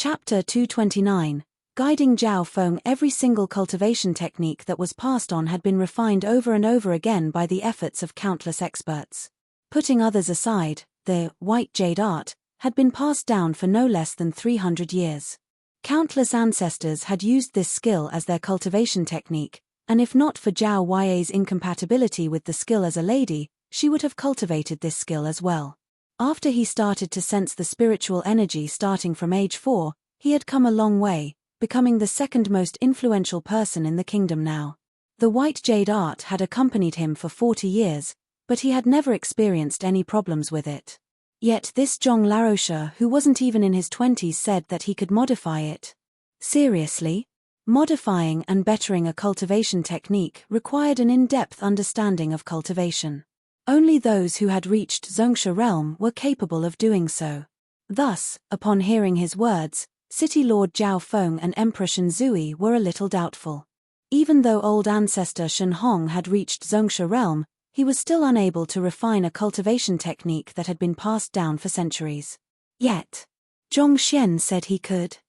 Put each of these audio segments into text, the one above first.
Chapter 229, Guiding Zhao Feng. Every single cultivation technique that was passed on had been refined over and over again by the efforts of countless experts. Putting others aside, the white jade art had been passed down for no less than 300 years. Countless ancestors had used this skill as their cultivation technique, and if not for Zhao Yue's incompatibility with the skill as a lady, she would have cultivated this skill as well. After he started to sense the spiritual energy starting from age 4, he had come a long way, becoming the second most influential person in the kingdom now. The white jade art had accompanied him for 40 years, but he had never experienced any problems with it. Yet this Zhong Laroche, who wasn't even in his 20s, said that he could modify it. Seriously? Modifying and bettering a cultivation technique required an in-depth understanding of cultivation. Only those who had reached Zhongsha realm were capable of doing so. Thus, upon hearing his words, City Lord Zhao Feng and Emperor Shenzui were a little doubtful. Even though old ancestor Shen Hong had reached Zhongsha realm, he was still unable to refine a cultivation technique that had been passed down for centuries. Yet, Zhong Xian said he could.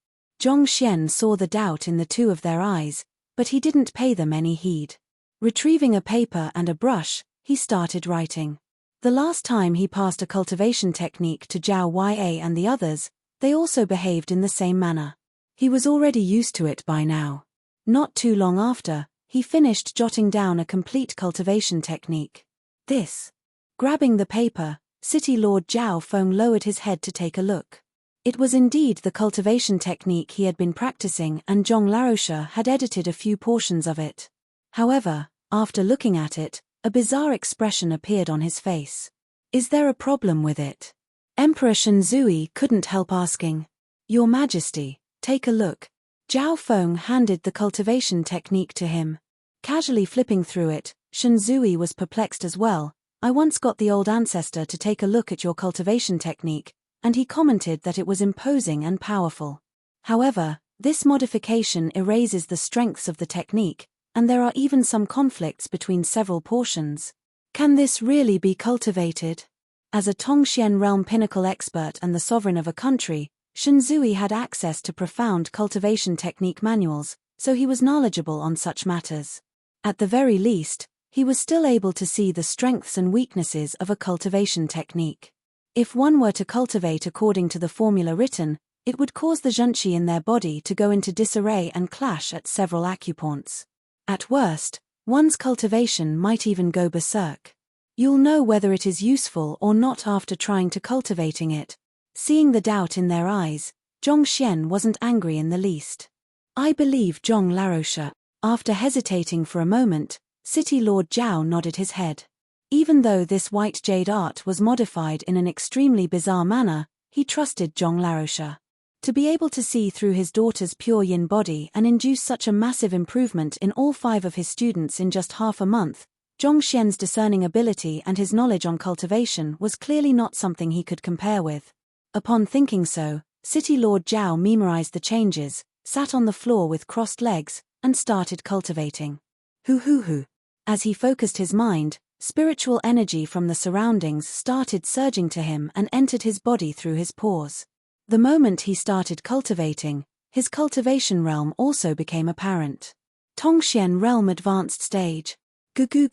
Zhong Xian saw the doubt in the two of their eyes, but he didn't pay them any heed. Retrieving a paper and a brush, he started writing. The last time he passed a cultivation technique to Zhao Yue and the others, they also behaved in the same manner. He was already used to it by now. Not too long after, he finished jotting down a complete cultivation technique. This. Grabbing the paper, City Lord Zhao Feng lowered his head to take a look. It was indeed the cultivation technique he had been practicing, and Zhong Laroche had edited a few portions of it. However, after looking at it, a bizarre expression appeared on his face. Is there a problem with it? Emperor Shenzui couldn't help asking. Your Majesty, take a look. Zhao Feng handed the cultivation technique to him. Casually flipping through it, Shenzui was perplexed as well. I once got the old ancestor to take a look at your cultivation technique, and he commented that it was imposing and powerful. However, this modification erases the strengths of the technique, and there are even some conflicts between several portions. Can this really be cultivated? As a Tongxian realm pinnacle expert and the sovereign of a country, Shenzui had access to profound cultivation technique manuals, so he was knowledgeable on such matters. At the very least, he was still able to see the strengths and weaknesses of a cultivation technique. If one were to cultivate according to the formula written, it would cause the zhenqi in their body to go into disarray and clash at several acupoints. At worst, one's cultivation might even go berserk. You'll know whether it is useful or not after trying to cultivating it. Seeing the doubt in their eyes, Zhong Xian wasn't angry in the least. I believe Zhong Laroche. After hesitating for a moment, City Lord Zhao nodded his head. Even though this white jade art was modified in an extremely bizarre manner, he trusted Zhong Laroche. To be able to see through his daughter's pure yin body and induce such a massive improvement in all 5 of his students in just half a month, Zhong Xian's discerning ability and his knowledge on cultivation was clearly not something he could compare with. Upon thinking so, City Lord Zhao memorized the changes, sat on the floor with crossed legs, and started cultivating. Hoo. As he focused his mind, spiritual energy from the surroundings started surging to him and entered his body through his pores. The moment he started cultivating, his cultivation realm also became apparent. Tongxian realm advanced stage. Gu.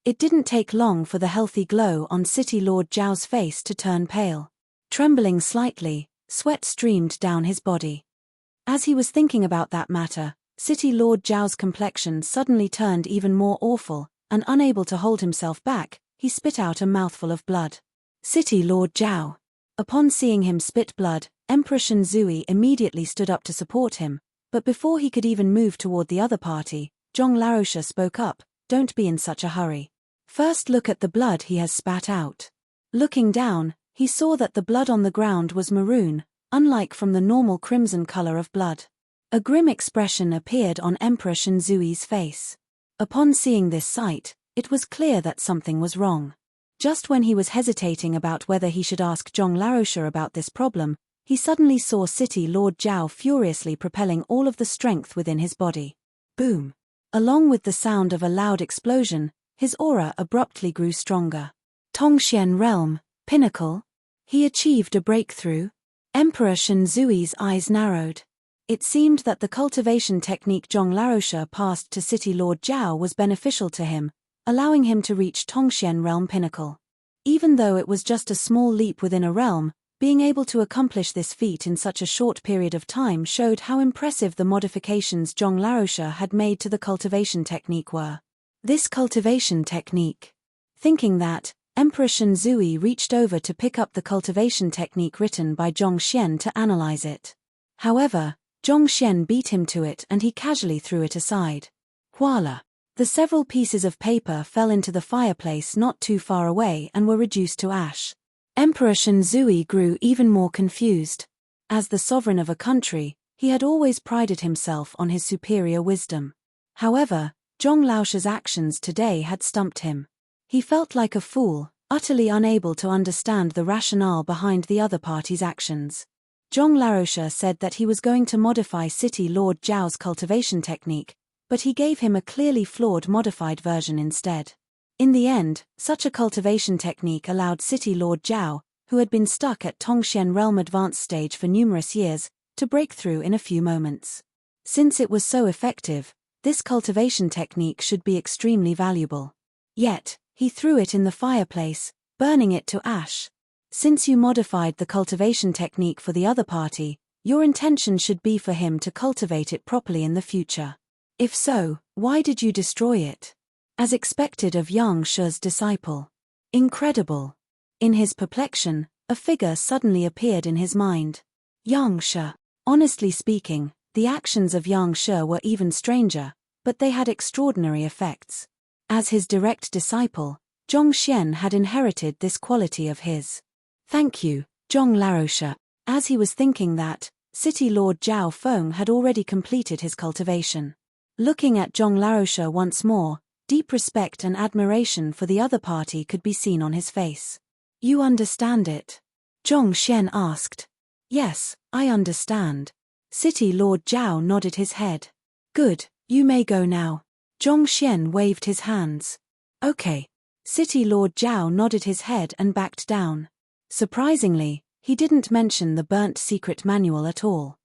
It didn't take long for the healthy glow on City Lord Zhao's face to turn pale. Trembling slightly, sweat streamed down his body. As he was thinking about that matter, City Lord Zhao's complexion suddenly turned even more awful, and unable to hold himself back, he spit out a mouthful of blood. City Lord Zhao. Upon seeing him spit blood, Emperor Shenzui immediately stood up to support him, but before he could even move toward the other party, Zhong Laroche spoke up, "Don't be in such a hurry. First look at the blood he has spat out." Looking down, he saw that the blood on the ground was maroon, unlike from the normal crimson color of blood. A grim expression appeared on Emperor Shenzui's face. Upon seeing this sight, it was clear that something was wrong. Just when he was hesitating about whether he should ask Zhong Laroche about this problem, he suddenly saw City Lord Zhao furiously propelling all of the strength within his body. Boom! Along with the sound of a loud explosion, his aura abruptly grew stronger. Tongxian realm, pinnacle? He achieved a breakthrough? Emperor Shunzui's eyes narrowed. It seemed that the cultivation technique Zhong Larosha passed to City Lord Zhao was beneficial to him, allowing him to reach Tongxian realm pinnacle. Even though it was just a small leap within a realm, being able to accomplish this feat in such a short period of time showed how impressive the modifications Zhong Larosha had made to the cultivation technique were. This cultivation technique. Thinking that, Emperor Shunzui reached over to pick up the cultivation technique written by Zhong Xian to analyze it. However, Zhong Xian beat him to it and he casually threw it aside. Voila! The several pieces of paper fell into the fireplace not too far away and were reduced to ash. Emperor Shunzui grew even more confused. As the sovereign of a country, he had always prided himself on his superior wisdom. However, Zhong Laosha's actions today had stumped him. He felt like a fool, utterly unable to understand the rationale behind the other party's actions. Zhong Larosha said that he was going to modify City Lord Zhao's cultivation technique, but he gave him a clearly flawed modified version instead. In the end, such a cultivation technique allowed City Lord Zhao, who had been stuck at Tongxian Realm Advanced stage for numerous years, to break through in a few moments. Since it was so effective, this cultivation technique should be extremely valuable. Yet, he threw it in the fireplace, burning it to ash. Since you modified the cultivation technique for the other party, your intention should be for him to cultivate it properly in the future. If so, why did you destroy it? As expected of Yang She's disciple. Incredible. In his perplexion, a figure suddenly appeared in his mind. Yang She. Honestly speaking, the actions of Yang She were even stranger, but they had extraordinary effects. As his direct disciple, Zhong Xian had inherited this quality of his. Thank you, Zhong Larosha. As he was thinking that, City Lord Zhao Feng had already completed his cultivation. Looking at Zhong Larosha once more, deep respect and admiration for the other party could be seen on his face. You understand it? Zhong Xian asked. Yes, I understand. City Lord Zhao nodded his head. Good, you may go now. Zhong Xian waved his hands. Okay. City Lord Zhao nodded his head and backed down. Surprisingly, he didn't mention the burnt secret manual at all.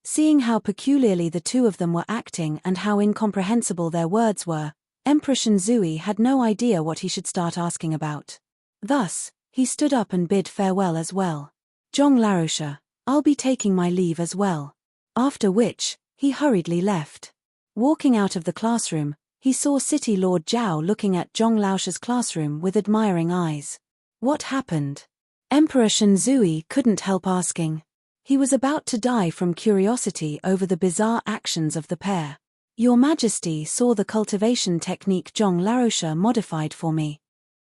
Seeing how peculiarly the two of them were acting and how incomprehensible their words were, Emperor Shunzui had no idea what he should start asking about. Thus, he stood up and bid farewell as well. Zhong Larosha, I'll be taking my leave as well. After which, he hurriedly left. Walking out of the classroom, he saw City Lord Zhao looking at Zhong Laosha's classroom with admiring eyes. What happened? Emperor Shunzui couldn't help asking. He was about to die from curiosity over the bizarre actions of the pair. Your Majesty saw the cultivation technique Zhong Larosha modified for me.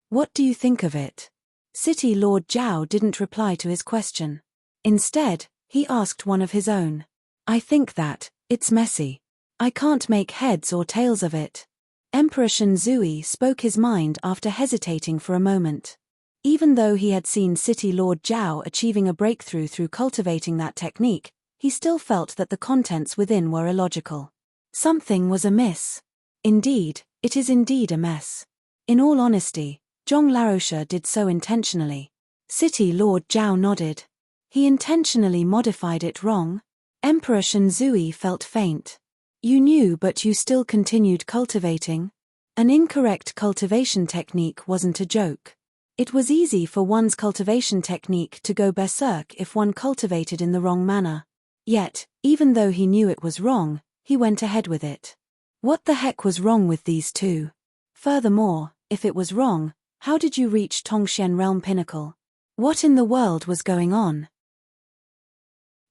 What do you think of it? City Lord Zhao didn't reply to his question. Instead, he asked one of his own. I think that, it's messy. I can't make heads or tails of it. Emperor Shunzui spoke his mind after hesitating for a moment. Even though he had seen City Lord Zhao achieving a breakthrough through cultivating that technique, he still felt that the contents within were illogical. Something was amiss. Indeed, it is indeed a mess. In all honesty, Zhong Larosha did so intentionally. City Lord Zhao nodded. He intentionally modified it wrong? Emperor Shunzui felt faint. You knew but you still continued cultivating? An incorrect cultivation technique wasn't a joke. It was easy for one's cultivation technique to go berserk if one cultivated in the wrong manner. Yet, even though he knew it was wrong, he went ahead with it. What the heck was wrong with these two? Furthermore, if it was wrong, how did you reach Tongxian Realm Pinnacle? What in the world was going on?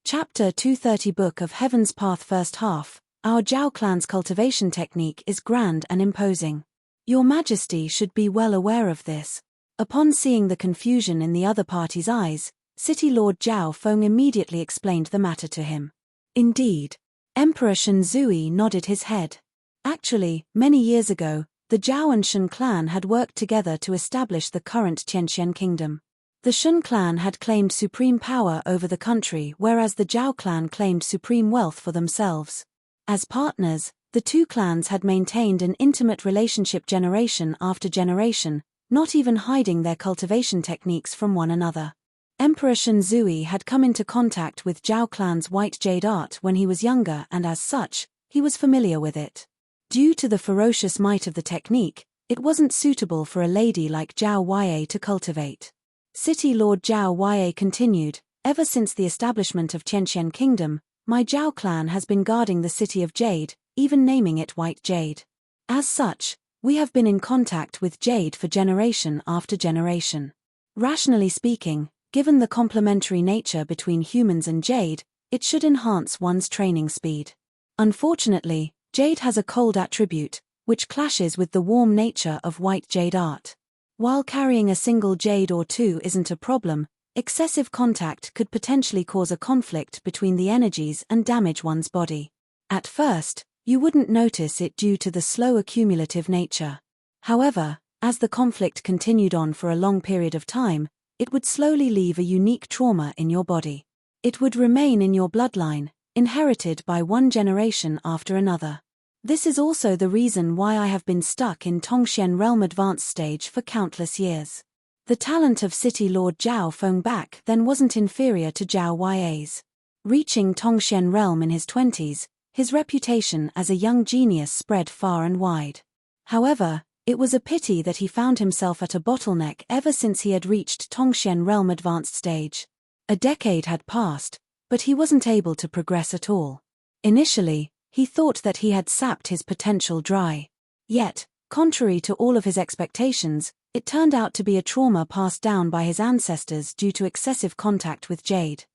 Chapter 230 Book of Heaven's Path First Half. Our Zhao clan's cultivation technique is grand and imposing. Your Majesty should be well aware of this. Upon seeing the confusion in the other party's eyes, City Lord Zhao Feng immediately explained the matter to him. Indeed. Emperor Shunzui nodded his head. Actually, many years ago, the Zhao and Shun clan had worked together to establish the current Tianxian kingdom. The Shun clan had claimed supreme power over the country whereas the Zhao clan claimed supreme wealth for themselves. As partners, the two clans had maintained an intimate relationship generation after generation, not even hiding their cultivation techniques from one another. Emperor Shenzui had come into contact with Zhao clan's white jade art when he was younger, and as such, he was familiar with it. Due to the ferocious might of the technique, it wasn't suitable for a lady like Zhao Huaiye to cultivate. City Lord Zhao Huaiye continued, ever since the establishment of Tianqian Kingdom, my Zhao clan has been guarding the City of Jade, even naming it White Jade. As such, we have been in contact with jade for generation after generation. Rationally speaking, given the complementary nature between humans and jade, it should enhance one's training speed. Unfortunately, jade has a cold attribute, which clashes with the warm nature of white jade art. While carrying a single jade or two isn't a problem, excessive contact could potentially cause a conflict between the energies and damage one's body. At first, you wouldn't notice it due to the slow accumulative nature. However, as the conflict continued on for a long period of time, it would slowly leave a unique trauma in your body. It would remain in your bloodline, inherited by one generation after another. This is also the reason why I have been stuck in Tongxian Realm Advanced stage for countless years. The talent of City Lord Zhao Feng back then wasn't inferior to Zhao Huaiye's. Reaching Tongxian Realm in his 20s, his reputation as a young genius spread far and wide. However, it was a pity that he found himself at a bottleneck ever since he had reached Tongxian Realm Advanced stage. A decade had passed, but he wasn't able to progress at all. Initially, he thought that he had sapped his potential dry. Yet, contrary to all of his expectations, it turned out to be a trauma passed down by his ancestors due to excessive contact with jade.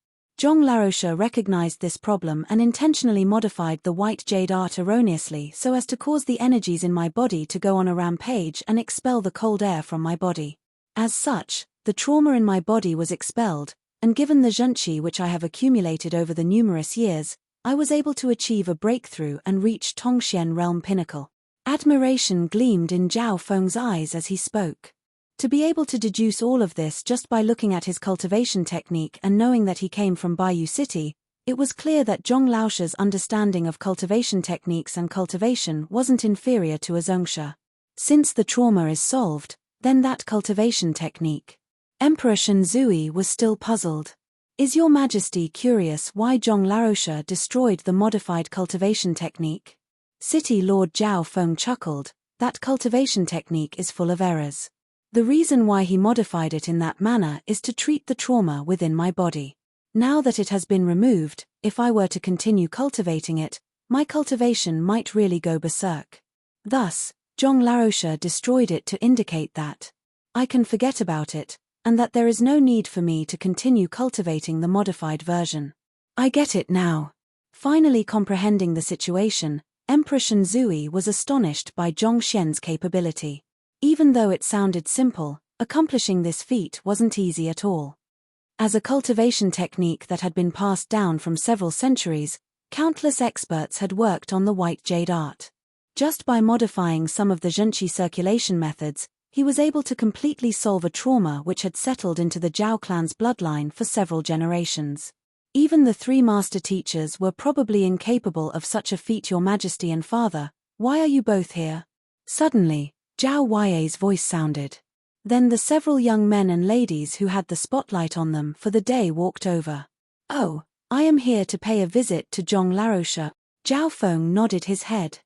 Zhong Laroche recognized this problem and intentionally modified the white jade art erroneously so as to cause the energies in my body to go on a rampage and expel the cold air from my body. As such, the trauma in my body was expelled, and given the zhenqi which I have accumulated over the numerous years, I was able to achieve a breakthrough and reach Tongxian Realm pinnacle. Admiration gleamed in Zhao Feng's eyes as he spoke. To be able to deduce all of this just by looking at his cultivation technique and knowing that he came from Bayou City, it was clear that Zhong Laoche's understanding of cultivation techniques and cultivation wasn't inferior to a Zhongsha. Since the trauma is solved, then that cultivation technique. Emperor Shenzui was still puzzled. Is your Majesty curious why Zhong Laroche destroyed the modified cultivation technique? City Lord Zhao Feng chuckled, that cultivation technique is full of errors. The reason why he modified it in that manner is to treat the trauma within my body. Now that it has been removed, if I were to continue cultivating it, my cultivation might really go berserk. Thus, Zhong Laroche destroyed it to indicate that I can forget about it, and that there is no need for me to continue cultivating the modified version. I get it now. Finally comprehending the situation, Emperor Shenzui was astonished by Zhong Xian's capability. Even though it sounded simple, accomplishing this feat wasn't easy at all. As a cultivation technique that had been passed down from several centuries, countless experts had worked on the white jade art. Just by modifying some of the zhenqi circulation methods, he was able to completely solve a trauma which had settled into the Zhao clan's bloodline for several generations. Even the three master teachers were probably incapable of such a feat. Your Majesty and Father, why are you both here? Suddenly, Zhao Huaiye's voice sounded. Then the several young men and ladies who had the spotlight on them for the day walked over. Oh, I am here to pay a visit to Zhong Laroche. Zhao Feng nodded his head.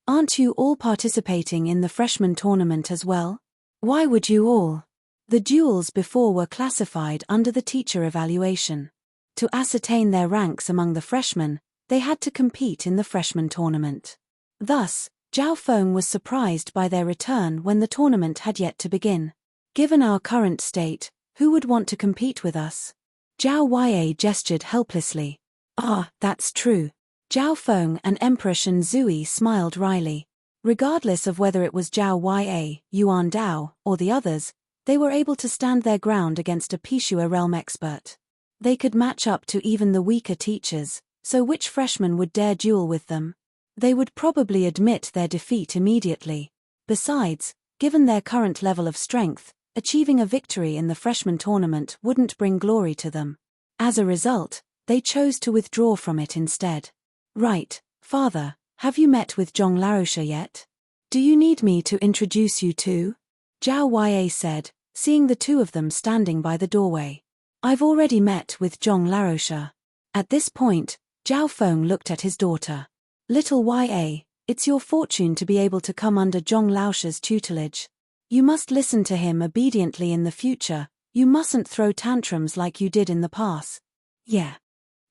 Aren't you all participating in the freshman tournament as well? Why would you all? The duels before were classified under the teacher evaluation. To ascertain their ranks among the freshmen, they had to compete in the freshman tournament. Thus, Zhao Feng was surprised by their return when the tournament had yet to begin. Given our current state, who would want to compete with us? Zhao Huaiye gestured helplessly. Ah, that's true. Zhao Feng and Emperor Shenzui smiled wryly. Regardless of whether it was Zhao Huaiye, Yuan Dao, or the others, they were able to stand their ground against a Pishua realm expert. They could match up to even the weaker teachers, so which freshman would dare duel with them? They would probably admit their defeat immediately. Besides, given their current level of strength, achieving a victory in the freshman tournament wouldn't bring glory to them. As a result, they chose to withdraw from it instead. Right, Father, have you met with Zhong Laroche yet? Do you need me to introduce you to? Zhao Huaiye said, seeing the two of them standing by the doorway. I've already met with Zhong Laroche. At this point, Zhao Feng looked at his daughter. Little Ya, it's your fortune to be able to come under Zhong Laoche's tutelage. You must listen to him obediently in the future, you mustn't throw tantrums like you did in the past. Yeah.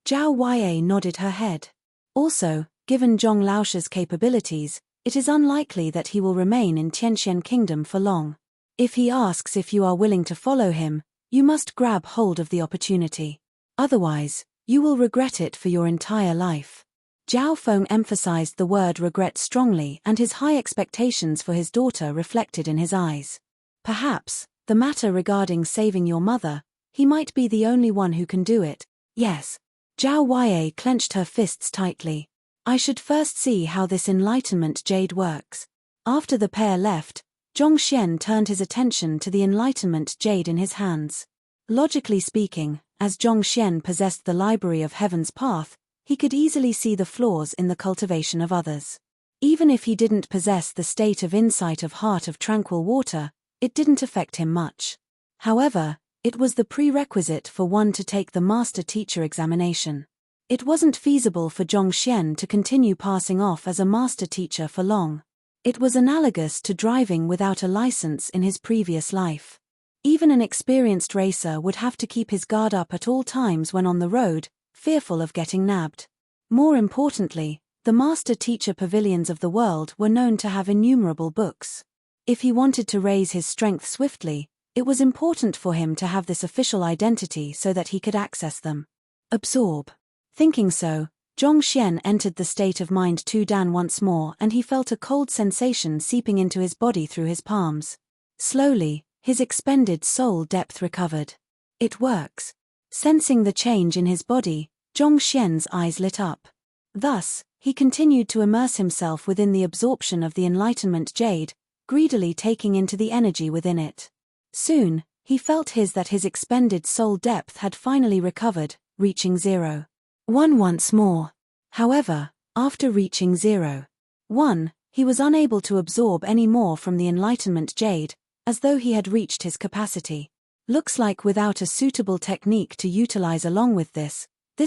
Zhao Ya nodded her head. Also, given Zhong Laoche's capabilities, it is unlikely that he will remain in Tianxian Kingdom for long. If he asks if you are willing to follow him, you must grab hold of the opportunity. Otherwise, you will regret it for your entire life. Zhao Feng emphasized the word regret strongly, and his high expectations for his daughter reflected in his eyes. Perhaps, the matter regarding saving your mother, he might be the only one who can do it. Yes. Zhao Ya clenched her fists tightly. I should first see how this enlightenment jade works. After the pair left, Zhongxian turned his attention to the enlightenment jade in his hands. Logically speaking, as Zhongxian possessed the library of Heaven's Path, he could easily see the flaws in the cultivation of others. Even if he didn't possess the state of insight of heart of tranquil water, it didn't affect him much. However, it was the prerequisite for one to take the master-teacher examination. It wasn't feasible for Zhongxian to continue passing off as a master-teacher for long. It was analogous to driving without a license in his previous life. Even an experienced racer would have to keep his guard up at all times when on the road, fearful of getting nabbed. More importantly, the master-teacher pavilions of the world were known to have innumerable books. If he wanted to raise his strength swiftly, it was important for him to have this official identity so that he could access them. Absorb. Thinking so, Zhongxian entered the state of mind Dan once more, and he felt a cold sensation seeping into his body through his palms. Slowly, his expended soul depth recovered. It works. Sensing the change in his body, Zhongxian's eyes lit up. Thus, he continued to immerse himself within the absorption of the enlightenment jade, greedily taking into the energy within it. Soon, he felt that his expended soul depth had finally recovered, reaching 0.1 once more. However, after reaching 0.1, he was unable to absorb any more from the enlightenment jade, as though he had reached his capacity. Looks like without a suitable technique to utilize along with this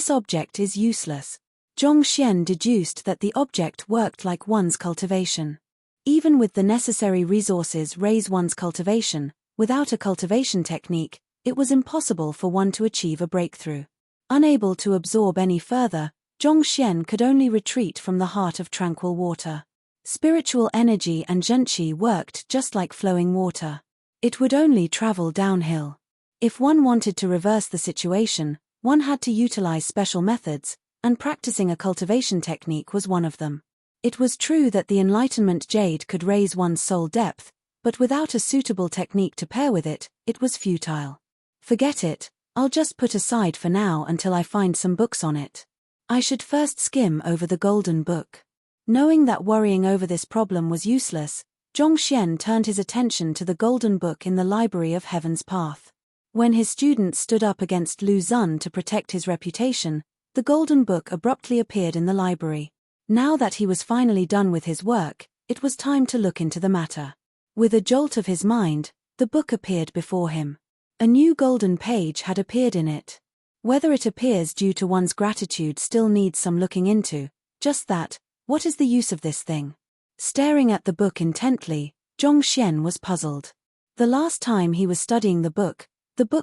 object is useless. Zhongxian deduced that the object worked like one's cultivation. Even with the necessary resources raise one's cultivation, without a cultivation technique, it was impossible for one to achieve a breakthrough. Unable to absorb any further, Zhongxian could only retreat from the heart of tranquil water. Spiritual energy and zhenqi worked just like flowing water. It would only travel downhill. If one wanted to reverse the situation, one had to utilize special methods, and practicing a cultivation technique was one of them. It was true that the enlightenment jade could raise one's soul depth, but without a suitable technique to pair with it, it was futile. Forget it, I'll just put aside for now until I find some books on it. I should first skim over the golden book. Knowing that worrying over this problem was useless, Zhongxian turned his attention to the golden book in the library of Heaven's Path. When his students stood up against Lu Xun to protect his reputation, the golden book abruptly appeared in the library. Now that he was finally done with his work, it was time to look into the matter. With a jolt of his mind, the book appeared before him. A new golden page had appeared in it. Whether it appears due to one's gratitude still needs some looking into. Just that, what is the use of this thing? Staring at the book intently, Zhongxian was puzzled. The last time he was studying the book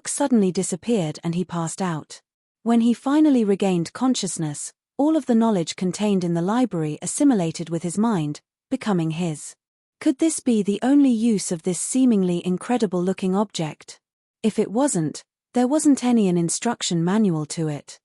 suddenly disappeared and he passed out. When he finally regained consciousness, all of the knowledge contained in the library assimilated with his mind, becoming his. Could this be the only use of this seemingly incredible-looking object? If it wasn't, there wasn't an instruction manual to it.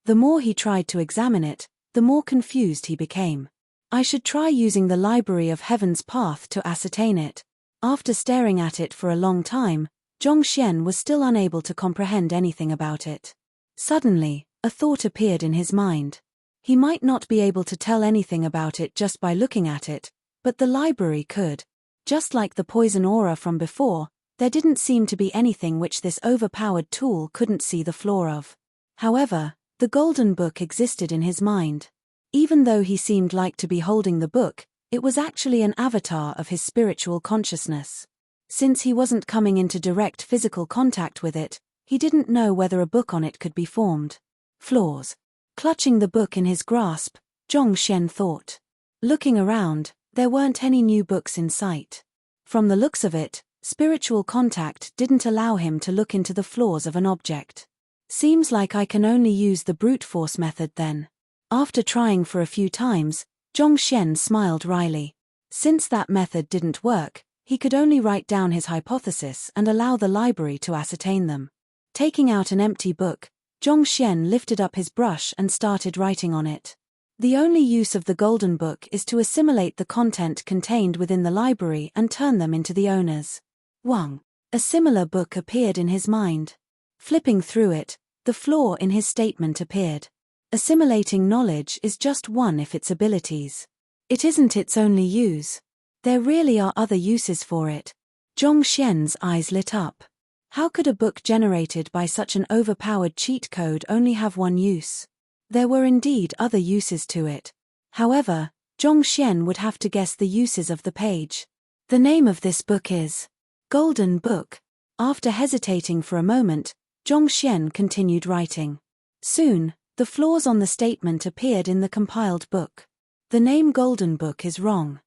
The more he tried to examine it, the more confused he became. I should try using the library of Heaven's Path to ascertain it. After staring at it for a long time, Zhongxian was still unable to comprehend anything about it. Suddenly, a thought appeared in his mind. He might not be able to tell anything about it just by looking at it, but the library could. Just like the poison aura from before, there didn't seem to be anything which this overpowered tool couldn't see the flaw of. However, the golden book existed in his mind. Even though he seemed like to be holding the book, it was actually an avatar of his spiritual consciousness. Since he wasn't coming into direct physical contact with it, He didn't know whether a book on it could be formed. Flaws. Clutching the book in his grasp, Zhongxian thought. Looking around, there weren't any new books in sight. From the looks of it, spiritual contact didn't allow him to look into the flaws of an object. Seems like I can only use the brute force method then. After trying for a few times, Zhongxian smiled wryly. Since that method didn't work, he could only write down his hypothesis and allow the library to ascertain them. Taking out an empty book, Zhongxian lifted up his brush and started writing on it. The only use of the golden book is to assimilate the content contained within the library and turn them into the owners. Wang. A similar book appeared in his mind. Flipping through it, the flaw in his statement appeared. Assimilating knowledge is just one of its abilities. It isn't its only use. There really are other uses for it. Zhongxian's eyes lit up. How could a book generated by such an overpowered cheat code only have one use? There were indeed other uses to it. However, Zhongxian would have to guess the uses of the page. The name of this book is Golden Book. After hesitating for a moment, Zhongxian continued writing. Soon, the flaws on the statement appeared in the compiled book. The name Golden Book is wrong.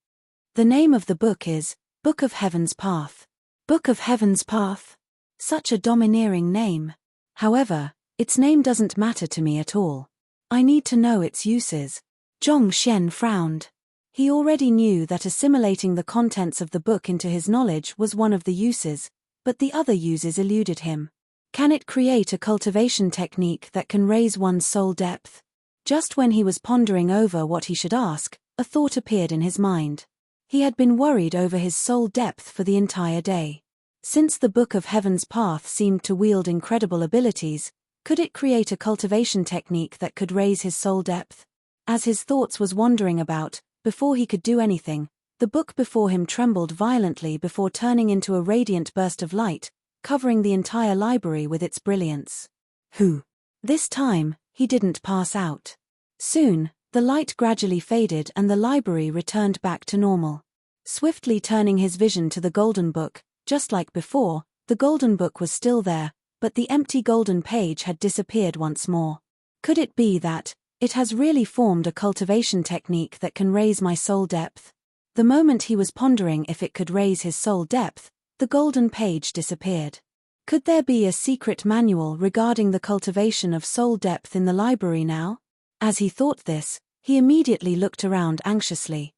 The name of the book is Book of Heaven's Path. Book of Heaven's Path? Such a domineering name. However, its name doesn't matter to me at all. I need to know its uses. Zhongxian frowned. He already knew that assimilating the contents of the book into his knowledge was one of the uses, but the other uses eluded him. Can it create a cultivation technique that can raise one's soul depth? Just when he was pondering over what he should ask, a thought appeared in his mind. He had been worried over his soul depth for the entire day. Since the Book of Heaven's Path seemed to wield incredible abilities, could it create a cultivation technique that could raise his soul depth? As his thoughts was wandering about, before he could do anything, the book before him trembled violently before turning into a radiant burst of light, covering the entire library with its brilliance. Who? This time, he didn't pass out. Soon, the light gradually faded and the library returned back to normal. Swiftly turning his vision to the golden book, just like before, the golden book was still there, but the empty golden page had disappeared once more. Could it be that it has really formed a cultivation technique that can raise my soul depth? The moment he was pondering if it could raise his soul depth, the golden page disappeared. Could there be a secret manual regarding the cultivation of soul depth in the library now? As he thought this, he immediately looked around anxiously.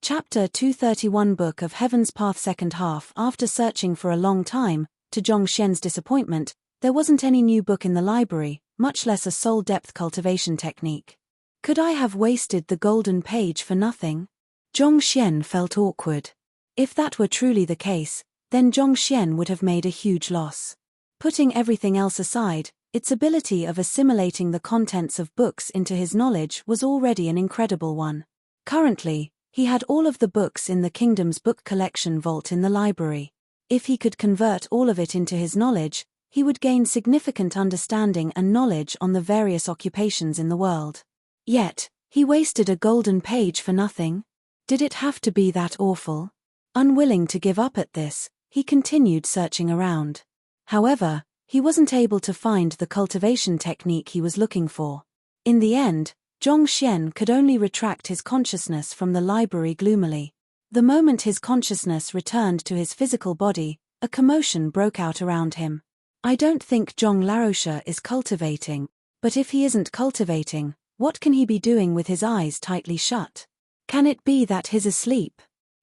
Chapter 231 Book of Heaven's Path Second half. After searching for a long time, to Zhongxian's disappointment, there wasn't any new book in the library, much less a soul depth cultivation technique. Could I have wasted the golden page for nothing? Zhongxian felt awkward. If that were truly the case, then Zhongxian would have made a huge loss. Putting everything else aside, its ability of assimilating the contents of books into his knowledge was already an incredible one. Currently, he had all of the books in the kingdom's book collection vault in the library. If he could convert all of it into his knowledge, he would gain significant understanding and knowledge on the various occupations in the world. Yet, he wasted a golden page for nothing? Did it have to be that awful? Unwilling to give up at this, he continued searching around. However, he wasn't able to find the cultivation technique he was looking for. In the end, Zhongxian could only retract his consciousness from the library gloomily. The moment his consciousness returned to his physical body, a commotion broke out around him. I don't think Zhong Larosha is cultivating, but if he isn't cultivating, what can he be doing with his eyes tightly shut? Can it be that he's asleep?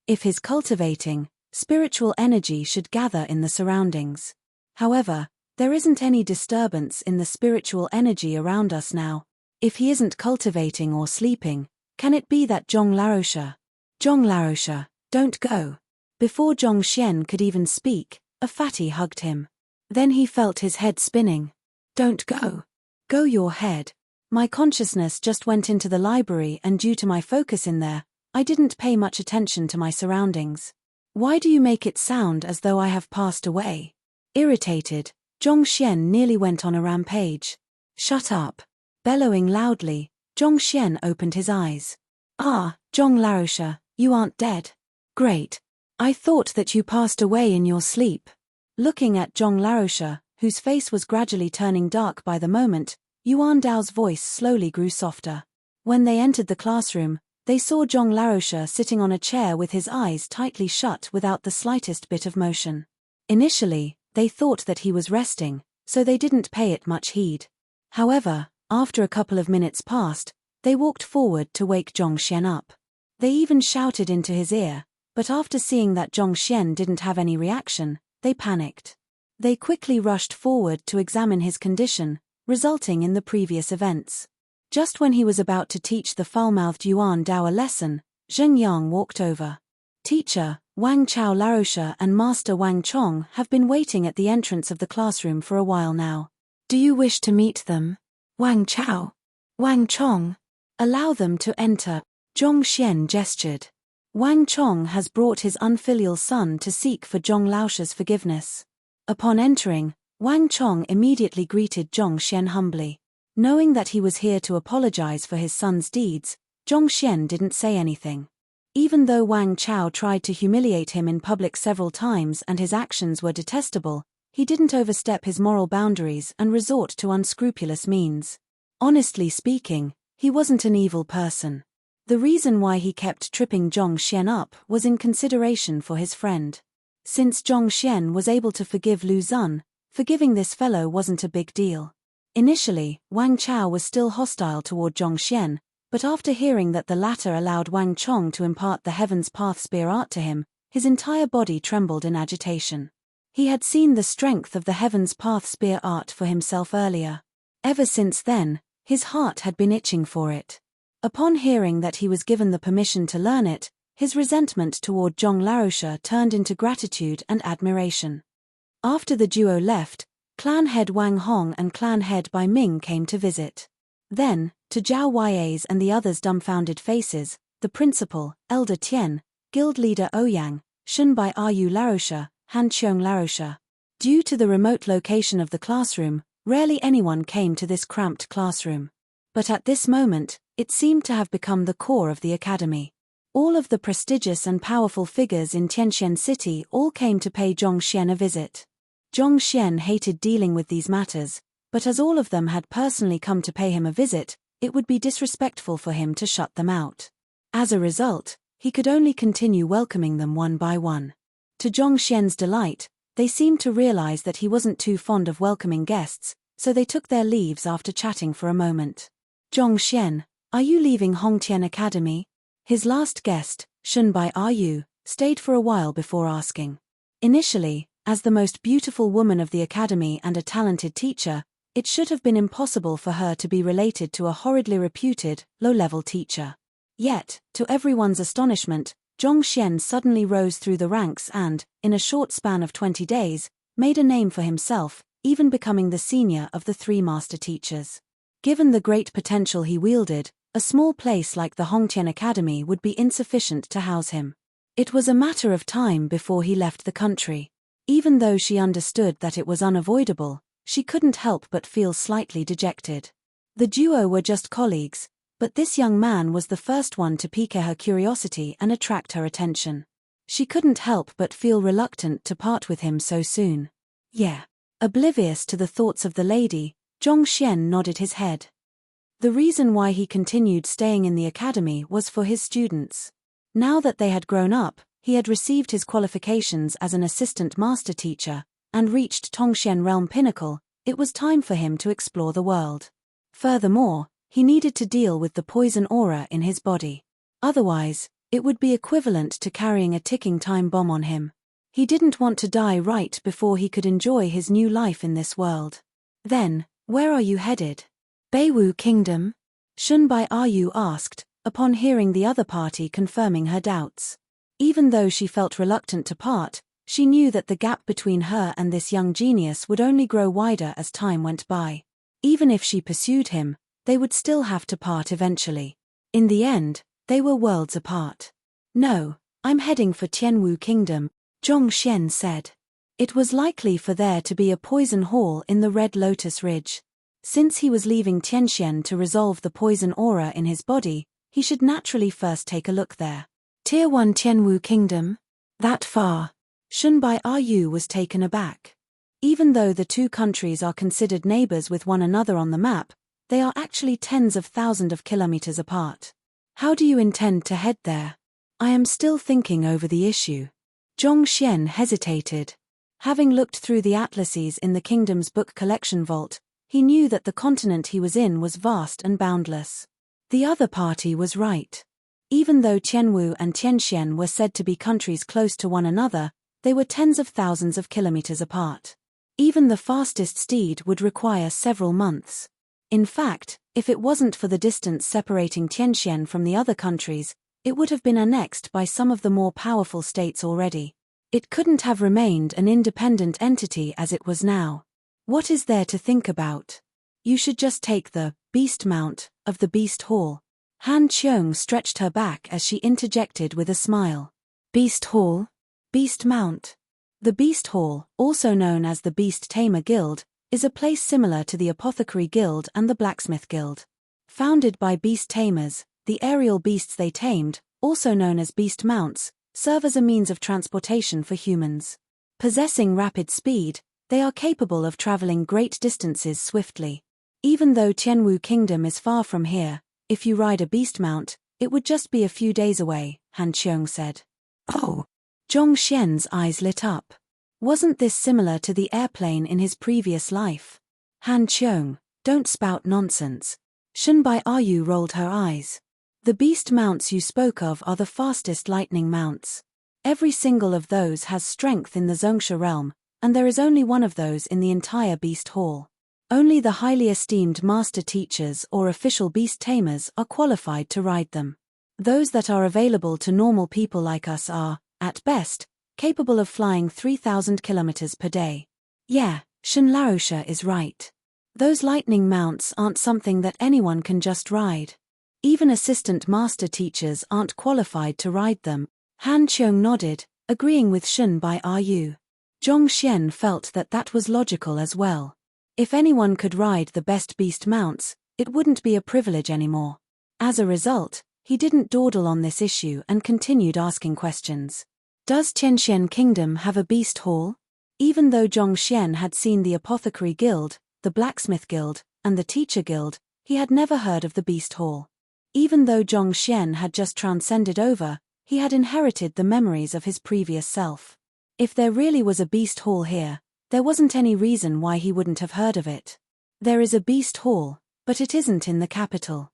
If he's cultivating, spiritual energy should gather in the surroundings. However, there isn't any disturbance in the spiritual energy around us now. If he isn't cultivating or sleeping, can it be that Zhong Larosha, don't go. Before Zhongxian could even speak, a fatty hugged him. Then he felt his head spinning. Don't go. Go your head. My consciousness just went into the library and due to my focus in there, I didn't pay much attention to my surroundings. Why do you make it sound as though I have passed away? Irritated, Zhongxian nearly went on a rampage. Shut up. Bellowing loudly, Zhongxian opened his eyes. Ah, Zhong Larosha, you aren't dead. Great. I thought that you passed away in your sleep. Looking at Zhong Laosha, whose face was gradually turning dark by the moment, Yuan Dao's voice slowly grew softer. When they entered the classroom, they saw Zhong Laosha sitting on a chair with his eyes tightly shut without the slightest bit of motion. Initially, they thought that he was resting, so they didn't pay it much heed. However, after a couple of minutes passed, they walked forward to wake Zhongxian up. They even shouted into his ear, but after seeing that Zhongxian didn't have any reaction, they panicked. They quickly rushed forward to examine his condition, resulting in the previous events. Just when he was about to teach the foul-mouthed Yuan Dao a lesson, Zheng Yang walked over. Teacher, Wang Chao Laosha and Master Wang Chong have been waiting at the entrance of the classroom for a while now. Do you wish to meet them? Wang Chao. Wang Chong. Allow them to enter. Zhongxian gestured. Wang Chong has brought his unfilial son to seek for Zhong Laosha's forgiveness. Upon entering, Wang Chong immediately greeted Zhongxian humbly. Knowing that he was here to apologize for his son's deeds, Zhongxian didn't say anything. Even though Wang Chao tried to humiliate him in public several times and his actions were detestable, he didn't overstep his moral boundaries and resort to unscrupulous means. Honestly speaking, he wasn't an evil person. The reason why he kept tripping Zhongxian up was in consideration for his friend. Since Zhongxian was able to forgive Lu Zun, forgiving this fellow wasn't a big deal. Initially, Wang Chao was still hostile toward Zhongxian, but after hearing that the latter allowed Wang Chong to impart the Heaven's Path spear art to him, his entire body trembled in agitation. He had seen the strength of the Heaven's Path spear art for himself earlier. Ever since then, his heart had been itching for it. Upon hearing that he was given the permission to learn it, his resentment toward Zhong Laosha turned into gratitude and admiration. After the duo left, clan head Wang Hong and clan head Bai Ming came to visit. Then, to Zhao Yue's and the others' dumbfounded faces, the principal, Elder Tian, guild leader Ouyang, Shunbai Ru Laosha, Hanqiong Laosha. Due to the remote location of the classroom, rarely anyone came to this cramped classroom. But at this moment, it seemed to have become the core of the academy. All of the prestigious and powerful figures in Tianxian City all came to pay Zhongxian a visit. Zhongxian hated dealing with these matters, but as all of them had personally come to pay him a visit, it would be disrespectful for him to shut them out. As a result, he could only continue welcoming them one by one. To Zhongxian's delight, they seemed to realize that he wasn't too fond of welcoming guests, so they took their leaves after chatting for a moment. Zhongxian, are you leaving Hongtian Academy? His last guest, Shunbai Ru, stayed for a while before asking. Initially, as the most beautiful woman of the academy and a talented teacher, it should have been impossible for her to be related to a horridly reputed, low-level teacher. Yet, to everyone's astonishment, Zhongxian suddenly rose through the ranks and, in a short span of 20 days, made a name for himself, even becoming the senior of the 3 master teachers. Given the great potential he wielded, a small place like the Hongtian Academy would be insufficient to house him. It was a matter of time before he left the country. Even though she understood that it was unavoidable, she couldn't help but feel slightly dejected. The duo were just colleagues, but this young man was the first one to pique her curiosity and attract her attention. She couldn't help but feel reluctant to part with him so soon. Yeah. Oblivious to the thoughts of the lady, Zhongxian nodded his head. The reason why he continued staying in the academy was for his students. Now that they had grown up, he had received his qualifications as an assistant master teacher, and reached Tongxian Realm Pinnacle, it was time for him to explore the world. Furthermore, he needed to deal with the poison aura in his body. Otherwise, it would be equivalent to carrying a ticking time bomb on him. He didn't want to die right before he could enjoy his new life in this world. Then, where are you headed? Beiwu Kingdom? Shunbai Ru asked, upon hearing the other party confirming her doubts. Even though she felt reluctant to part, she knew that the gap between her and this young genius would only grow wider as time went by. Even if she pursued him, they would still have to part eventually. In the end, they were worlds apart. No, I'm heading for Tianwu Kingdom, Zhongxian said. It was likely for there to be a poison hall in the Red Lotus Ridge. Since he was leaving Tianxian to resolve the poison aura in his body, he should naturally first take a look there. Tier 1 Tianwu Kingdom? That far? Shunbai Ryu was taken aback. Even though the two countries are considered neighbors with one another on the map, they are actually tens of thousands of kilometers apart. How do you intend to head there? I am still thinking over the issue. Zhongxian hesitated. Having looked through the atlases in the kingdom's book collection vault, he knew that the continent he was in was vast and boundless. The other party was right. Even though Tianwu and Tianxian were said to be countries close to one another, they were tens of thousands of kilometers apart. Even the fastest steed would require several months. In fact, if it wasn't for the distance separating Tianxian from the other countries, it would have been annexed by some of the more powerful states already. It couldn't have remained an independent entity as it was now. What is there to think about? You should just take the beast mount of the beast hall. Han Qiong stretched her back as she interjected with a smile. Beast hall? Beast mount. The Beast Hall, also known as the Beast Tamer Guild, is a place similar to the Apothecary Guild and the Blacksmith Guild. Founded by beast tamers, the aerial beasts they tamed, also known as beast mounts, serve as a means of transportation for humans. Possessing rapid speed, they are capable of traveling great distances swiftly. Even though Tianwu Kingdom is far from here, if you ride a beast mount, it would just be a few days away, Han Qiong said. Oh! Zhongxian's eyes lit up. Wasn't this similar to the airplane in his previous life? Han Qiong, don't spout nonsense. Shunbai Ryu rolled her eyes. The beast mounts you spoke of are the fastest lightning mounts. Every single of those has strength in the Zhongsha realm, and there is only one of those in the entire beast hall. Only the highly esteemed master teachers or official beast tamers are qualified to ride them. Those that are available to normal people like us are, at best, capable of flying 3,000 kilometers per day. Yeah, Shen Laosha is right. Those lightning mounts aren't something that anyone can just ride. Even assistant master teachers aren't qualified to ride them. Han Qiong nodded, agreeing with Shunbai Ryu. Zhongxian felt that that was logical as well. If anyone could ride the best beast mounts, it wouldn't be a privilege anymore. As a result, he didn't dawdle on this issue and continued asking questions. Does Tianxian Kingdom have a beast hall? Even though Zhongxian had seen the Apothecary Guild, the Blacksmith Guild, and the Teacher Guild, he had never heard of the beast hall. Even though Zhongxian had just transcended over, he had inherited the memories of his previous self. If there really was a beast hall here, there wasn't any reason why he wouldn't have heard of it. There is a beast hall, but it isn't in the capital.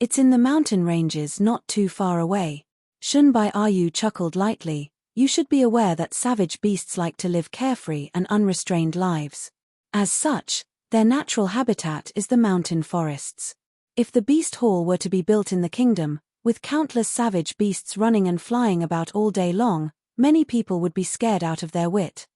It's in the mountain ranges not too far away. Shunbai Ryu chuckled lightly. You should be aware that savage beasts like to live carefree and unrestrained lives. As such, their natural habitat is the mountain forests. If the beast hall were to be built in the kingdom, with countless savage beasts running and flying about all day long, many people would be scared out of their wit.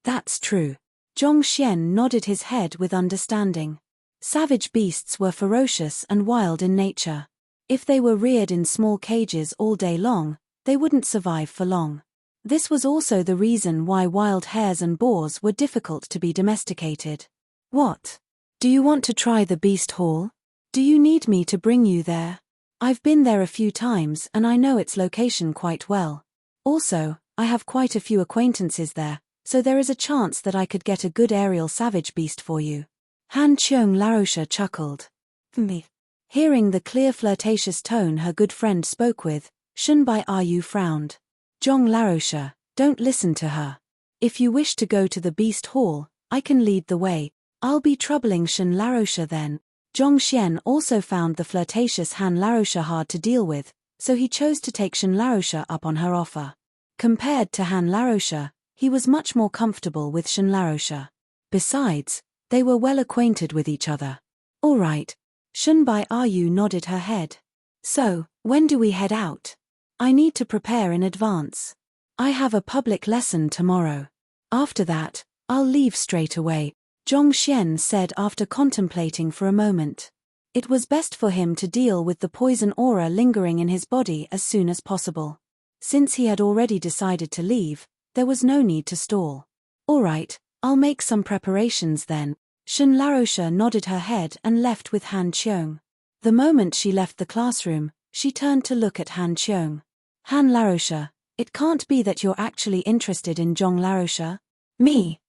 That's true. Zhongxian nodded his head with understanding. Savage beasts were ferocious and wild in nature. If they were reared in small cages all day long, they wouldn't survive for long. This was also the reason why wild hares and boars were difficult to be domesticated. What? Do you want to try the beast hall? Do you need me to bring you there? I've been there a few times and I know its location quite well. Also, I have quite a few acquaintances there, so there is a chance that I could get a good aerial savage beast for you. Han Qiong Laosha chuckled. Me. Hearing the clear flirtatious tone her good friend spoke with, Shunbai Ryu frowned. Zhong Laosha, don't listen to her. If you wish to go to the beast hall, I can lead the way. I'll be troubling Shen Laosha then. Zhongxian also found the flirtatious Han Laosha hard to deal with, so he chose to take Shen Laosha up on her offer. Compared to Han Laosha, he was much more comfortable with Shen Laosha. Besides, they were well acquainted with each other. All right. Shunbai Ryu nodded her head. So, when do we head out? I need to prepare in advance. I have a public lesson tomorrow. After that, I'll leave straight away, Zhongxian said after contemplating for a moment. It was best for him to deal with the poison aura lingering in his body as soon as possible. Since he had already decided to leave, there was no need to stall. All right, I'll make some preparations then. Shen Laosha nodded her head and left with Han Qiong. The moment she left the classroom, she turned to look at Han Qiong. Han Laosha, It can't be that you're actually interested in Zhong Laroche? Me?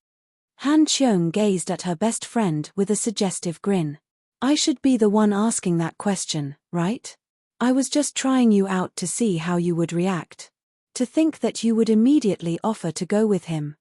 Han Qiong gazed at her best friend with a suggestive grin. I should be the one asking that question, right? I was just trying you out to see how you would react. To think that you would immediately offer to go with him.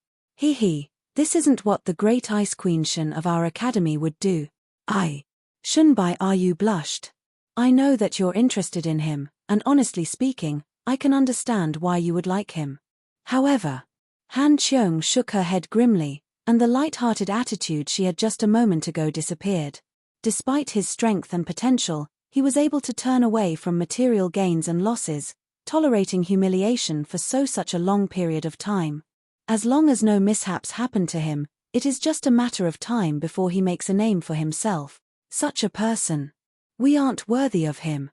This isn't what the great Ice Queen Shun of our academy would do. Shunbai, you blushed. I know that you're interested in him, and honestly speaking, I can understand why you would like him. However, Han Qiong shook her head grimly, and the light-hearted attitude she had just a moment ago disappeared. Despite his strength and potential, he was able to turn away from material gains and losses, tolerating humiliation for such a long period of time. As long as no mishaps happen to him, it is just a matter of time before he makes a name for himself. Such a person. We aren't worthy of him.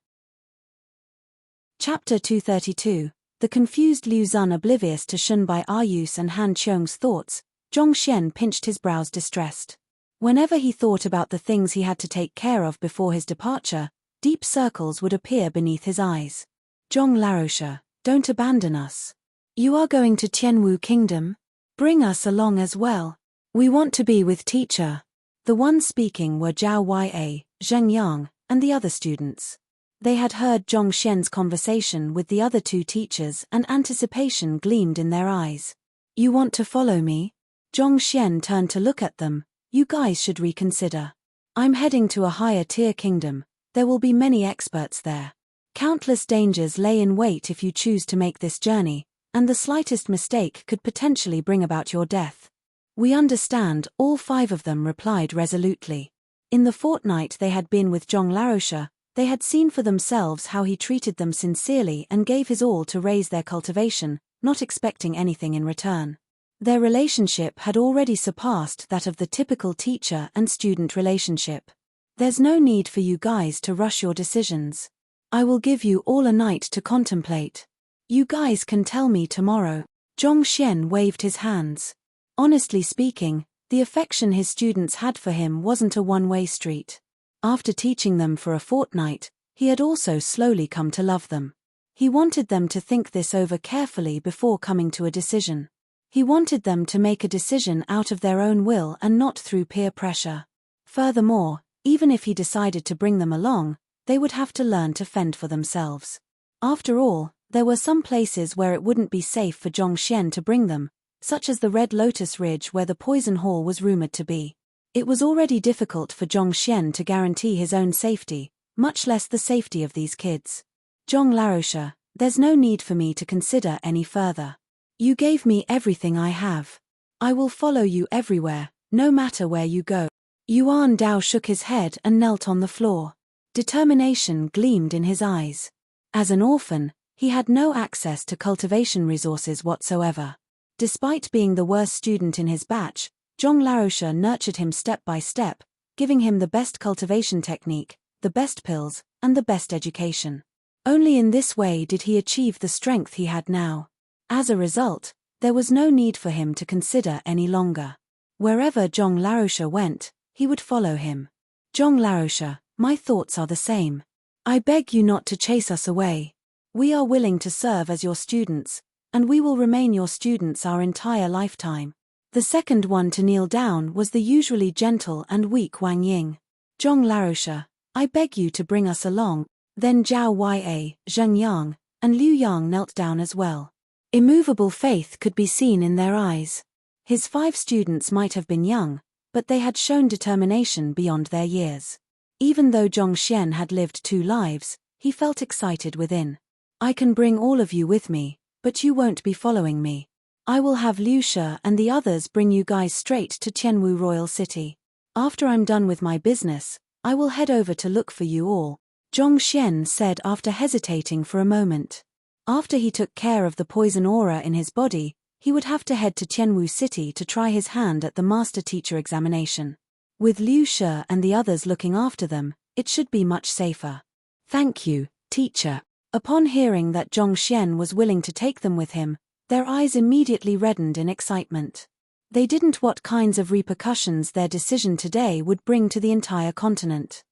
Chapter 232. The confused Liu Zun. Oblivious to Shunbai Ayus and Han Qiong's thoughts, Zhong Xian pinched his brows distressed. Whenever he thought about the things he had to take care of before his departure, deep circles would appear beneath his eyes. Zhong Laroche, don't abandon us. You are going to Tianwu Kingdom? Bring us along as well. We want to be with teacher. The ones speaking were Zhao Ya, Zheng Yang, and the other students. They had heard Zhong Xian's conversation with the other two teachers and anticipation gleamed in their eyes. You want to follow me? Zhong Xian turned to look at them. You guys should reconsider. I'm heading to a higher tier kingdom. There will be many experts there. Countless dangers lay in wait if you choose to make this journey, and the slightest mistake could potentially bring about your death. We understand, all 5 of them replied resolutely. In the fortnight they had been with Zhong Laroche, they had seen for themselves how he treated them sincerely and gave his all to raise their cultivation, not expecting anything in return. Their relationship had already surpassed that of the typical teacher and student relationship. There's no need for you guys to rush your decisions. I will give you all a night to contemplate. You guys can tell me tomorrow. Zhong Xian waved his hands. Honestly speaking, the affection his students had for him wasn't a one-way street. After teaching them for a fortnight, he had also slowly come to love them. He wanted them to think this over carefully before coming to a decision. He wanted them to make a decision out of their own will and not through peer pressure. Furthermore, even if he decided to bring them along, they would have to learn to fend for themselves. After all, there were some places where it wouldn't be safe for Zhong Xian to bring them, such as the Red Lotus Ridge where the Poison Hall was rumored to be. It was already difficult for Zhong Xian to guarantee his own safety, much less the safety of these kids. Zhong Laroche, there's no need for me to consider any further. You gave me everything I have. I will follow you everywhere, no matter where you go. Yuan Dao shook his head and knelt on the floor. Determination gleamed in his eyes. As an orphan, he had no access to cultivation resources whatsoever. Despite being the worst student in his batch, Zhong Laroche nurtured him step by step, giving him the best cultivation technique, the best pills, and the best education. Only in this way did he achieve the strength he had now. As a result, there was no need for him to consider any longer. Wherever Zhong Laroche went, he would follow him. Zhong Laroche, my thoughts are the same. I beg you not to chase us away. We are willing to serve as your students, and we will remain your students our entire lifetime. The second one to kneel down was the usually gentle and weak Wang Ying. Zhong Laroche, I beg you to bring us along. Then Zhao Ya, Zheng Yang, and Liu Yang knelt down as well. Immovable faith could be seen in their eyes. His 5 students might have been young, but they had shown determination beyond their years. Even though Zhong Xian had lived 2 lives, he felt excited within. I can bring all of you with me, but you won't be following me. I will have Liu Shi and the others bring you guys straight to Tianwu Royal City. After I'm done with my business, I will head over to look for you all, Zhong Xian said after hesitating for a moment. After he took care of the poison aura in his body, he would have to head to Tianwu City to try his hand at the master teacher examination. With Liu Shi and the others looking after them, it should be much safer. Thank you, teacher. Upon hearing that Zhong Xian was willing to take them with him, their eyes immediately reddened in excitement. They didn't know what kinds of repercussions their decision today would bring to the entire continent.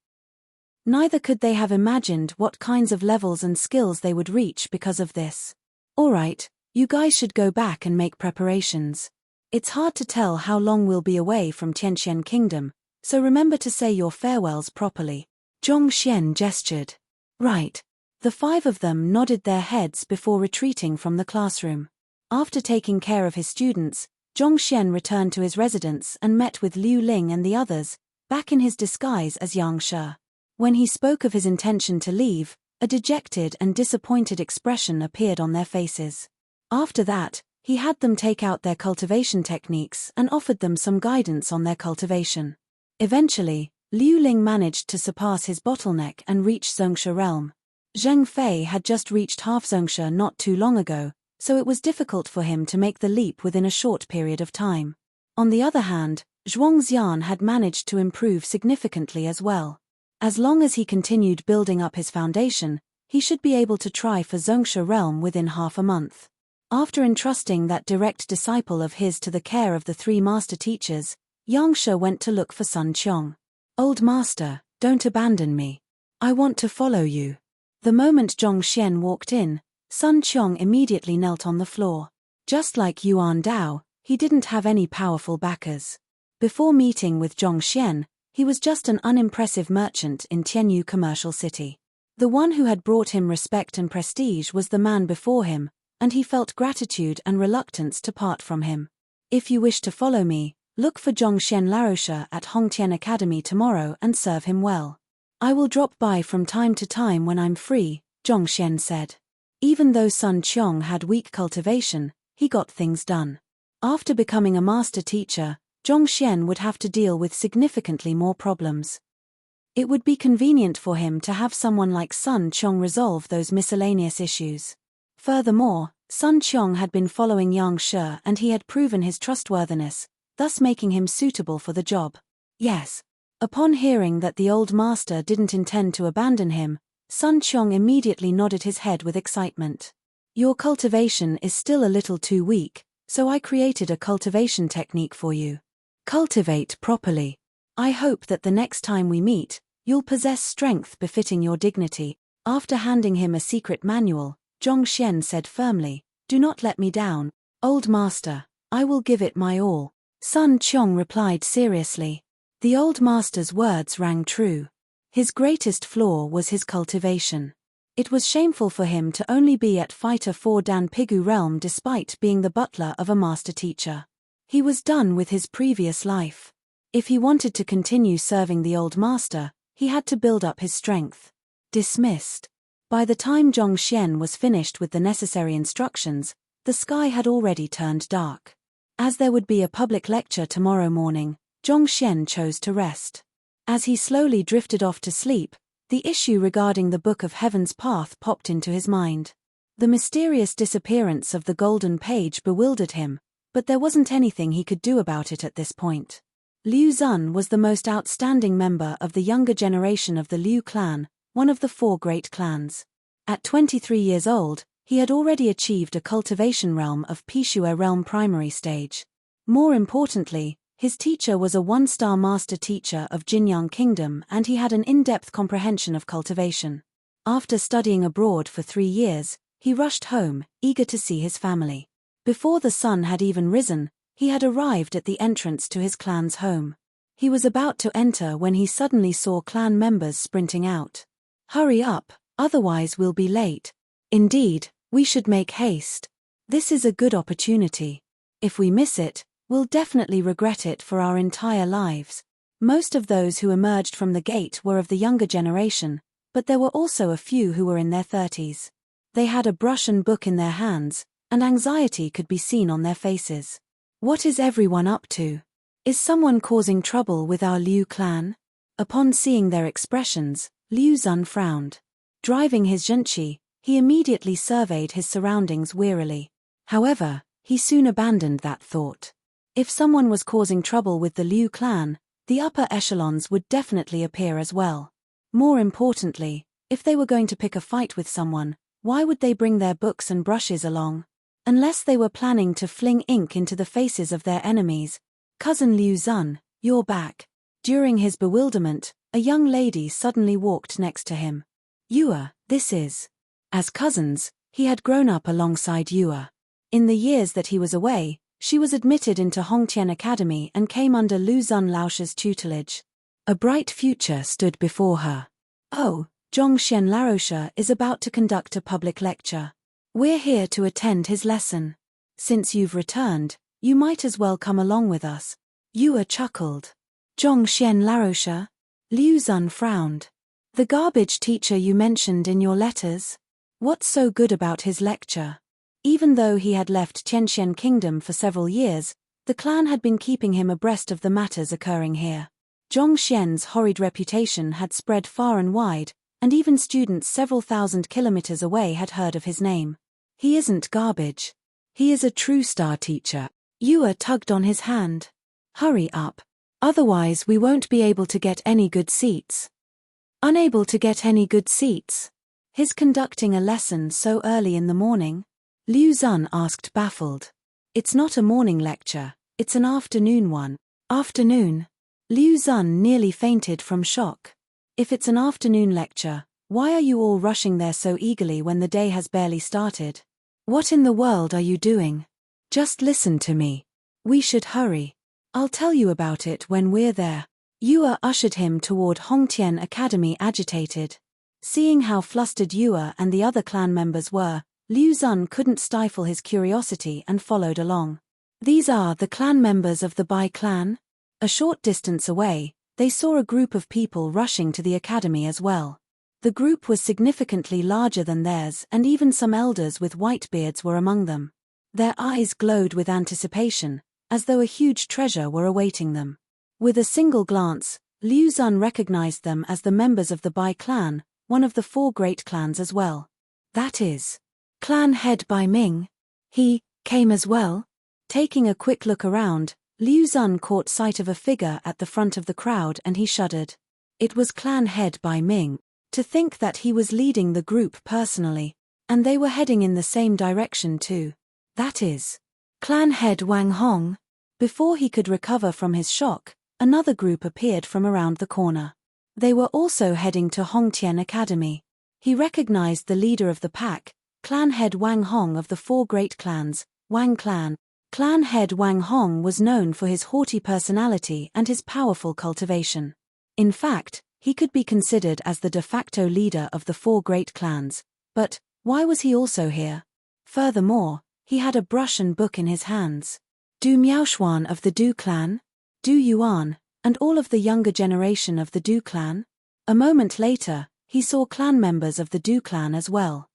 Neither could they have imagined what kinds of levels and skills they would reach because of this. All right, You guys should go back and make preparations. It's hard to tell how long we'll be away from Tianxian Kingdom, so remember to say your farewells properly." Zhongxian gestured. "Right." The 5 of them nodded their heads before retreating from the classroom. After taking care of his students, Zhongxian returned to his residence and met with Liu Ling and the others, back in his disguise as Yang Shi. When he spoke of his intention to leave, a dejected and disappointed expression appeared on their faces. After that, he had them take out their cultivation techniques and offered them some guidance on their cultivation. Eventually, Liu Ling managed to surpass his bottleneck and reach Zhongsha realm. Zheng Fei had just reached half Zhongsha not too long ago, so it was difficult for him to make the leap within a short period of time. On the other hand, Zhuangxian had managed to improve significantly as well. As long as he continued building up his foundation, he should be able to try for Zhongsha realm within half a month. After entrusting that direct disciple of his to the care of the 3 master teachers, Yang Shi went to look for Sun Qiong. "Old master, don't abandon me. I want to follow you." The moment Zhongxian walked in, Sun Qiong immediately knelt on the floor. Just like Yuan Dao, he didn't have any powerful backers. Before meeting with Zhongxian, he was just an unimpressive merchant in Tianyu commercial city. The one who had brought him respect and prestige was the man before him, and he felt gratitude and reluctance to part from him. "If you wish to follow me, look for Zhongxian Laosha at Hongtian Academy tomorrow and serve him well. I will drop by from time to time when I'm free," Zhongxian said. Even though Sun Qiong had weak cultivation, he got things done. After becoming a master teacher, Zhongxian would have to deal with significantly more problems. It would be convenient for him to have someone like Sun Qiong resolve those miscellaneous issues. Furthermore, Sun Qiong had been following Yang Shi and he had proven his trustworthiness, thus making him suitable for the job. Yes. Upon hearing that the old master didn't intend to abandon him, Sun Qiong immediately nodded his head with excitement. "Your cultivation is still a little too weak, so I created a cultivation technique for you. Cultivate properly. I hope that the next time we meet, you'll possess strength befitting your dignity." After handing him a secret manual, Zhongxian said firmly, "Do not let me down, old master, I will give it my all." Sun Qiong replied seriously. The old master's words rang true. His greatest flaw was his cultivation. It was shameful for him to only be at Fighter 4 Dan Pigu realm despite being the butler of a master teacher. He was done with his previous life. If he wanted to continue serving the old master, he had to build up his strength. Dismissed. By the time Zhongxian was finished with the necessary instructions, the sky had already turned dark. As there would be a public lecture tomorrow morning, Zhongxian chose to rest. As he slowly drifted off to sleep, the issue regarding the Book of Heaven's Path popped into his mind. The mysterious disappearance of the golden page bewildered him, but there wasn't anything he could do about it at this point. Liu Zun was the most outstanding member of the younger generation of the Liu clan, one of the 4 great clans. At 23 years old, he had already achieved a cultivation realm of Pishua realm primary stage. More importantly, his teacher was a 1-star master teacher of Jinyang Kingdom and he had an in-depth comprehension of cultivation. After studying abroad for 3 years, he rushed home, eager to see his family. Before the sun had even risen, he had arrived at the entrance to his clan's home. He was about to enter when he suddenly saw clan members sprinting out. "Hurry up, otherwise we'll be late. Indeed, we should make haste. This is a good opportunity. If we miss it, we'll definitely regret it for our entire lives." Most of those who emerged from the gate were of the younger generation, but there were also a few who were in their 30s. They had a brush and book in their hands, and anxiety could be seen on their faces. What is everyone up to? Is someone causing trouble with our Liu clan? Upon seeing their expressions, Liu Zun frowned. Driving his zhenqi, he immediately surveyed his surroundings wearily. However, he soon abandoned that thought. If someone was causing trouble with the Liu clan, the upper echelons would definitely appear as well. More importantly, if they were going to pick a fight with someone, why would they bring their books and brushes along? Unless they were planning to fling ink into the faces of their enemies. "Cousin Liu Zun, you're back." During his bewilderment, a young lady suddenly walked next to him. "Yua, this is." As cousins, he had grown up alongside Yua. In the years that he was away, she was admitted into Hongtian Academy and came under Liu Zun Laosh's tutelage. A bright future stood before her. Oh, Zhongxian Laosha is about to conduct a public lecture. We're here to attend his lesson. Since you've returned, you might as well come along with us. Yue chuckled. Zhongxian Laosha? Liu Zun frowned. The garbage teacher you mentioned in your letters? What's so good about his lecture? Even though he had left Tianxian Kingdom for several years, the clan had been keeping him abreast of the matters occurring here. Zhongxian's horrid reputation had spread far and wide, and even students several thousand kilometers away had heard of his name. He isn't garbage. He is a true star teacher. Yue tugged on his hand. Hurry up. Otherwise we won't be able to get any good seats. Unable to get any good seats? His conducting a lesson so early in the morning? Liu Zun asked, baffled. It's not a morning lecture, it's an afternoon one. Afternoon? Liu Zun nearly fainted from shock. If it's an afternoon lecture, why are you all rushing there so eagerly when the day has barely started? What in the world are you doing? Just listen to me. We should hurry. I'll tell you about it when we're there. Yue ushered him toward Hongtian Academy agitated. Seeing how flustered Yue and the other clan members were, Liu Zun couldn't stifle his curiosity and followed along. These are the clan members of the Bai clan? A short distance away, they saw a group of people rushing to the academy as well. The group was significantly larger than theirs, and even some elders with white beards were among them. Their eyes glowed with anticipation, as though a huge treasure were awaiting them. With a single glance, Liu Zun recognized them as the members of the Bai clan, one of the 4 great clans as well. That is, clan head Bai Ming. He came as well? Taking a quick look around, Liu Zun caught sight of a figure at the front of the crowd and he shuddered. It was clan head Bai Ming. To think that he was leading the group personally. And they were heading in the same direction too. That is, clan head Wang Hong. Before he could recover from his shock, another group appeared from around the corner. They were also heading to Hongtian Academy. He recognized the leader of the pack, clan head Wang Hong of the 4 great clans, Wang clan. Clan head Wang Hong was known for his haughty personality and his powerful cultivation. In fact, he could be considered as the de facto leader of the 4 great clans. But why was he also here? Furthermore, he had a brush and book in his hands. Du Miaoshuan of the Du clan? Du Yuan, and all of the younger generation of the Du clan? A moment later, he saw clan members of the Du clan as well.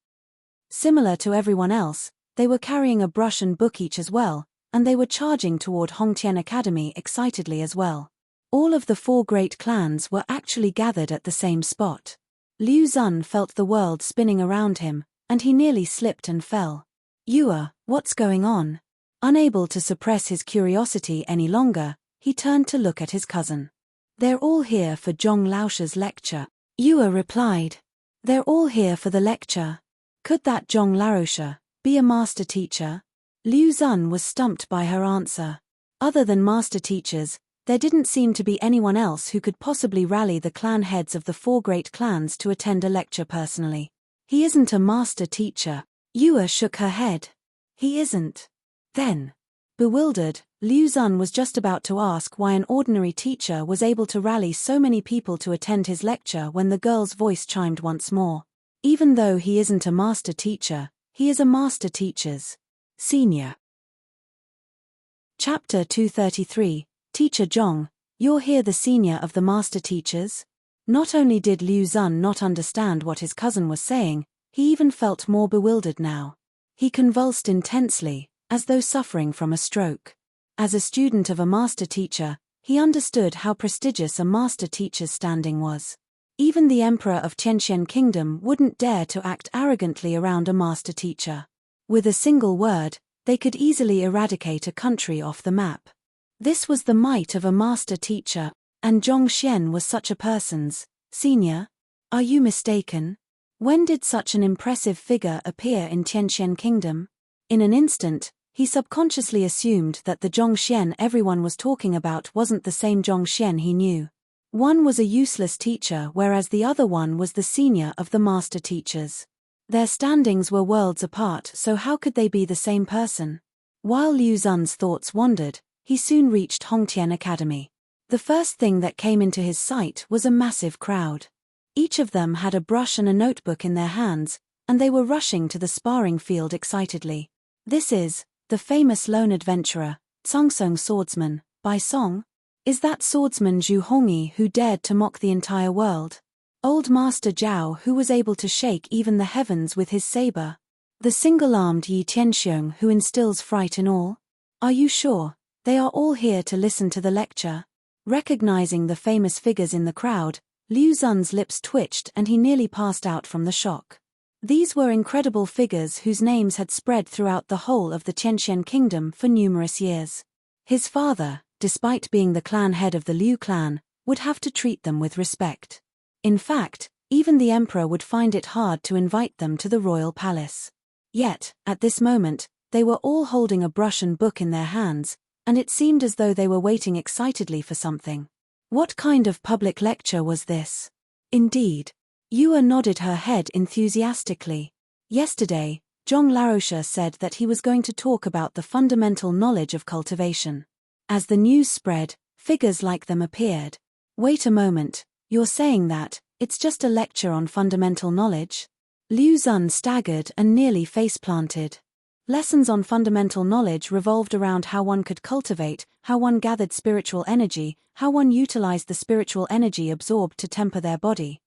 Similar to everyone else, they were carrying a brush and book each as well, and they were charging toward Hongtian Academy excitedly as well. All of the 4 great clans were actually gathered at the same spot. Liu Zun felt the world spinning around him, and he nearly slipped and fell. Yue, what's going on? Unable to suppress his curiosity any longer, he turned to look at his cousin. They're all here for Zhong Laosha's lecture. Yue replied. They're all here for the lecture. Could that Zhong Laosha be a master teacher? Liu Zun was stumped by her answer. Other than master teachers, there didn't seem to be anyone else who could possibly rally the clan heads of the 4 great clans to attend a lecture personally. He isn't a master teacher. Yue shook her head. He isn't. Then, bewildered, Liu Zun was just about to ask why an ordinary teacher was able to rally so many people to attend his lecture when the girl's voice chimed once more. Even though he isn't a master teacher, he is a master teacher's senior. Chapter 233, Teacher Zhong, you're here the senior of the master teachers? Not only did Liu Zun not understand what his cousin was saying, he even felt more bewildered now. He convulsed intensely, as though suffering from a stroke. As a student of a master teacher, he understood how prestigious a master teacher's standing was. Even the emperor of Tianxian Kingdom wouldn't dare to act arrogantly around a master teacher. With a single word, they could easily eradicate a country off the map. This was the might of a master teacher, and Zhongxian was such a person's senior. Are you mistaken? When did such an impressive figure appear in Tianxian Kingdom? In an instant, he subconsciously assumed that the Zhongxian everyone was talking about wasn't the same Zhongxian he knew. One was a useless teacher whereas the other one was the senior of the master teachers. Their standings were worlds apart, so how could they be the same person? While Liu Zun's thoughts wandered, he soon reached Hongtian Academy. The first thing that came into his sight was a massive crowd. Each of them had a brush and a notebook in their hands, and they were rushing to the sparring field excitedly. This is the famous lone adventurer, Tsungsong swordsman, by Song. Is that swordsman Zhu Hongyi who dared to mock the entire world? Old Master Zhao who was able to shake even the heavens with his saber? The single-armed Yi Tianxiong who instills fright in all? Are you sure? They are all here to listen to the lecture. Recognizing the famous figures in the crowd, Liu Zun's lips twitched and he nearly passed out from the shock. These were incredible figures whose names had spread throughout the whole of the Tianxian kingdom for numerous years. His father, despite being the clan head of the Liu clan, would have to treat them with respect. In fact, even the emperor would find it hard to invite them to the royal palace. Yet, at this moment, they were all holding a brush and book in their hands, and it seemed as though they were waiting excitedly for something. What kind of public lecture was this? Indeed. Yua nodded her head enthusiastically. Yesterday, Zhong Larosha said that he was going to talk about the fundamental knowledge of cultivation. As the news spread, figures like them appeared. Wait a moment, you're saying that it's just a lecture on fundamental knowledge? Liu Zun staggered and nearly face-planted. Lessons on fundamental knowledge revolved around how one could cultivate, how one gathered spiritual energy, how one utilized the spiritual energy absorbed to temper their body.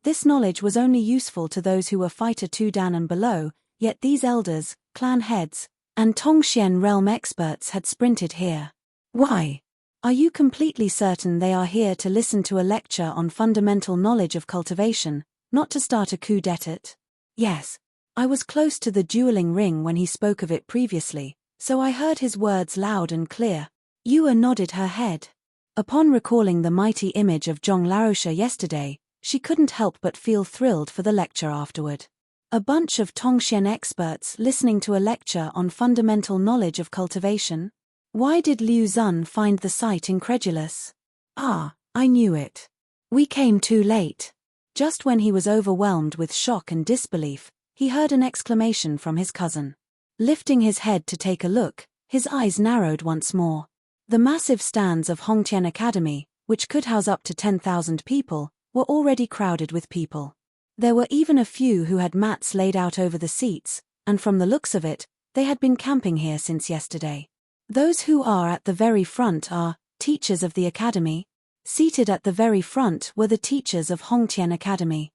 This knowledge was only useful to those who were Fighter 2 Dan and below, yet these elders, clan heads, and Tongxian realm experts had sprinted here. Why? Are you completely certain they are here to listen to a lecture on fundamental knowledge of cultivation, not to start a coup d'etat? Yes. I was close to the dueling ring when he spoke of it previously, so I heard his words loud and clear. Yua nodded her head. Upon recalling the mighty image of Zhong Larosha yesterday, she couldn't help but feel thrilled for the lecture afterward. A bunch of Tongxian experts listening to a lecture on fundamental knowledge of cultivation? Why did Liu Zun find the sight incredulous? Ah, I knew it. We came too late. Just when he was overwhelmed with shock and disbelief, he heard an exclamation from his cousin. Lifting his head to take a look, his eyes narrowed once more. The massive stands of Hongtian Academy, which could house up to 10,000 people, were already crowded with people. There were even a few who had mats laid out over the seats, and from the looks of it, they had been camping here since yesterday. Those who are at the very front are teachers of the academy. Seated at the very front were the teachers of Hongtian Academy.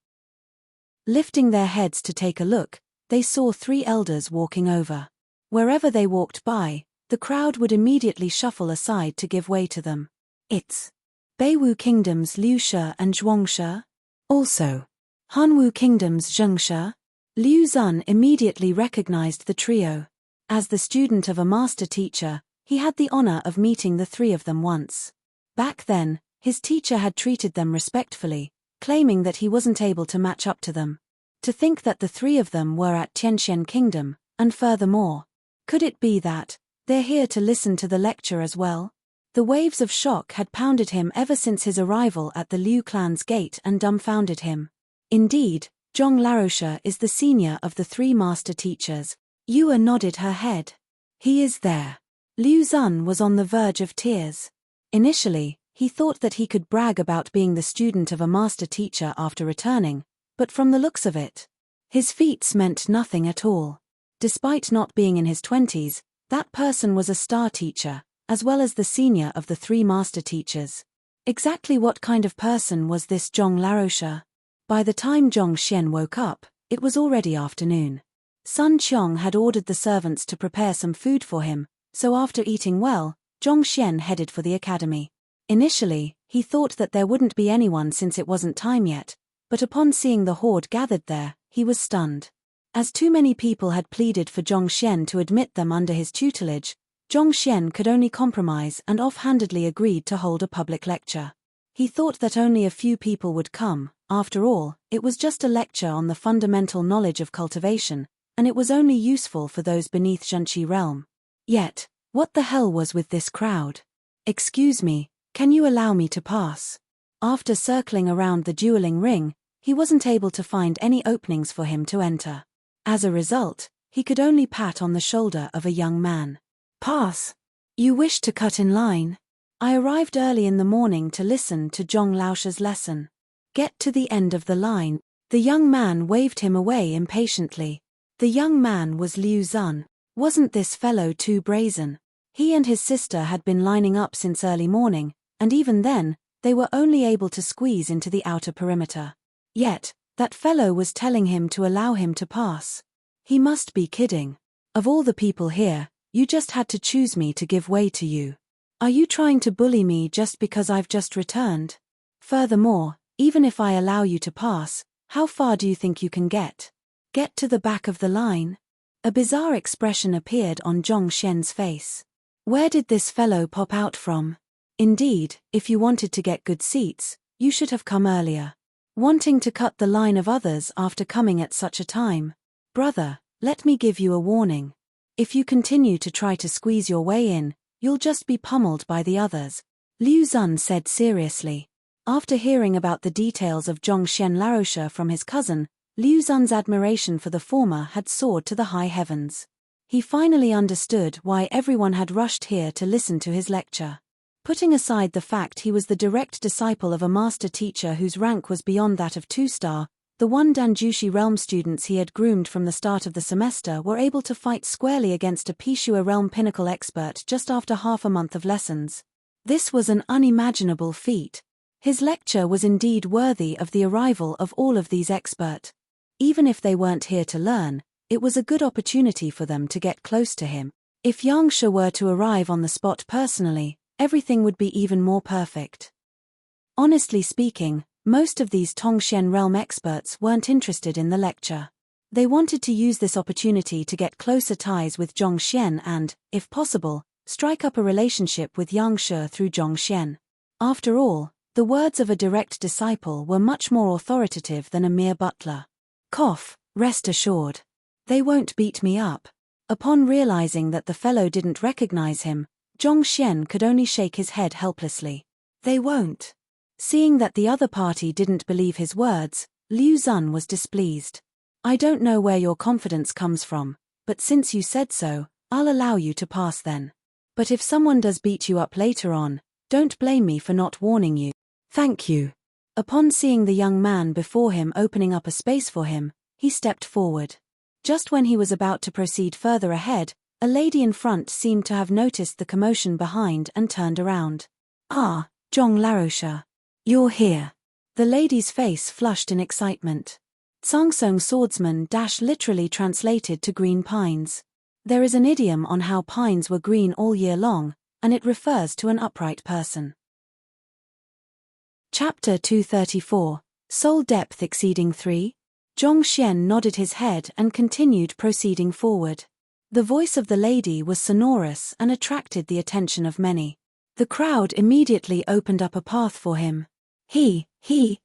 Lifting their heads to take a look, they saw 3 elders walking over. Wherever they walked by, the crowd would immediately shuffle aside to give way to them. It's Beiwu Kingdom's Liu Shi and Zhuang Shi? Also, Hanwu Kingdom's Zheng Shi? Liu Zun immediately recognized the trio. As the student of a master teacher, he had the honor of meeting the 3 of them once. Back then, his teacher had treated them respectfully, claiming that he wasn't able to match up to them. To think that the 3 of them were at Tianxian Kingdom, and furthermore, could it be that they're here to listen to the lecture as well? The waves of shock had pounded him ever since his arrival at the Liu clan's gate and dumbfounded him. Indeed, Zhong Larosha is the senior of the 3 master teachers. Yua nodded her head. He is there. Liu Zun was on the verge of tears. Initially, he thought that he could brag about being the student of a master teacher after returning, but from the looks of it, his feats meant nothing at all. Despite not being in his 20s, that person was a star teacher, as well as the senior of the 3 master teachers. Exactly what kind of person was this Zhong Larosha? By the time Zhong Xian woke up, it was already afternoon. Sun Qiong had ordered the servants to prepare some food for him, so after eating well, Zhong Xian headed for the academy. Initially, he thought that there wouldn't be anyone since it wasn't time yet, but upon seeing the horde gathered there, he was stunned. As too many people had pleaded for Zhong Xian to admit them under his tutelage, Zhong Xian could only compromise and offhandedly agreed to hold a public lecture. He thought that only a few people would come. After all, it was just a lecture on the fundamental knowledge of cultivation, and it was only useful for those beneath Zhenqi realm. Yet, what the hell was with this crowd? Excuse me, can you allow me to pass? After circling around the dueling ring, he wasn't able to find any openings for him to enter. As a result, he could only pat on the shoulder of a young man. Pass. You wish to cut in line? I arrived early in the morning to listen to Zhong Laosha's lesson. Get to the end of the line. The young man waved him away impatiently. The young man was Liu Zun. Wasn't this fellow too brazen? He and his sister had been lining up since early morning, and even then, they were only able to squeeze into the outer perimeter. Yet, that fellow was telling him to allow him to pass. He must be kidding. Of all the people here, you just had to choose me to give way to you. Are you trying to bully me just because I've just returned? Furthermore, even if I allow you to pass, how far do you think you can get? Get to the back of the line? A bizarre expression appeared on Zhong Xian's face. Where did this fellow pop out from? Indeed, if you wanted to get good seats, you should have come earlier. Wanting to cut the line of others after coming at such a time? Brother, let me give you a warning. If you continue to try to squeeze your way in, you'll just be pummeled by the others, Liu Zun said seriously. After hearing about the details of Zhong Xian Laosha from his cousin, Liu Zun's admiration for the former had soared to the high heavens. He finally understood why everyone had rushed here to listen to his lecture. Putting aside the fact he was the direct disciple of a master teacher whose rank was beyond that of 2-star, the one Danjushi realm students he had groomed from the start of the semester were able to fight squarely against a Pishua realm pinnacle expert just after half a month of lessons. This was an unimaginable feat. His lecture was indeed worthy of the arrival of all of these experts. Even if they weren't here to learn, it was a good opportunity for them to get close to him. If Yangsha were to arrive on the spot personally, everything would be even more perfect. Honestly speaking, most of these Tongxian realm experts weren't interested in the lecture. They wanted to use this opportunity to get closer ties with Zhong Xian and, if possible, strike up a relationship with Yangsha through Zhong Xian. After all, the words of a direct disciple were much more authoritative than a mere butler. Cough, rest assured. They won't beat me up. Upon realizing that the fellow didn't recognize him, Zhong Xian could only shake his head helplessly. They won't. Seeing that the other party didn't believe his words, Liu Zun was displeased. I don't know where your confidence comes from, but since you said so, I'll allow you to pass then. But if someone does beat you up later on, don't blame me for not warning you. Thank you. Upon seeing the young man before him opening up a space for him, he stepped forward. Just when he was about to proceed further ahead, a lady in front seemed to have noticed the commotion behind and turned around. Ah, Zhong Laosha. You're here. The lady's face flushed in excitement. Tsangsong swordsman dash literally translated to green pines. There is an idiom on how pines were green all year long, and it refers to an upright person. Chapter 234, Soul Depth Exceeding 3? Zhong Xian nodded his head and continued proceeding forward. The voice of the lady was sonorous and attracted the attention of many. The crowd immediately opened up a path for him. He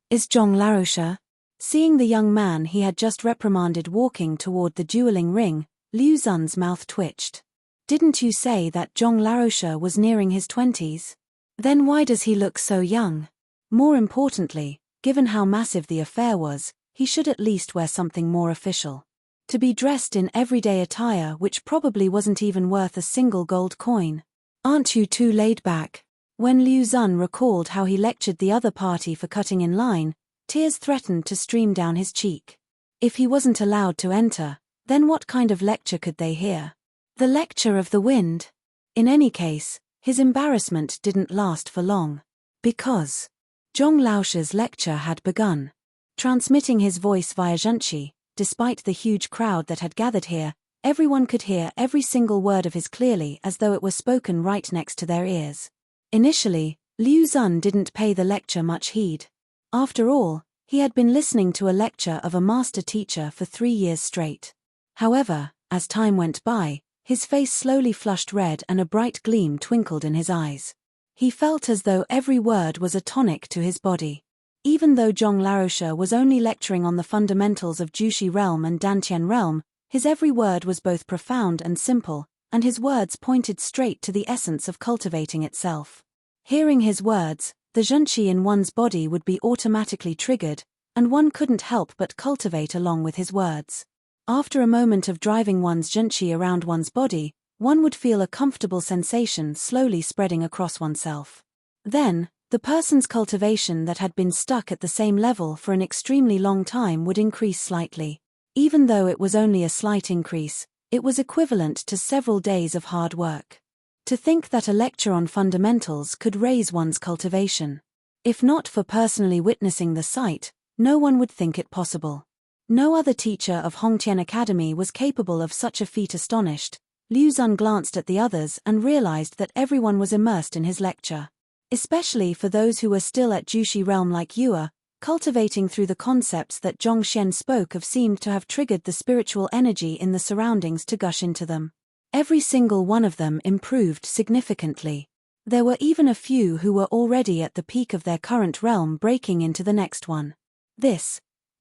is Zhong Laosha. Seeing the young man he had just reprimanded walking toward the dueling ring, Liu Zun's mouth twitched. Didn't you say that Zhong Laosha was nearing his 20s? Then why does he look so young? More importantly, given how massive the affair was, he should at least wear something more official. To be dressed in everyday attire which probably wasn't even worth a single gold coin. Aren't you too laid back? When Liu Zun recalled how he lectured the other party for cutting in line, tears threatened to stream down his cheek. If he wasn't allowed to enter, then what kind of lecture could they hear? The lecture of the wind? In any case, his embarrassment didn't last for long. Because Zhong Laosha's lecture had begun. Transmitting his voice via zhenqi, despite the huge crowd that had gathered here, everyone could hear every single word of his clearly as though it were spoken right next to their ears. Initially, Liu Zun didn't pay the lecture much heed. After all, he had been listening to a lecture of a master teacher for 3 years straight. However, as time went by, his face slowly flushed red and a bright gleam twinkled in his eyes. He felt as though every word was a tonic to his body. Even though Zhong Laosha was only lecturing on the fundamentals of Jushi realm and Dantian realm, his every word was both profound and simple, and his words pointed straight to the essence of cultivating itself. Hearing his words, the zhenqi in one's body would be automatically triggered, and one couldn't help but cultivate along with his words. After a moment of driving one's zhenqi around one's body, one would feel a comfortable sensation slowly spreading across oneself. Then, the person's cultivation that had been stuck at the same level for an extremely long time would increase slightly. Even though it was only a slight increase, it was equivalent to several days of hard work. To think that a lecture on fundamentals could raise one's cultivation. If not for personally witnessing the sight, no one would think it possible. No other teacher of Hongtian Academy was capable of such a feat. Astonished, Liu Zun glanced at the others and realized that everyone was immersed in his lecture. Especially for those who were still at Jushi realm like Yue, cultivating through the concepts that Zhongxian spoke of seemed to have triggered the spiritual energy in the surroundings to gush into them. Every single one of them improved significantly. There were even a few who were already at the peak of their current realm breaking into the next one.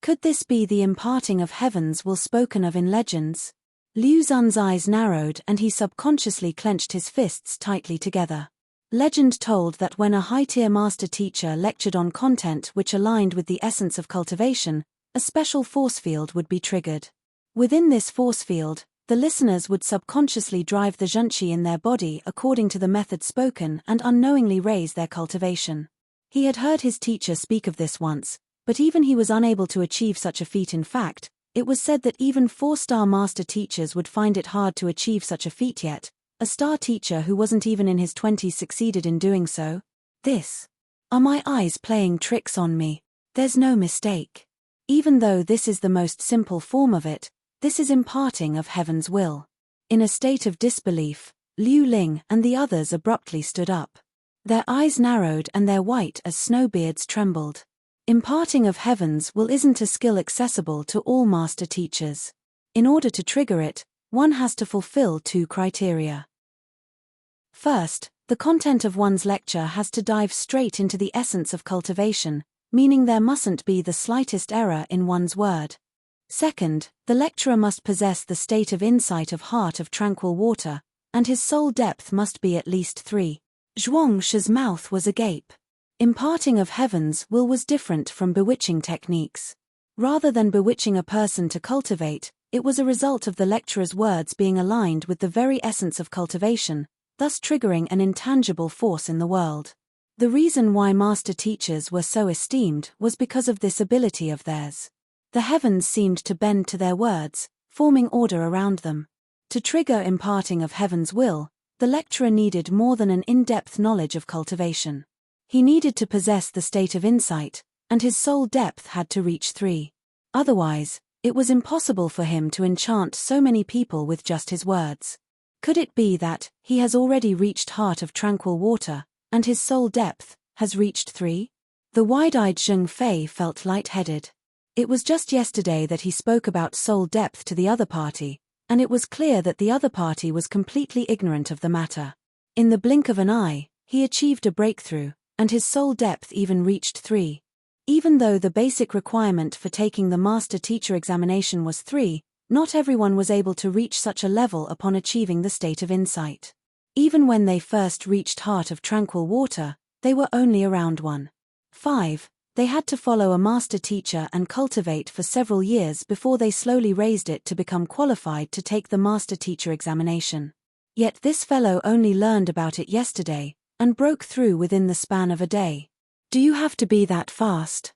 Could this be the imparting of heaven's will spoken of in legends? Liu Zun's eyes narrowed and he subconsciously clenched his fists tightly together. Legend told that when a high-tier master teacher lectured on content which aligned with the essence of cultivation, a special force field would be triggered. Within this force field, the listeners would subconsciously drive the zhenqi in their body according to the method spoken and unknowingly raise their cultivation. He had heard his teacher speak of this once, but even he was unable to achieve such a feat. In fact, it was said that even 4-star master teachers would find it hard to achieve such a feat, yet a star teacher who wasn't even in his 20s succeeded in doing so. Are my eyes playing tricks on me? There's no mistake. Even though this is the most simple form of it, this is imparting of heaven's will. In a state of disbelief, Liu Ling and the others abruptly stood up. Their eyes narrowed and their white as snow beards trembled. Imparting of heaven's will isn't a skill accessible to all master teachers. In order to trigger it, one has to fulfill 2 criteria. First, the content of one's lecture has to dive straight into the essence of cultivation, meaning there mustn't be the slightest error in one's word. Second, the lecturer must possess the state of insight of heart of tranquil water, and his soul depth must be at least 3. Zhuang Shi's mouth was agape. Imparting of heaven's will was different from bewitching techniques. Rather than bewitching a person to cultivate, it was a result of the lecturer's words being aligned with the very essence of cultivation, thus triggering an intangible force in the world. The reason why master teachers were so esteemed was because of this ability of theirs. The heavens seemed to bend to their words, forming order around them. To trigger imparting of heaven's will, the lecturer needed more than an in-depth knowledge of cultivation. He needed to possess the state of insight, and his soul depth had to reach 3. Otherwise, it was impossible for him to enchant so many people with just his words. Could it be that he has already reached heart of tranquil water, and his soul depth has reached 3? The wide-eyed Zheng Fei felt lightheaded. It was just yesterday that he spoke about soul depth to the other party, and it was clear that the other party was completely ignorant of the matter. In the blink of an eye, he achieved a breakthrough, and his soul depth even reached 3. Even though the basic requirement for taking the master teacher examination was 3, not everyone was able to reach such a level upon achieving the state of insight. Even when they first reached heart of tranquil water, they were only around 1.5. They had to follow a master teacher and cultivate for several years before they slowly raised it to become qualified to take the master teacher examination. Yet this fellow only learned about it yesterday, and broke through within the span of a day. Do you have to be that fast?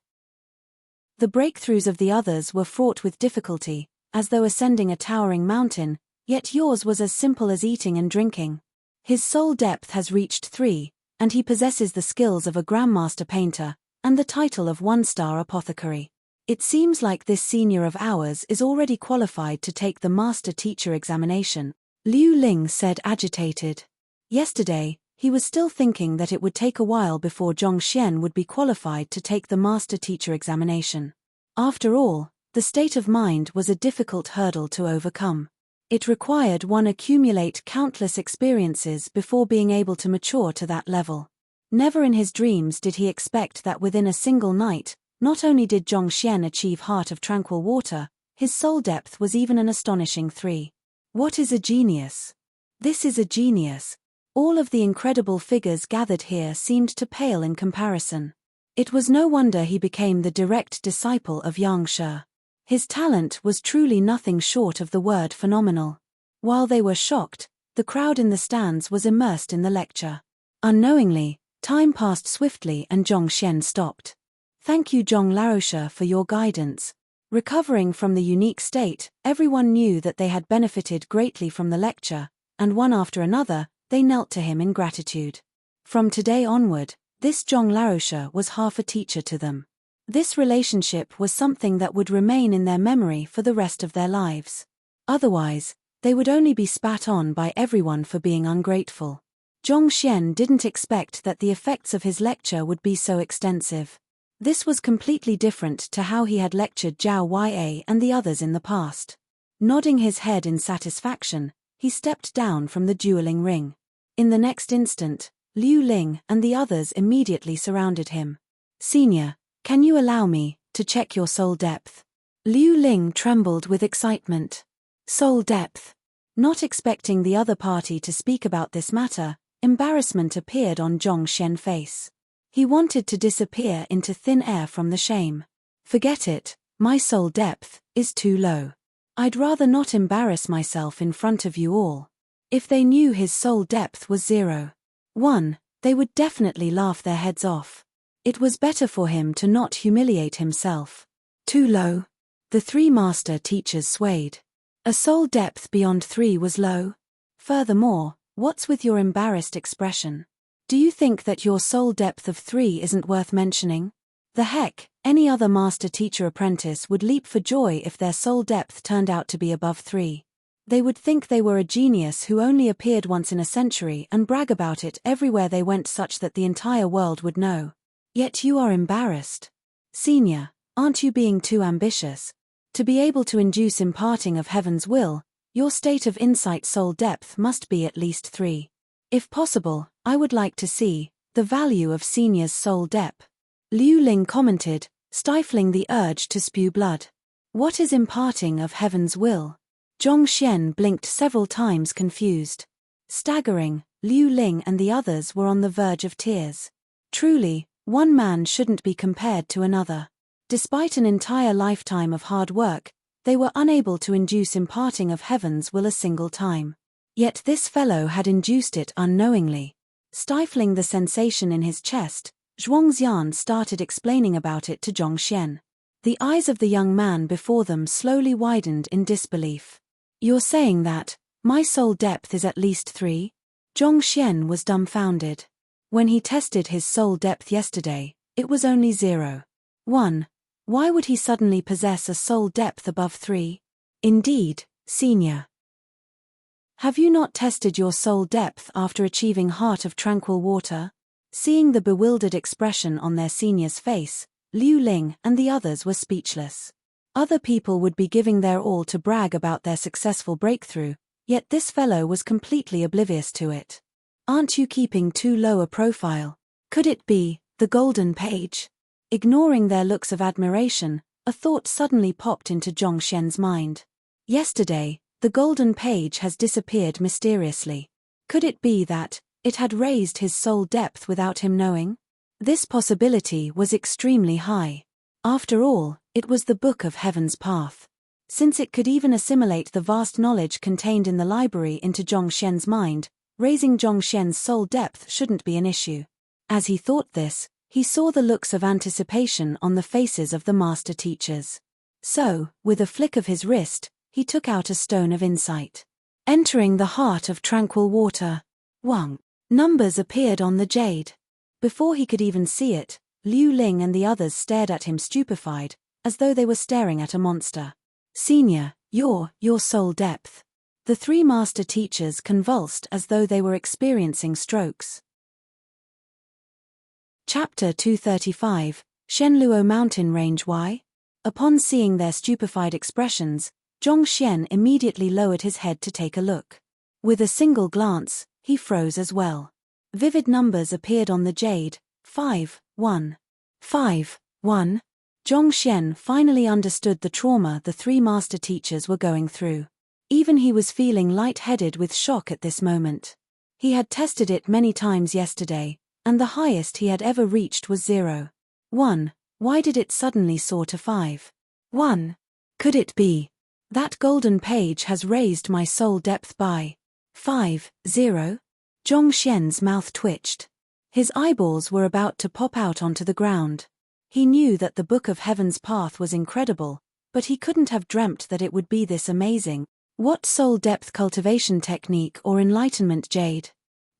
The breakthroughs of the others were fraught with difficulty, as though ascending a towering mountain, yet yours was as simple as eating and drinking. His soul depth has reached 3, and he possesses the skills of a grandmaster painter, and the title of 1-star apothecary. It seems like this senior of ours is already qualified to take the master teacher examination, Liu Ling said agitated. Yesterday, he was still thinking that it would take a while before Zhongxian would be qualified to take the master teacher examination. After all, the state of mind was a difficult hurdle to overcome. It required one accumulate countless experiences before being able to mature to that level. Never in his dreams did he expect that within a single night, not only did Zhongxian achieve heart of tranquil water, his soul depth was even an astonishing 3. What is a genius? This is a genius. All of the incredible figures gathered here seemed to pale in comparison. It was no wonder he became the direct disciple of Yang Shi. His talent was truly nothing short of the word phenomenal. While they were shocked, the crowd in the stands was immersed in the lecture. Unknowingly, time passed swiftly and Zhongxian stopped. Thank you Zhong Laoshe for your guidance. Recovering from the unique state, everyone knew that they had benefited greatly from the lecture, and one after another, they knelt to him in gratitude. From today onward, this Zhong Laoshe was half a teacher to them. This relationship was something that would remain in their memory for the rest of their lives. Otherwise, they would only be spat on by everyone for being ungrateful. Zhongxian didn't expect that the effects of his lecture would be so extensive. This was completely different to how he had lectured Zhao Ya and the others in the past. Nodding his head in satisfaction, he stepped down from the dueling ring. In the next instant, Liu Ling and the others immediately surrounded him. Senior, can you allow me to check your soul depth? Liu Ling trembled with excitement. Soul depth. Not expecting the other party to speak about this matter, embarrassment appeared on Zhongxian's face. He wanted to disappear into thin air from the shame. Forget it, my soul depth is too low. I'd rather not embarrass myself in front of you all. If they knew his soul depth was 0.1, they would definitely laugh their heads off. It was better for him to not humiliate himself. Too low? The three master teachers swayed. A soul depth beyond 3 was low? Furthermore, what's with your embarrassed expression? Do you think that your soul depth of 3 isn't worth mentioning? The heck, any other master teacher apprentice would leap for joy if their soul depth turned out to be above 3. They would think they were a genius who only appeared once in a century and brag about it everywhere they went such that the entire world would know. Yet you are embarrassed. Senior, aren't you being too ambitious? To be able to induce imparting of heaven's will, your state of insight soul depth must be at least 3. If possible, I would like to see the value of senior's soul depth. Liu Ling commented, stifling the urge to spew blood. What is imparting of heaven's will? Zhongxian blinked several times confused. Staggering, Liu Ling and the others were on the verge of tears. Truly, one man shouldn't be compared to another. Despite an entire lifetime of hard work, they were unable to induce imparting of heaven's will a single time. Yet this fellow had induced it unknowingly. Stifling the sensation in his chest, Zhuangxian started explaining about it to Zhongxian. The eyes of the young man before them slowly widened in disbelief. You're saying that my soul depth is at least 3? Zhongxian was dumbfounded. When he tested his soul depth yesterday, it was only 0.1. Why would he suddenly possess a soul depth above 3? Indeed, senior. Have you not tested your soul depth after achieving Heart of Tranquil Water? Seeing the bewildered expression on their senior's face, Liu Ling and the others were speechless. Other people would be giving their all to brag about their successful breakthrough, yet this fellow was completely oblivious to it. Aren't you keeping too low a profile? Could it be the golden page? Ignoring their looks of admiration, a thought suddenly popped into Zhongxian's mind. Yesterday, the golden page has disappeared mysteriously. Could it be that it had raised his soul depth without him knowing? This possibility was extremely high. After all, it was the Book of Heaven's Path. Since it could even assimilate the vast knowledge contained in the library into Zhongxian's mind, raising Zhongxian's soul depth shouldn't be an issue. As he thought this, he saw the looks of anticipation on the faces of the master teachers. So, with a flick of his wrist, he took out a stone of insight. Entering the heart of tranquil water. Wang. Numbers appeared on the jade. Before he could even see it, Liu Ling and the others stared at him stupefied, as though they were staring at a monster. Senior, your soul depth. The three master teachers convulsed as though they were experiencing strokes. Chapter 235, Shenluo Mountain Range Y? Upon seeing their stupefied expressions, Zhongxian immediately lowered his head to take a look. With a single glance, he froze as well. Vivid numbers appeared on the jade, 5, 1. 5, 1. Zhongxian finally understood the trauma the three master teachers were going through. Even he was feeling lightheaded with shock at this moment. He had tested it many times yesterday, and the highest he had ever reached was 0. 1. Why did it suddenly soar to 5? 1. Could it be? That golden page has raised my soul depth by 5, 0? Zhongxian's mouth twitched. His eyeballs were about to pop out onto the ground. He knew that the Book of Heaven's path was incredible, but he couldn't have dreamt that it would be this amazing. What soul depth cultivation technique or enlightenment jade?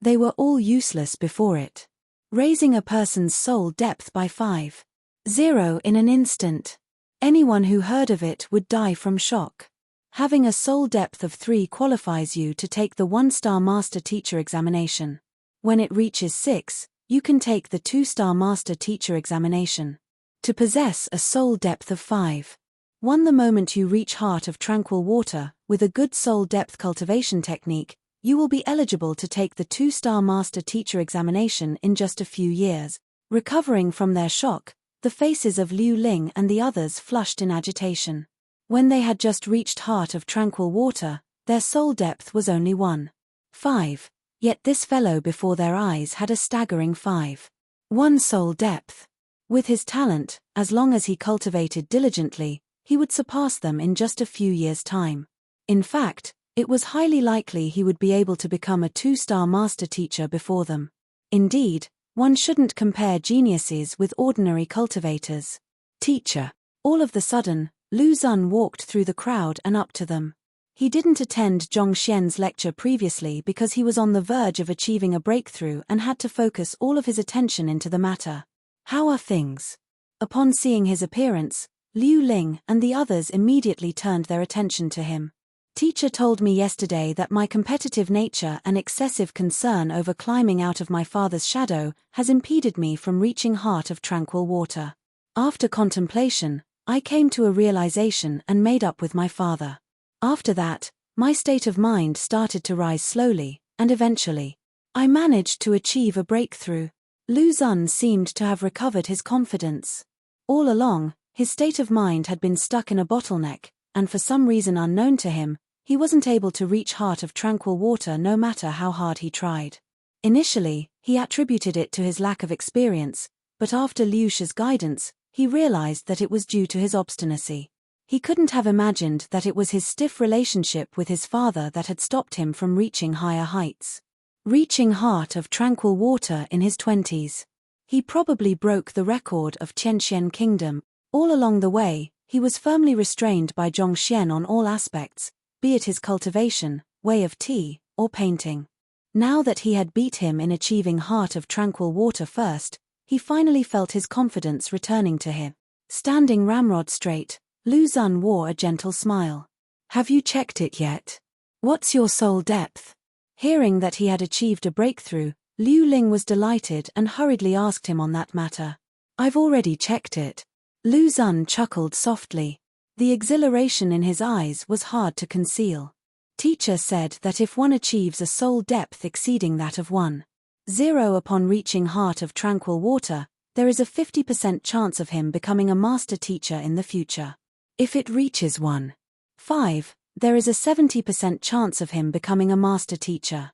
They were all useless before it. Raising a person's soul depth by 5, 0 in an instant. Anyone who heard of it would die from shock. Having a soul depth of 3 qualifies you to take the 1-star Master Teacher examination. When it reaches 6, you can take the 2-star Master Teacher examination. To possess a soul depth of 5, 1 the moment you reach Heart of Tranquil Water, with a good soul depth cultivation technique, you will be eligible to take the 2-star Master Teacher examination in just a few years. Recovering from their shock, the faces of Liu Ling and the others flushed in agitation. When they had just reached Heart of Tranquil Water, their soul depth was only 1, 5. Yet this fellow before their eyes had a staggering 5, 1 soul depth. With his talent, as long as he cultivated diligently, he would surpass them in just a few years' time. In fact, it was highly likely he would be able to become a 2-star Master Teacher before them. Indeed, one shouldn't compare geniuses with ordinary cultivators. Teacher. All of the sudden, Lu Xun walked through the crowd and up to them. He didn't attend Zhongxian's lecture previously because he was on the verge of achieving a breakthrough and had to focus all of his attention into the matter. How are things? Upon seeing his appearance, Liu Ling and the others immediately turned their attention to him. Teacher told me yesterday that my competitive nature and excessive concern over climbing out of my father's shadow has impeded me from reaching Heart of Tranquil Water. After contemplation, I came to a realization and made up with my father. After that, my state of mind started to rise slowly, and eventually, I managed to achieve a breakthrough. Lu Xun seemed to have recovered his confidence. All along, his state of mind had been stuck in a bottleneck, and for some reason unknown to him, he wasn't able to reach Heart of Tranquil Water no matter how hard he tried. Initially, he attributed it to his lack of experience, but after Liu Shi's guidance, he realized that it was due to his obstinacy. He couldn't have imagined that it was his stiff relationship with his father that had stopped him from reaching higher heights. Reaching Heart of Tranquil Water in his 20s. He probably broke the record of Tianxian Kingdom. All along the way, he was firmly restrained by Zhongxian on all aspects, be it his cultivation, way of tea, or painting. Now that he had beat him in achieving Heart of Tranquil Water first, he finally felt his confidence returning to him. Standing ramrod straight, Lu Xun wore a gentle smile. Have you checked it yet? What's your soul depth? Hearing that he had achieved a breakthrough, Liu Ling was delighted and hurriedly asked him on that matter. I've already checked it. Lu Xun chuckled softly. The exhilaration in his eyes was hard to conceal. Teacher said that if one achieves a soul depth exceeding that of 1, 0 upon reaching Heart of Tranquil Water, there is a 50% chance of him becoming a Master Teacher in the future. If it reaches 1, 5, there is a 70% chance of him becoming a Master Teacher.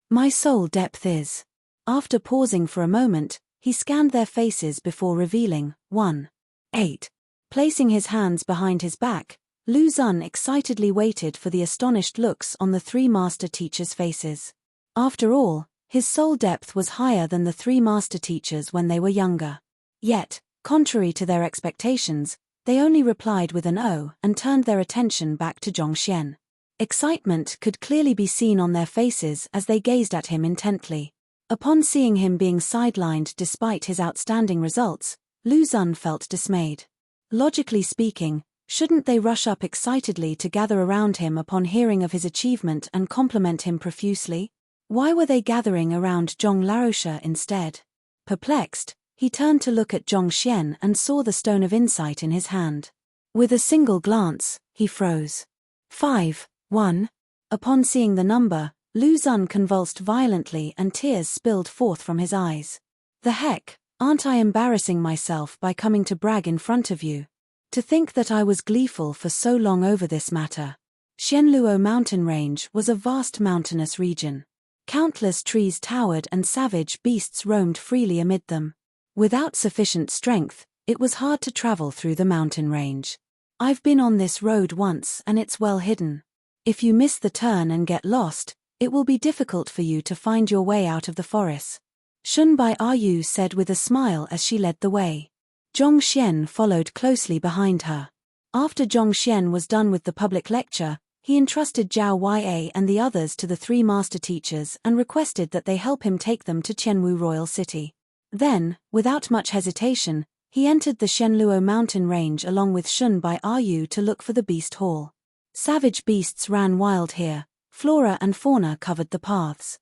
My soul depth is. After pausing for a moment, he scanned their faces before revealing 1, 8. Placing his hands behind his back, Lu Xun excitedly waited for the astonished looks on the 3 Master Teachers' faces. After all, his soul depth was higher than the 3 Master Teachers when they were younger. Yet, contrary to their expectations, they only replied with an "oh" and turned their attention back to Zhongxian. Excitement could clearly be seen on their faces as they gazed at him intently. Upon seeing him being sidelined despite his outstanding results, Lu Xun felt dismayed. Logically speaking, shouldn't they rush up excitedly to gather around him upon hearing of his achievement and compliment him profusely? Why were they gathering around Zhong Laoshe instead? Perplexed, he turned to look at Zhongxian and saw the stone of insight in his hand. With a single glance, he froze. 5, 1. Upon seeing the number, Lu Xun convulsed violently and tears spilled forth from his eyes. The heck, aren't I embarrassing myself by coming to brag in front of you? To think that I was gleeful for so long over this matter. Xianluo mountain range was a vast mountainous region. Countless trees towered and savage beasts roamed freely amid them. Without sufficient strength, it was hard to travel through the mountain range. I've been on this road once and it's well hidden. If you miss the turn and get lost, it will be difficult for you to find your way out of the forest. Shunbai Yu said with a smile as she led the way. Zhongxian followed closely behind her. After Zhongxian was done with the public lecture, he entrusted Zhao Ya and the others to the three master teachers and requested that they help him take them to Qianwu Royal City. Then, without much hesitation, he entered the Shenluo mountain range along with Shunbai Yu to look for the beast hall. Savage beasts ran wild here, flora and fauna covered the paths.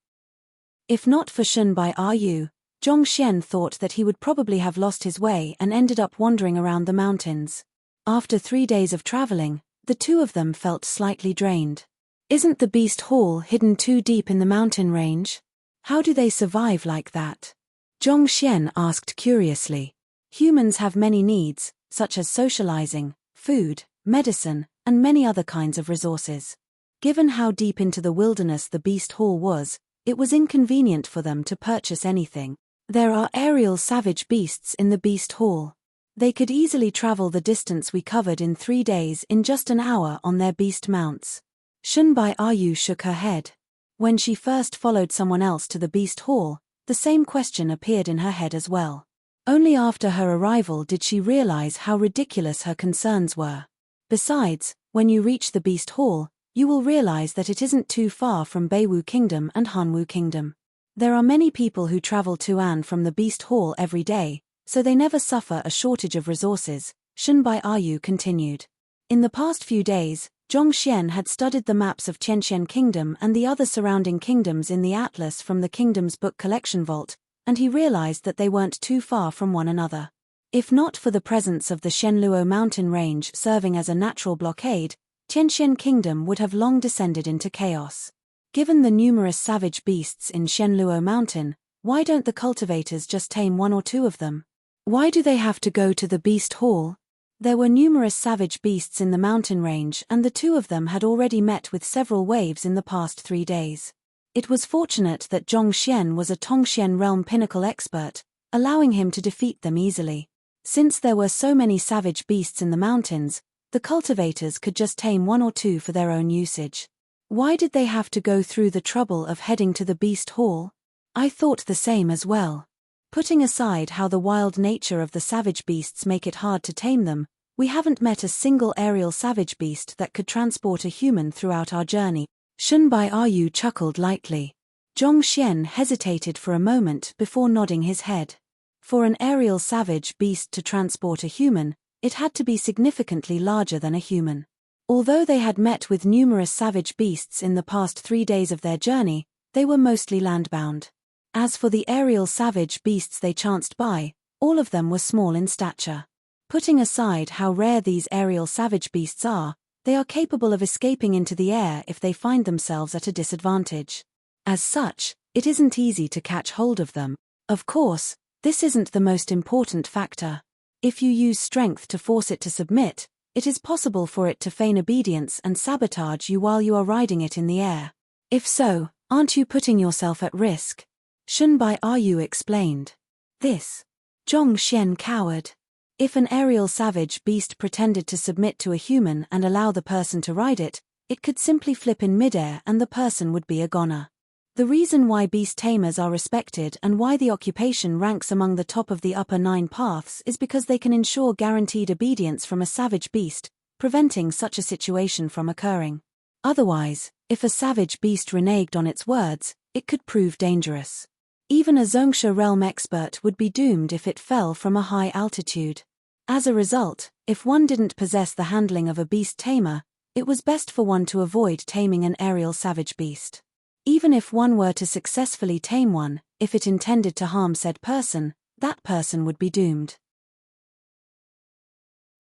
If not for Shunbai Yu, Zhongxian thought that he would probably have lost his way and ended up wandering around the mountains. After 3 days of traveling, the two of them felt slightly drained. Isn't the beast hall hidden too deep in the mountain range? How do they survive like that? Zhongxian asked curiously. Humans have many needs, such as socializing, food, medicine, and many other kinds of resources. Given how deep into the wilderness the beast hall was, it was inconvenient for them to purchase anything. There are aerial savage beasts in the beast hall. They could easily travel the distance we covered in 3 days in just an hour on their beast mounts. Shunbai Yu shook her head. When she first followed someone else to the beast hall, the same question appeared in her head as well. Only after her arrival did she realize how ridiculous her concerns were. Besides, when you reach the beast hall, you will realize that it isn't too far from Beiwu Kingdom and Hanwu Kingdom. There are many people who travel to An from the beast hall every day, so they never suffer a shortage of resources, Shunbai Yu continued. In the past few days, Zhongxian had studied the maps of Qianxian Kingdom and the other surrounding kingdoms in the atlas from the kingdom's book collection vault, and he realized that they weren't too far from one another. If not for the presence of the Shenluo mountain range serving as a natural blockade, Qianxian Kingdom would have long descended into chaos. Given the numerous savage beasts in Shenluo Mountain, why don't the cultivators just tame 1 or 2 of them? Why do they have to go to the beast hall? There were numerous savage beasts in the mountain range and the 2 of them had already met with several waves in the past 3 days. It was fortunate that Zhongxian was a Tongxian realm pinnacle expert, allowing him to defeat them easily. Since there were so many savage beasts in the mountains, the cultivators could just tame 1 or 2 for their own usage. Why did they have to go through the trouble of heading to the beast hall? I thought the same as well. Putting aside how the wild nature of the savage beasts make it hard to tame them, we haven't met a single aerial savage beast that could transport a human throughout our journey. Shunbai Yu chuckled lightly. Zhongxian hesitated for a moment before nodding his head. For an aerial savage beast to transport a human, it had to be significantly larger than a human. Although they had met with numerous savage beasts in the past 3 days of their journey, they were mostly landbound. As for the aerial savage beasts they chanced by, all of them were small in stature. Putting aside how rare these aerial savage beasts are, they are capable of escaping into the air if they find themselves at a disadvantage. As such, it isn't easy to catch hold of them. Of course, this isn't the most important factor. If you use strength to force it to submit, it is possible for it to feign obedience and sabotage you while you are riding it in the air. If so, aren't you putting yourself at risk? Shunbai Yu explained. This. Zhongxian cowered. If an aerial savage beast pretended to submit to a human and allow the person to ride it, it could simply flip in midair and the person would be a goner. The reason why beast tamers are respected and why the occupation ranks among the top of the upper 9 paths is because they can ensure guaranteed obedience from a savage beast, preventing such a situation from occurring. Otherwise, if a savage beast reneged on its words, it could prove dangerous. Even a Zhongsha realm expert would be doomed if it fell from a high altitude. As a result, if one didn't possess the handling of a beast tamer, it was best for one to avoid taming an aerial savage beast. Even if one were to successfully tame one, if it intended to harm said person, that person would be doomed.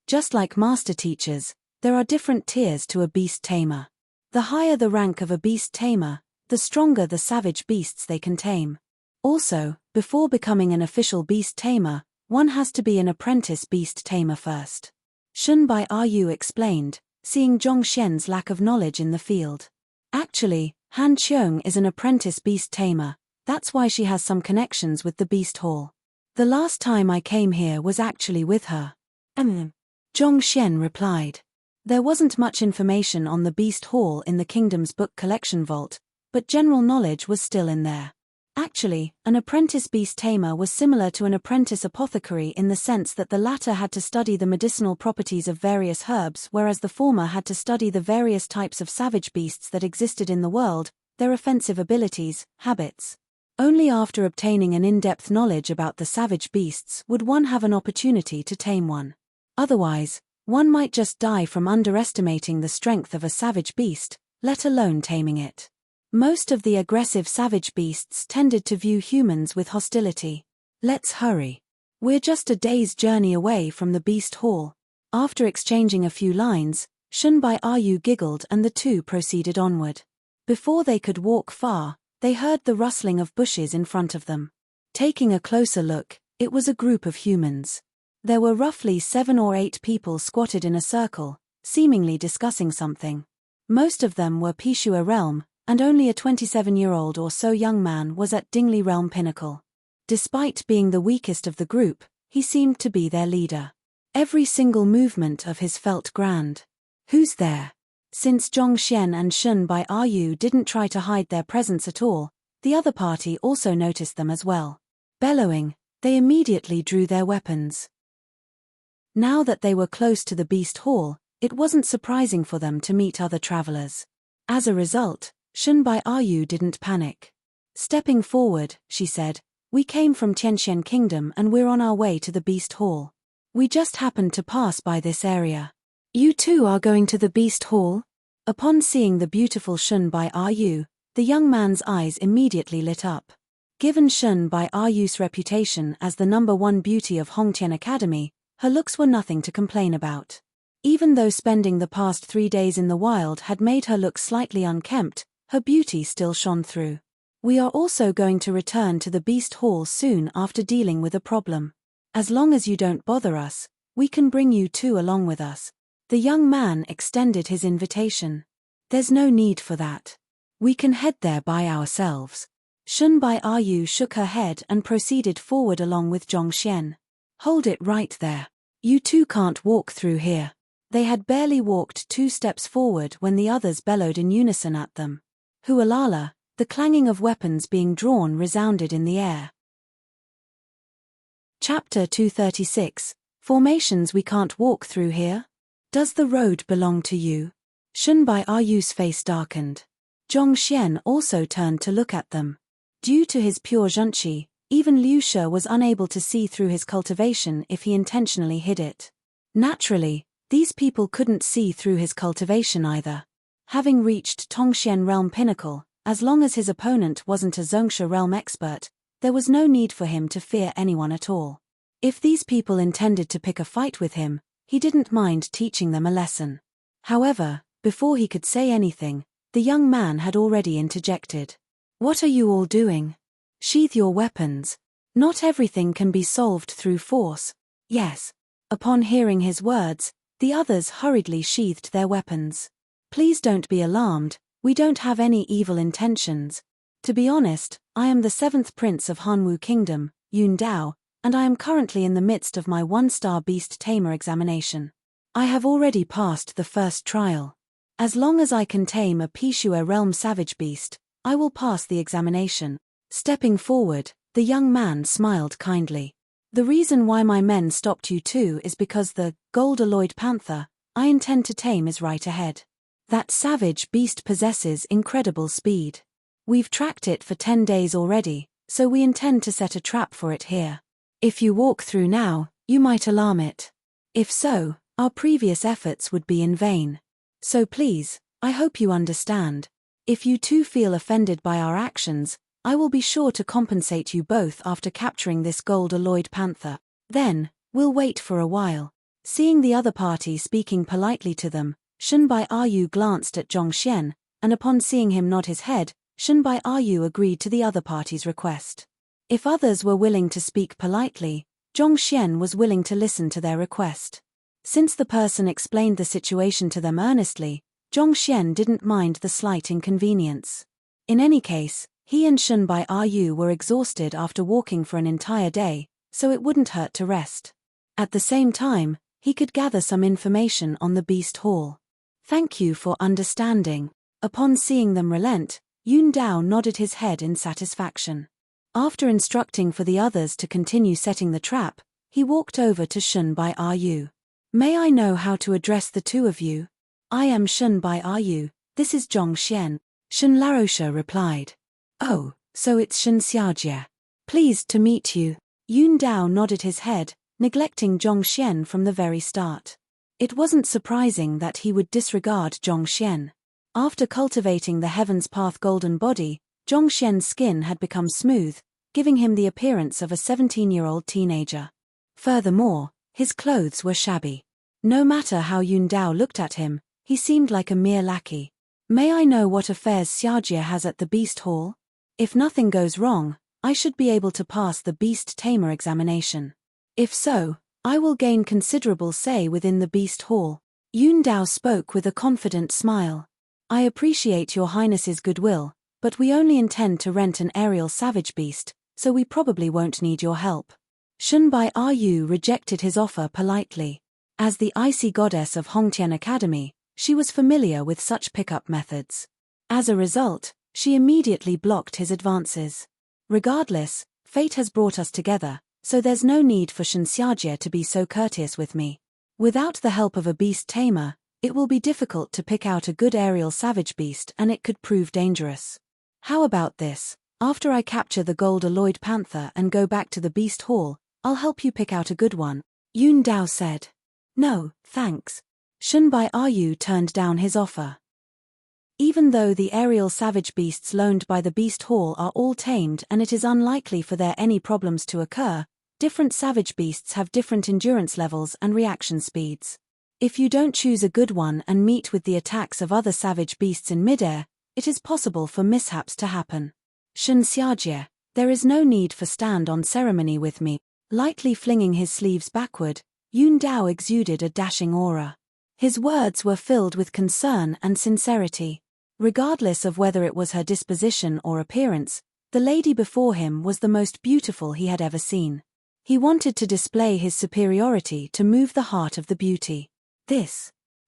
Just like master teachers, there are different tiers to a beast tamer. The higher the rank of a beast tamer, the stronger the savage beasts they can tame. Also, before becoming an official beast tamer, one has to be an apprentice beast tamer first. Shunbai Yu explained, seeing Zhongxian's lack of knowledge in the field. Actually, Han Qiong is an apprentice beast tamer, that's why she has some connections with the beast hall. The last time I came here was actually with her. Zhongxian replied. There wasn't much information on the Beast Hall in the kingdom's book collection vault, but general knowledge was still in there. Actually, an apprentice beast tamer was similar to an apprentice apothecary in the sense that the latter had to study the medicinal properties of various herbs, whereas the former had to study the various types of savage beasts that existed in the world, their offensive abilities, habits. Only after obtaining an in-depth knowledge about the savage beasts would one have an opportunity to tame one. Otherwise, one might just die from underestimating the strength of a savage beast, let alone taming it. Most of the aggressive savage beasts tended to view humans with hostility. Let's hurry. We're just a day's journey away from the Beast Hall. After exchanging a few lines, Shun Bai Yu giggled and the two proceeded onward. Before they could walk far, they heard the rustling of bushes in front of them. Taking a closer look, it was a group of humans. There were roughly 7 or 8 people squatted in a circle, seemingly discussing something. Most of them were Pishua realm, and only a 27-year-old or so young man was at Dingley realm pinnacle. Despite being the weakest of the group, he seemed to be their leader. Every single movement of his felt grand. Who's there? Since Zhongxian and Shun Bai Yu didn't try to hide their presence at all, the other party also noticed them as well. Bellowing, they immediately drew their weapons. Now that they were close to the Beast Hall, it wasn't surprising for them to meet other travelers. As a result, Shun Bai Yu didn't panic. Stepping forward, she said, "We came from Tianxian Kingdom and we're on our way to the Beast Hall. We just happened to pass by this area." "You too are going to the Beast Hall?" Upon seeing the beautiful Shun Bai Yu, the young man's eyes immediately lit up. Given Shun Bai Yu's reputation as the #1 beauty of Hongtian Academy, her looks were nothing to complain about. Even though spending the past 3 days in the wild had made her look slightly unkempt, her beauty still shone through. "We are also going to return to the Beast Hall soon after dealing with a problem. As long as you don't bother us, we can bring you two along with us." The young man extended his invitation. "There's no need for that. We can head there by ourselves." Shun Bai Yu shook her head and proceeded forward along with Zhongxian. "Hold it right there. You two can't walk through here." They had barely walked 2 steps forward when the others bellowed in unison at them. Hualala, the clanging of weapons being drawn resounded in the air. Chapter 236, Formations we can't walk through here? Does the road belong to you? Shun Bai Yu's face darkened. Zhongxian also turned to look at them. Due to his pure zhengqi, even Liu She was unable to see through his cultivation if he intentionally hid it. Naturally, these people couldn't see through his cultivation either. Having reached Tongxian realm pinnacle, as long as his opponent wasn't a Zhongsha realm expert, there was no need for him to fear anyone at all. If these people intended to pick a fight with him, he didn't mind teaching them a lesson. However, before he could say anything, the young man had already interjected. "What are you all doing? Sheath your weapons. Not everything can be solved through force." "Yes." Upon hearing his words, the others hurriedly sheathed their weapons. "Please don't be alarmed, we don't have any evil intentions. To be honest, I am the 7th Prince of Hanwu Kingdom, Yun Dao, and I am currently in the midst of my 1-star Beast Tamer examination. I have already passed the first trial. As long as I can tame a Pishua realm savage beast, I will pass the examination." Stepping forward, the young man smiled kindly. "The reason why my men stopped you two is because the gold-alloyed panther I intend to tame is right ahead. That savage beast possesses incredible speed. We've tracked it for 10 days already, so we intend to set a trap for it here. If you walk through now, you might alarm it. If so, our previous efforts would be in vain. So please, I hope you understand. If you two feel offended by our actions, I will be sure to compensate you both after capturing this gold-alloyed panther. Then, we'll wait for a while." Seeing the other party speaking politely to them, Shun Bai Yu glanced at Zhongxian, and upon seeing him nod his head, Shun Bai Yu agreed to the other party's request. If others were willing to speak politely, Zhongxian was willing to listen to their request. Since the person explained the situation to them earnestly, Zhongxian didn't mind the slight inconvenience. In any case, he and Shun Bai Yu were exhausted after walking for an entire day, so it wouldn't hurt to rest. At the same time, he could gather some information on the Beast Hall. Thank you for understanding. Upon seeing them relent, Yun Dao nodded his head in satisfaction. After instructing for the others to continue setting the trap, he walked over to Shun Bai Yu. May I know how to address the two of you? I am Shun Bai Yu, this is Zhong Xian, Shun Larosha replied. Oh, so it's Shun Xiajie. Pleased to meet you. Yun Dao nodded his head, neglecting Zhong Xian from the very start. It wasn't surprising that he would disregard Zhong Xian. After cultivating the Heaven's Path golden body, Zhong Xian's skin had become smooth, giving him the appearance of a 17-year-old teenager. Furthermore, his clothes were shabby. No matter how Yun Dao looked at him, he seemed like a mere lackey. May I know what affairs Xiajie has at the Beast Hall? If nothing goes wrong, I should be able to pass the Beast Tamer examination. If so, I will gain considerable say within the Beast Hall. Yun Dao spoke with a confident smile. I appreciate your Highness's goodwill, but we only intend to rent an aerial savage beast, so we probably won't need your help. Shun Bai Yu rejected his offer politely. As the icy goddess of Hongtian Academy, she was familiar with such pickup methods. As a result, she immediately blocked his advances. Regardless, fate has brought us together, so there's no need for Shun Xiajie to be so courteous with me. Without the help of a beast tamer, it will be difficult to pick out a good aerial savage beast and it could prove dangerous. How about this? After I capture the gold-alloyed panther and go back to the Beast Hall, I'll help you pick out a good one, Yun Dao said. No, thanks. Shun Bai Yu turned down his offer. Even though the aerial savage beasts loaned by the Beast Hall are all tamed and it is unlikely for there any problems to occur, different savage beasts have different endurance levels and reaction speeds. If you don't choose a good one and meet with the attacks of other savage beasts in midair, it is possible for mishaps to happen. Shun Xiajie, there is no need for stand-on ceremony with me. Lightly flinging his sleeves backward, Yun Dao exuded a dashing aura. His words were filled with concern and sincerity. Regardless of whether it was her disposition or appearance, the lady before him was the most beautiful he had ever seen. He wanted to display his superiority to move the heart of the beauty.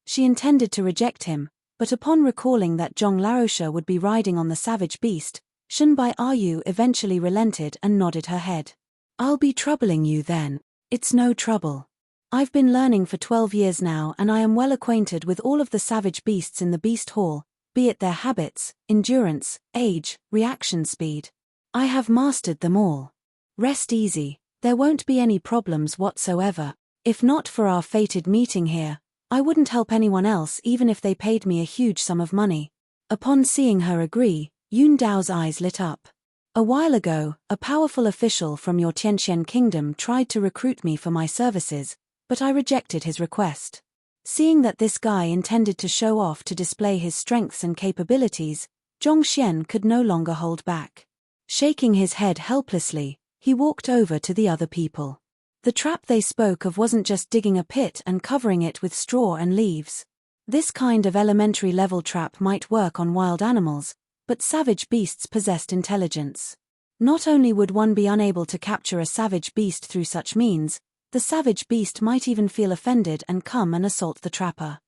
She intended to reject him, but upon recalling that Zhong Larosha would be riding on the savage beast, Shun Bai Yu eventually relented and nodded her head. I'll be troubling you then. It's no trouble. I've been learning for 12 years now and I am well acquainted with all of the savage beasts in the Beast Hall, be it their habits, endurance, age, reaction speed. I have mastered them all. Rest easy, there won't be any problems whatsoever. If not for our fated meeting here, I wouldn't help anyone else even if they paid me a huge sum of money. Upon seeing her agree, Yun Dao's eyes lit up. A while ago, a powerful official from your Tianxian kingdom tried to recruit me for my services, but I rejected his request. Seeing that this guy intended to show off to display his strengths and capabilities, Zhong Xian could no longer hold back. Shaking his head helplessly, he walked over to the other people. The trap they spoke of wasn't just digging a pit and covering it with straw and leaves. This kind of elementary level trap might work on wild animals, but savage beasts possessed intelligence. Not only would one be unable to capture a savage beast through such means, the savage beast might even feel offended and come and assault the trapper.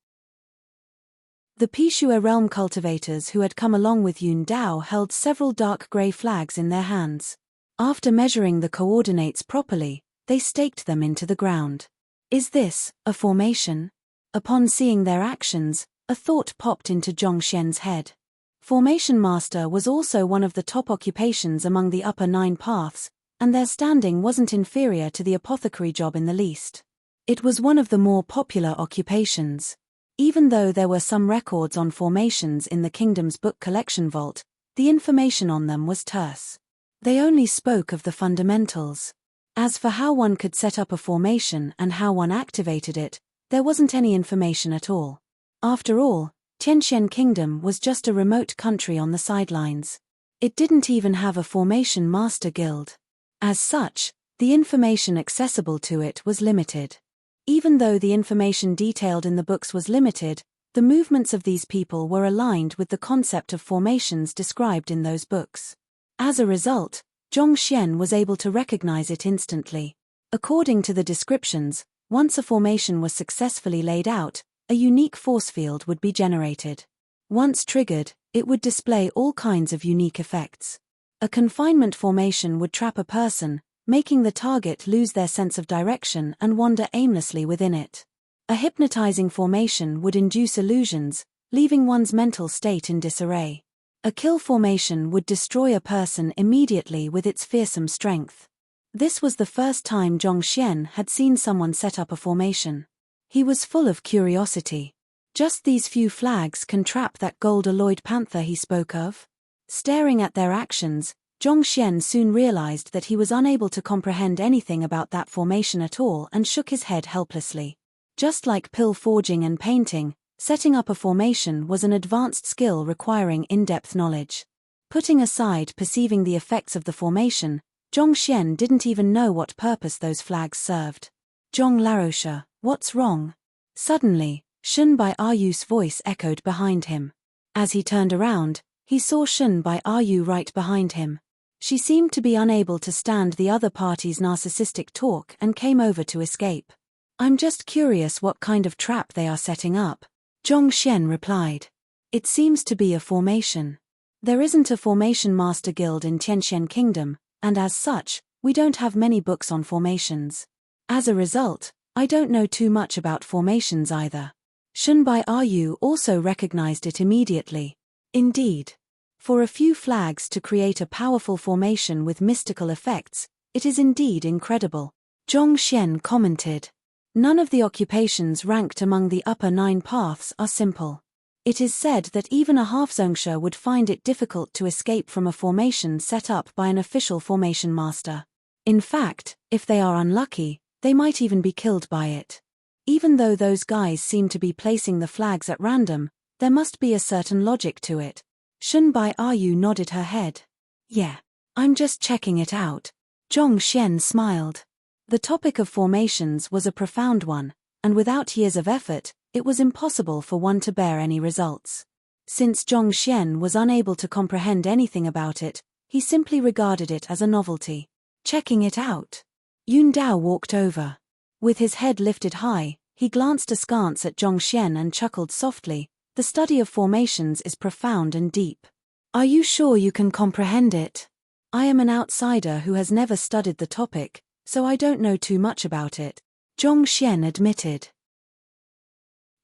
The Pishua realm cultivators who had come along with Yun Dao held several dark grey flags in their hands. After measuring the coordinates properly, they staked them into the ground. Is this a formation? Upon seeing their actions, a thought popped into Zhong Xian's head. Formation Master was also one of the top occupations among the upper 9 paths, and their standing wasn't inferior to the apothecary job in the least. It was one of the more popular occupations. Even though there were some records on formations in the kingdom's book collection vault, the information on them was terse. They only spoke of the fundamentals. As for how one could set up a formation and how one activated it, there wasn't any information at all. After all, Tianxian Kingdom was just a remote country on the sidelines. It didn't even have a formation master guild. As such, the information accessible to it was limited. Even though the information detailed in the books was limited, the movements of these people were aligned with the concept of formations described in those books. As a result, Zhong Xian was able to recognize it instantly. According to the descriptions, once a formation was successfully laid out, a unique force field would be generated. Once triggered, it would display all kinds of unique effects. A confinement formation would trap a person, making the target lose their sense of direction and wander aimlessly within it. A hypnotizing formation would induce illusions, leaving one's mental state in disarray. A kill formation would destroy a person immediately with its fearsome strength. This was the first time Zhongxian had seen someone set up a formation. He was full of curiosity. Just these few flags can trap that gold-alloyed panther he spoke of? Staring at their actions, Zhongxian soon realized that he was unable to comprehend anything about that formation at all and shook his head helplessly. Just like pill forging and painting, setting up a formation was an advanced skill requiring in-depth knowledge. Putting aside perceiving the effects of the formation, Zhongxian didn't even know what purpose those flags served. Zhong Laroche, what's wrong? Suddenly, Shun Bai Ayu's voice echoed behind him. As he turned around, he saw Shun Bai Ayu right behind him. She seemed to be unable to stand the other party's narcissistic talk and came over to escape. I'm just curious what kind of trap they are setting up, Zhongxian replied. It seems to be a formation. There isn't a formation master guild in Tianxian Kingdom, and as such, we don't have many books on formations. As a result, I don't know too much about formations either. Shun Bai Ayu also recognized it immediately. Indeed. For a few flags to create a powerful formation with mystical effects, it is indeed incredible. Zhongxian commented. None of the occupations ranked among the upper 9 paths are simple. It is said that even a half-zongsha would find it difficult to escape from a formation set up by an official formation master. In fact, if they are unlucky, they might even be killed by it. Even though those guys seem to be placing the flags at random, there must be a certain logic to it. Shun Bai Ayu nodded her head. Yeah, I'm just checking it out. Zhongxian smiled. The topic of formations was a profound one, and without years of effort, it was impossible for one to bear any results. Since Zhongxian was unable to comprehend anything about it, he simply regarded it as a novelty. Checking it out. Yun Dao walked over. With his head lifted high, he glanced askance at Zhongxian and chuckled softly. The study of formations is profound and deep. Are you sure you can comprehend it? I am an outsider who has never studied the topic, so I don't know too much about it, Zhongxian admitted.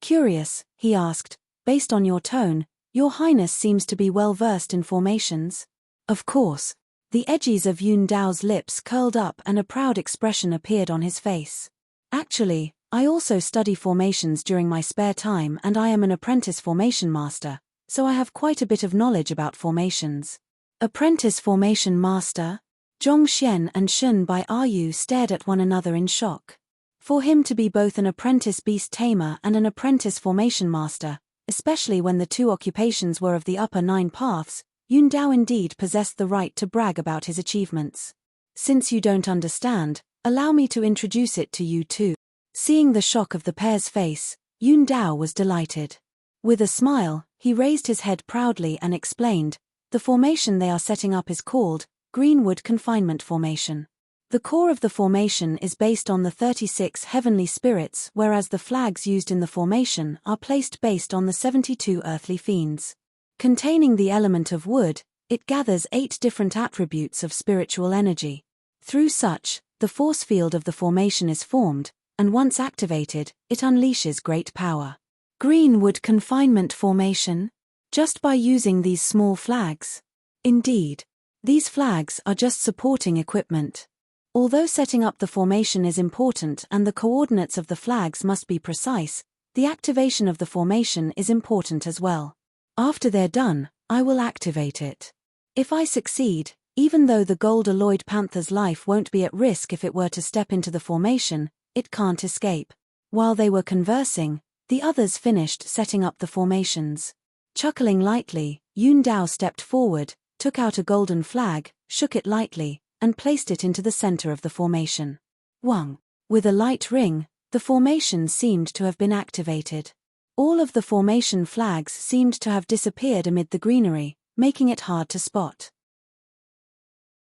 Curious, he asked, based on your tone, Your Highness seems to be well versed in formations. Of course. The edges of Yun Dao's lips curled up and a proud expression appeared on his face. Actually, I also study formations during my spare time and I am an apprentice formation master, so I have quite a bit of knowledge about formations. Apprentice formation master? Zhongxian and Shun Bai Ayu stared at one another in shock. For him to be both an apprentice beast tamer and an apprentice formation master, especially when the two occupations were of the upper 9 paths, Yun Dao indeed possessed the right to brag about his achievements. Since you don't understand, allow me to introduce it to you too. Seeing the shock of the pair's face, Yun Dao was delighted. With a smile, he raised his head proudly and explained, the formation they are setting up is called Greenwood Confinement Formation. The core of the formation is based on the 36 heavenly spirits, whereas the flags used in the formation are placed based on the 72 earthly fiends. Containing the element of wood, it gathers 8 different attributes of spiritual energy. Through such, the force field of the formation is formed, and once activated, it unleashes great power. Greenwood Confinement Formation? Just by using these small flags? Indeed. These flags are just supporting equipment. Although setting up the formation is important and the coordinates of the flags must be precise, the activation of the formation is important as well. After they're done, I will activate it. If I succeed, even though the gold-alloyed panther's life won't be at risk if it were to step into the formation, it can't escape. While they were conversing, the others finished setting up the formations. Chuckling lightly, Yun Dao stepped forward, took out a golden flag, shook it lightly, and placed it into the center of the formation. Wang. With a light ring, the formation seemed to have been activated. All of the formation flags seemed to have disappeared amid the greenery, making it hard to spot.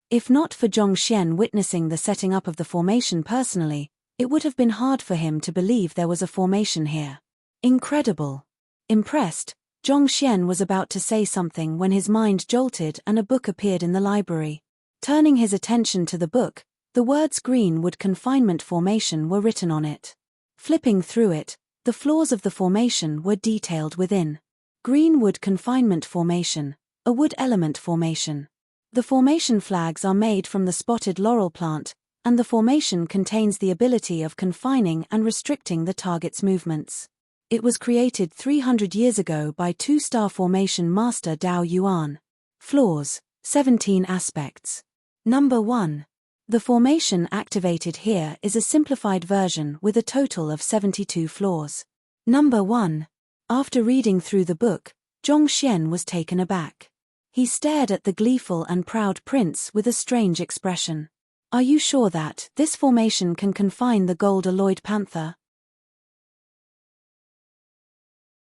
If not for Zhongxian witnessing the setting up of the formation personally, it would have been hard for him to believe there was a formation here. Incredible. Impressed, Zhongxian was about to say something when his mind jolted and a book appeared in the library. Turning his attention to the book, the words Greenwood Confinement Formation were written on it. Flipping through it, the flaws of the formation were detailed within. Greenwood Confinement Formation, a wood element formation. The formation flags are made from the spotted laurel plant, and the formation contains the ability of confining and restricting the target's movements. It was created 300 years ago by two-star formation master Dao Yuan. Flaws, 17 aspects. Number 1. The formation activated here is a simplified version with a total of 72 flaws. Number 1. After reading through the book, Zhongxian was taken aback. He stared at the gleeful and proud prince with a strange expression. Are you sure that this formation can confine the gold-alloyed panther?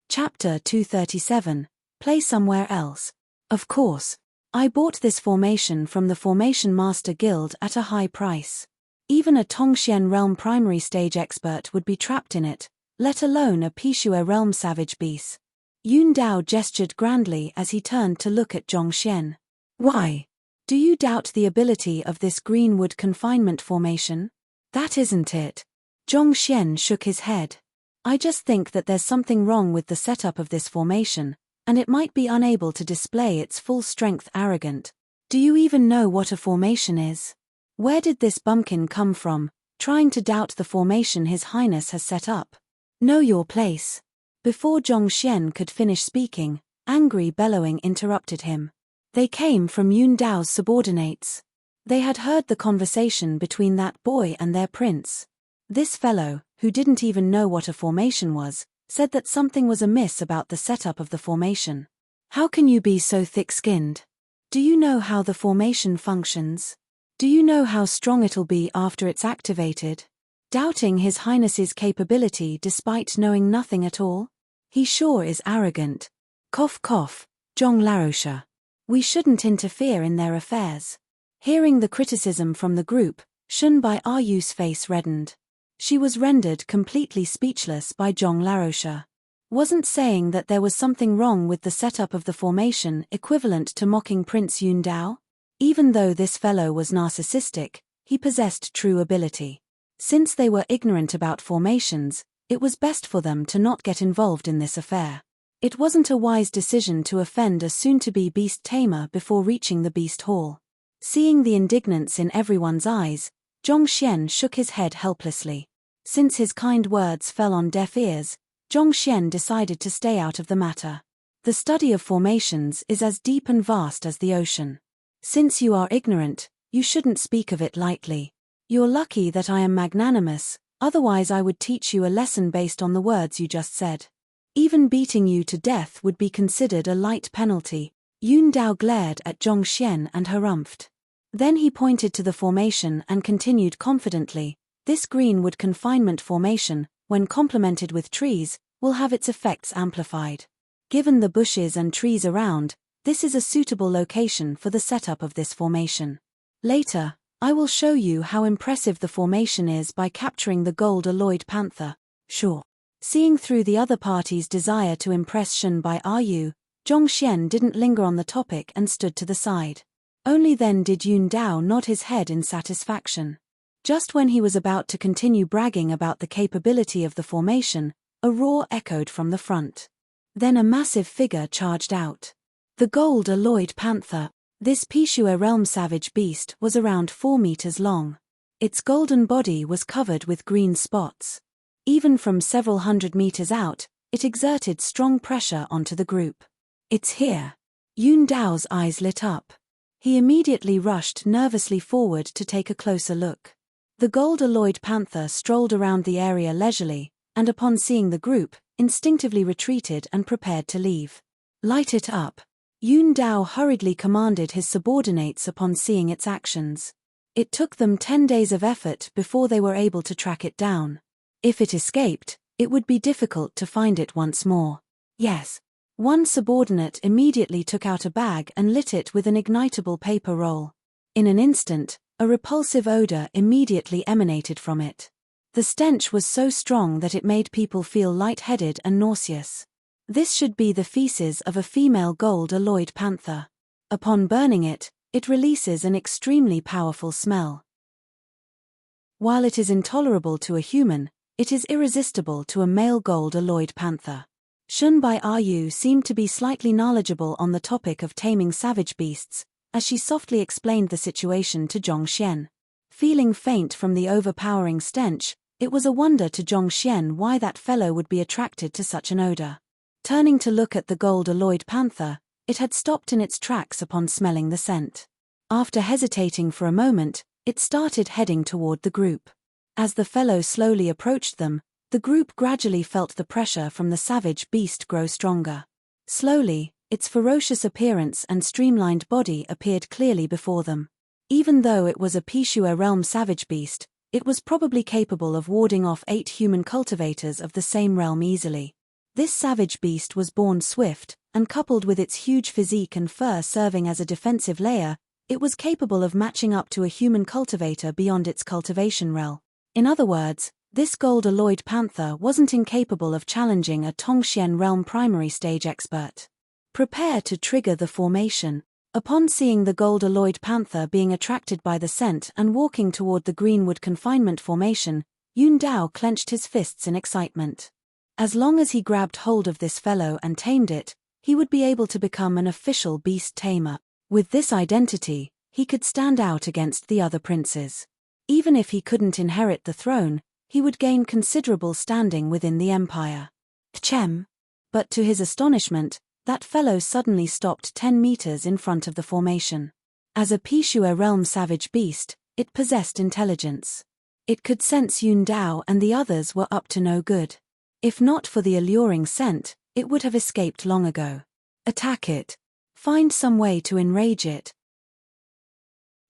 Chapter 237. Play somewhere else. Of course. I bought this formation from the Formation Master Guild at a high price. Even a Tongxian Realm primary stage expert would be trapped in it, let alone a Pishue Realm savage beast. Yun Dao gestured grandly as he turned to look at Zhongxian. Why? Do you doubt the ability of this Greenwood Confinement Formation? That isn't it. Zhongxian shook his head. I just think that there's something wrong with the setup of this formation, and it might be unable to display its full strength. Arrogant. Do you even know what a formation is? Where did this bumpkin come from, trying to doubt the formation His Highness has set up? Know your place. Before Zhongxian could finish speaking, angry bellowing interrupted him. They came from Yun Dao's subordinates. They had heard the conversation between that boy and their prince. This fellow, who didn't even know what a formation was, said that something was amiss about the setup of the formation. How can you be so thick-skinned? Do you know how the formation functions? Do you know how strong it'll be after it's activated? Doubting His Highness's capability despite knowing nothing at all? He sure is arrogant. Cough cough, Zhong Larosha. We shouldn't interfere in their affairs. Hearing the criticism from the group, Shun Bai Ayu's face reddened. She was rendered completely speechless by Zhong Larosha. Wasn't saying that there was something wrong with the setup of the formation equivalent to mocking Prince Yun Dao? Even though this fellow was narcissistic, he possessed true ability. Since they were ignorant about formations, it was best for them to not get involved in this affair. It wasn't a wise decision to offend a soon-to-be beast tamer before reaching the beast hall. Seeing the indignance in everyone's eyes, Zhongxian shook his head helplessly. Since his kind words fell on deaf ears, Zhongxian decided to stay out of the matter. The study of formations is as deep and vast as the ocean. Since you are ignorant, you shouldn't speak of it lightly. You're lucky that I am magnanimous, otherwise I would teach you a lesson based on the words you just said. Even beating you to death would be considered a light penalty. Yun Dao glared at Zhongxian and harumphed. Then he pointed to the formation and continued confidently, this Greenwood Confinement Formation, when complemented with trees, will have its effects amplified. Given the bushes and trees around, this is a suitable location for the setup of this formation. Later, I will show you how impressive the formation is by capturing the gold-alloyed panther. Sure. Seeing through the other party's desire to impress Shun Bai Ayu, Zhongxian didn't linger on the topic and stood to the side. Only then did Yun Dao nod his head in satisfaction. Just when he was about to continue bragging about the capability of the formation, a roar echoed from the front. Then a massive figure charged out. The gold-alloyed panther. This Pishue Realm savage beast was around 4 meters long. Its golden body was covered with green spots. Even from several hundred meters out, it exerted strong pressure onto the group. It's here. Yun Dao's eyes lit up. He immediately rushed nervously forward to take a closer look. The gold-alloyed panther strolled around the area leisurely, and upon seeing the group, instinctively retreated and prepared to leave. Light it up. Yun Dao hurriedly commanded his subordinates upon seeing its actions. It took them 10 days of effort before they were able to track it down. If it escaped, it would be difficult to find it once more. Yes. One subordinate immediately took out a bag and lit it with an ignitable paper roll. In an instant, a repulsive odor immediately emanated from it. The stench was so strong that it made people feel lightheaded and nauseous. This should be the feces of a female gold-alloyed panther. Upon burning it, it releases an extremely powerful smell. While it is intolerable to a human, it is irresistible to a male gold-alloyed panther. Shunbai Ryu seemed to be slightly knowledgeable on the topic of taming savage beasts, as she softly explained the situation to Zhongxian. Feeling faint from the overpowering stench, it was a wonder to Zhongxian why that fellow would be attracted to such an odor. Turning to look at the gold-alloyed panther, it had stopped in its tracks upon smelling the scent. After hesitating for a moment, it started heading toward the group. As the fellow slowly approached them, the group gradually felt the pressure from the savage beast grow stronger. Slowly, its ferocious appearance and streamlined body appeared clearly before them. Even though it was a Pishua realm savage beast, it was probably capable of warding off 8 human cultivators of the same realm easily. This savage beast was born swift, and coupled with its huge physique and fur serving as a defensive layer, it was capable of matching up to a human cultivator beyond its cultivation realm. In other words, this gold-alloyed panther wasn't incapable of challenging a Tongxian realm primary stage expert. Prepare to trigger the formation. Upon seeing the gold-alloyed panther being attracted by the scent and walking toward the greenwood confinement formation, Yun Dao clenched his fists in excitement. As long as he grabbed hold of this fellow and tamed it, he would be able to become an official beast tamer. With this identity, he could stand out against the other princes. Even if he couldn't inherit the throne, he would gain considerable standing within the empire. Chem. But to his astonishment, that fellow suddenly stopped 10 meters in front of the formation. As a Pishua realm savage beast, it possessed intelligence. It could sense Yun Dao and the others were up to no good. If not for the alluring scent, it would have escaped long ago. Attack it. Find some way to enrage it.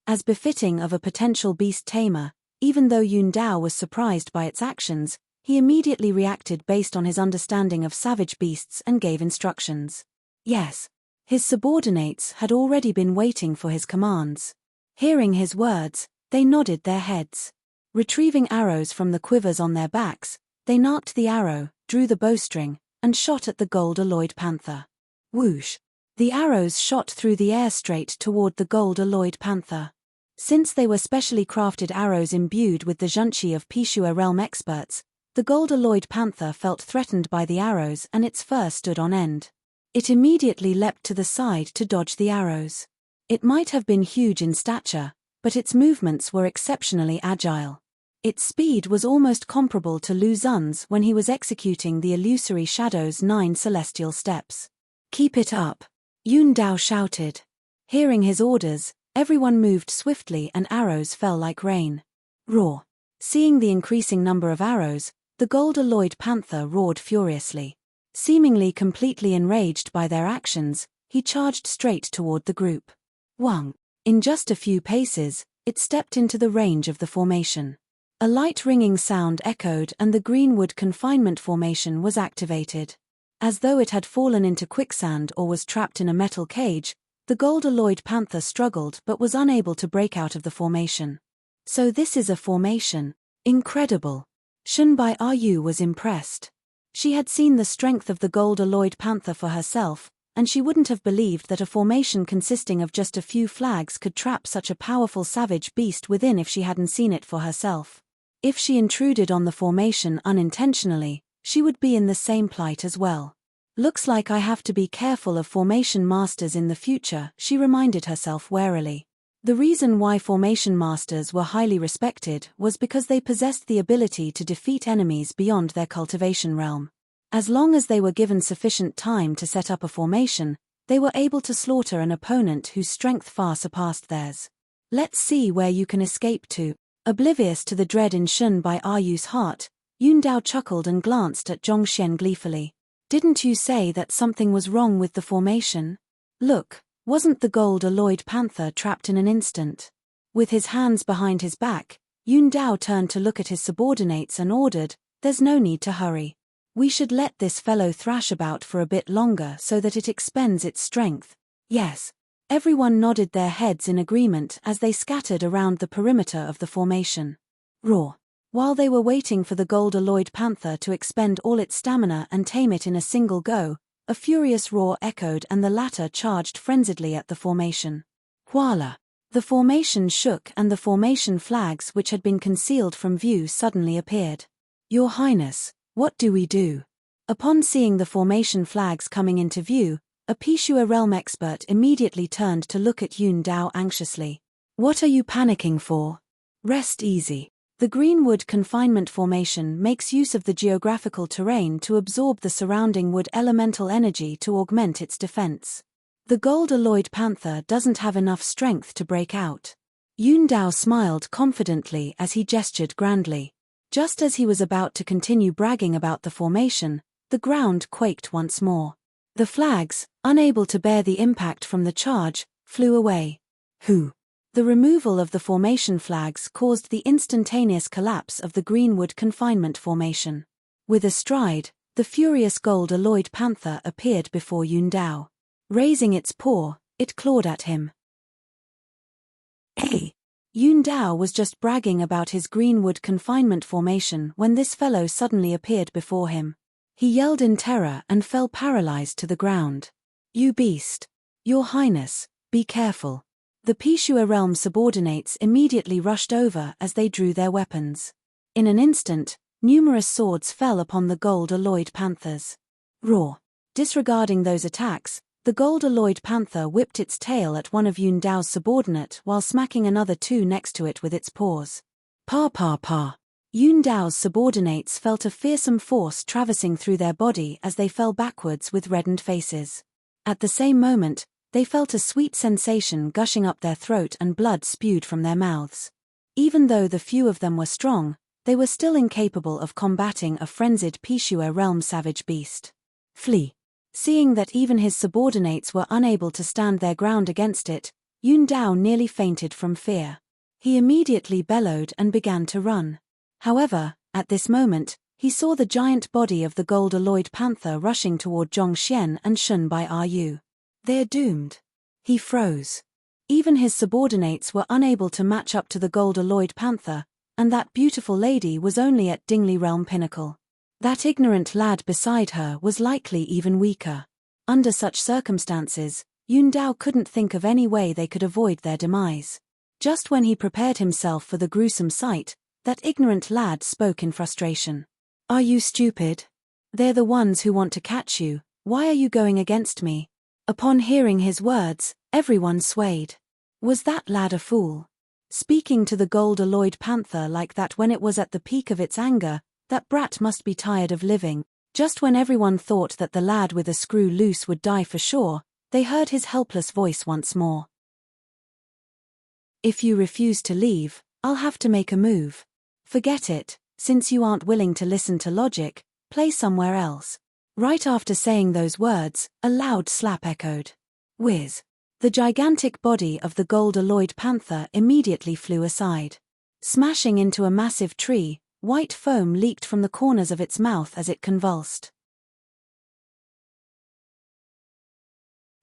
As befitting of a potential beast tamer, even though Yun Dao was surprised by its actions, he immediately reacted based on his understanding of savage beasts and gave instructions. Yes. His subordinates had already been waiting for his commands. Hearing his words, they nodded their heads. Retrieving arrows from the quivers on their backs, they narked the arrow, drew the bowstring, and shot at the gold-alloyed panther. Whoosh! The arrows shot through the air straight toward the gold-alloyed panther. Since they were specially crafted arrows imbued with the zhunqi of Pishua realm experts, the gold-alloyed panther felt threatened by the arrows and its fur stood on end. It immediately leapt to the side to dodge the arrows. It might have been huge in stature, but its movements were exceptionally agile. Its speed was almost comparable to Lu Xun's when he was executing the illusory Shadow's 9 celestial steps. Keep it up, Yun Dao shouted. Hearing his orders, everyone moved swiftly and arrows fell like rain. Roar! Seeing the increasing number of arrows, the gold-alloyed panther roared furiously. Seemingly completely enraged by their actions, he charged straight toward the group. Wang! In just a few paces, it stepped into the range of the formation. A light ringing sound echoed and the greenwood confinement formation was activated. As though it had fallen into quicksand or was trapped in a metal cage, the gold-alloyed panther struggled but was unable to break out of the formation. So this is a formation. Incredible. Shunbai Ryu was impressed. She had seen the strength of the gold-alloyed panther for herself, and she wouldn't have believed that a formation consisting of just a few flags could trap such a powerful savage beast within if she hadn't seen it for herself. If she intruded on the formation unintentionally, she would be in the same plight as well. Looks like I have to be careful of formation masters in the future, she reminded herself warily. The reason why formation masters were highly respected was because they possessed the ability to defeat enemies beyond their cultivation realm. As long as they were given sufficient time to set up a formation, they were able to slaughter an opponent whose strength far surpassed theirs. Let's see where you can escape to. Oblivious to the dread in Shunbai Ryu's heart, Yun Dao chuckled and glanced at Zhongxian gleefully. Didn't you say that something was wrong with the formation? Look, wasn't the gold-alloyed panther trapped in an instant? With his hands behind his back, Yun Dao turned to look at his subordinates and ordered, "There's no need to hurry. We should let this fellow thrash about for a bit longer so that it expends its strength." Yes. Everyone nodded their heads in agreement as they scattered around the perimeter of the formation. Roar! While they were waiting for the gold-alloyed panther to expend all its stamina and tame it in a single go, a furious roar echoed and the latter charged frenziedly at the formation. Voila! The formation shook and the formation flags which had been concealed from view suddenly appeared. Your Highness, what do we do? Upon seeing the formation flags coming into view, a Pishua realm expert immediately turned to look at Yun Dao anxiously. What are you panicking for? Rest easy. The greenwood confinement formation makes use of the geographical terrain to absorb the surrounding wood elemental energy to augment its defense. The gold-alloyed panther doesn't have enough strength to break out. Yun Dao smiled confidently as he gestured grandly. Just as he was about to continue bragging about the formation, the ground quaked once more. The flags, unable to bear the impact from the charge, flew away. Who? The removal of the formation flags caused the instantaneous collapse of the greenwood confinement formation. With a stride, the furious gold-alloyed panther appeared before Yun Dao. Raising its paw, it clawed at him. Hey! Yun Dao was just bragging about his greenwood confinement formation when this fellow suddenly appeared before him. He yelled in terror and fell paralyzed to the ground. You beast! Your Highness, be careful. The Pishua realm subordinates immediately rushed over as they drew their weapons. In an instant, numerous swords fell upon the gold-alloyed panthers. Roar! Disregarding those attacks, the gold-alloyed panther whipped its tail at one of Yun Dao's subordinate while smacking another two next to it with its paws. Pa pa pa! Yun Dao's subordinates felt a fearsome force traversing through their body as they fell backwards with reddened faces. At the same moment, they felt a sweet sensation gushing up their throat and blood spewed from their mouths. Even though the few of them were strong, they were still incapable of combating a frenzied Pishua realm savage beast. Flee! Seeing that even his subordinates were unable to stand their ground against it, Yun Dao nearly fainted from fear. He immediately bellowed and began to run. However, at this moment, he saw the giant body of the gold-alloyed panther rushing toward Zhongxian and Shun Bai Ru. They're doomed. He froze. Even his subordinates were unable to match up to the gold-alloyed panther, and that beautiful lady was only at Dingli realm pinnacle. That ignorant lad beside her was likely even weaker. Under such circumstances, Yun Dao couldn't think of any way they could avoid their demise. Just when he prepared himself for the gruesome sight, that ignorant lad spoke in frustration. Are you stupid? They're the ones who want to catch you. Why are you going against me? Upon hearing his words, everyone swayed. Was that lad a fool? Speaking to the gold-alloyed panther like that when it was at the peak of its anger, that brat must be tired of living. Just when everyone thought that the lad with a screw loose would die for sure, they heard his helpless voice once more. If you refuse to leave, I'll have to make a move. Forget it, since you aren't willing to listen to logic, play somewhere else. Right after saying those words, a loud slap echoed. Whiz! The gigantic body of the gold-alloyed panther immediately flew aside. Smashing into a massive tree, white foam leaked from the corners of its mouth as it convulsed.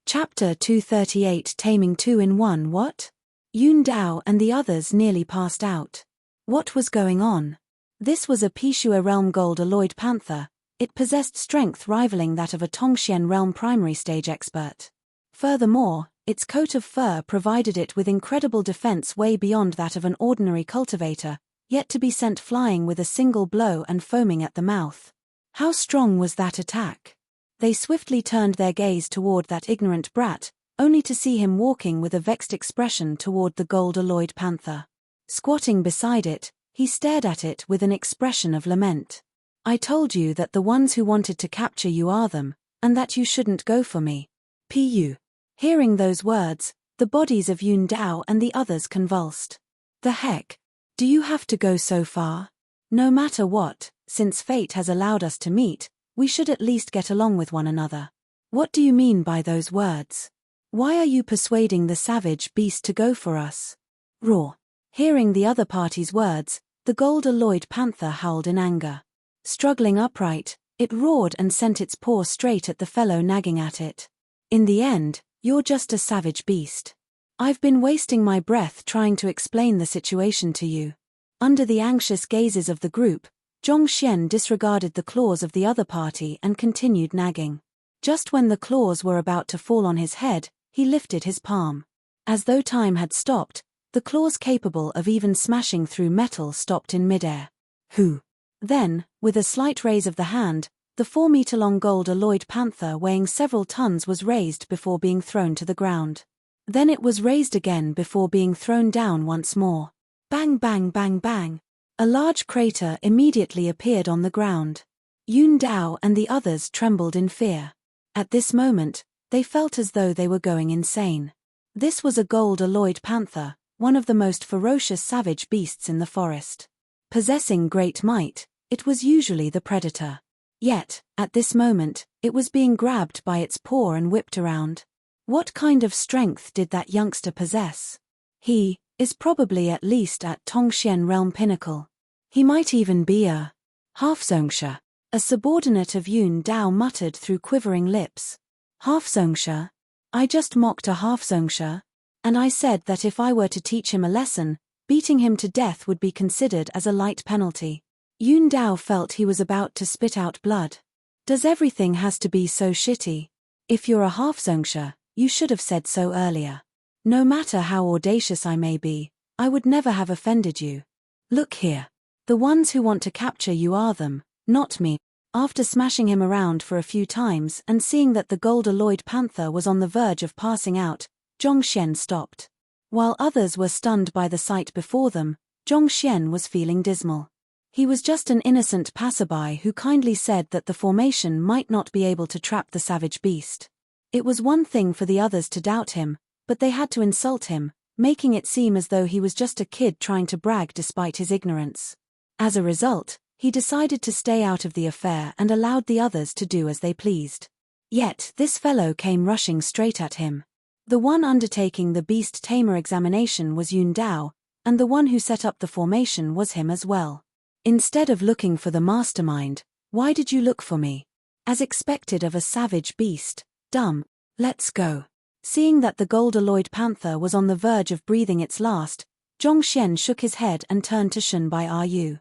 Chapter 238 Taming 2 in 1 What? Yun Dao and the others nearly passed out. What was going on? This was a Pishua realm gold-alloyed panther. It possessed strength rivaling that of a Tongxian realm primary stage expert. Furthermore, its coat of fur provided it with incredible defense way beyond that of an ordinary cultivator, yet to be sent flying with a single blow and foaming at the mouth. How strong was that attack? They swiftly turned their gaze toward that ignorant brat, only to see him walking with a vexed expression toward the gold-alloyed panther. Squatting beside it, he stared at it with an expression of lament. I told you that the ones who wanted to capture you are them, and that you shouldn't go for me. Pu. Hearing those words, the bodies of Yun Dao and the others convulsed. The heck? Do you have to go so far? No matter what, since fate has allowed us to meet, we should at least get along with one another. What do you mean by those words? Why are you persuading the savage beast to go for us? Roar. Hearing the other party's words, the gold-alloyed panther howled in anger. Struggling upright, it roared and sent its paw straight at the fellow nagging at it. In the end, You're just a savage beast. I've been wasting my breath trying to explain the situation to you. Under the anxious gazes of the group, Zhongxian disregarded the claws of the other party and continued nagging. Just when the claws were about to fall on his head, he lifted his palm. As though time had stopped, the claws capable of even smashing through metal stopped in midair. Who? Then, with a slight raise of the hand, the 4-meter-long gold-alloyed panther weighing several tons was raised before being thrown to the ground. Then it was raised again before being thrown down once more. Bang bang bang bang. A large crater immediately appeared on the ground. Yun Dao and the others trembled in fear. At this moment, they felt as though they were going insane. This was a gold-alloyed panther, one of the most ferocious savage beasts in the forest. Possessing great might, it was usually the predator. Yet, at this moment, it was being grabbed by its paw and whipped around. What kind of strength did that youngster possess? He is probably at least at Tongxian realm pinnacle. He might even be a half-zongsha. A subordinate of Yun Dao muttered through quivering lips. Half-zongsha? I just mocked a half-zongsha, and I said that if I were to teach him a lesson, beating him to death would be considered as a light penalty. Yun Dao felt he was about to spit out blood. Does everything has to be so shitty? If you're a half-zongsha, you should have said so earlier. No matter how audacious I may be, I would never have offended you. Look here. The ones who want to capture you are them, not me. After smashing him around for a few times and seeing that the gold-alloyed panther was on the verge of passing out, Zhongxian stopped. While others were stunned by the sight before them, Zhongxian was feeling dismal. He was just an innocent passerby who kindly said that the formation might not be able to trap the savage beast. It was one thing for the others to doubt him, but they had to insult him, making it seem as though he was just a kid trying to brag despite his ignorance. As a result, he decided to stay out of the affair and allowed the others to do as they pleased. Yet this fellow came rushing straight at him. The one undertaking the beast tamer examination was Yun Dao, and the one who set up the formation was him as well. Instead of looking for the mastermind, why did you look for me? As expected of a savage beast, dumb. Let's go. Seeing that the gold-alloyed panther was on the verge of breathing its last, Zhongxian shook his head and turned to Shunbai Ru.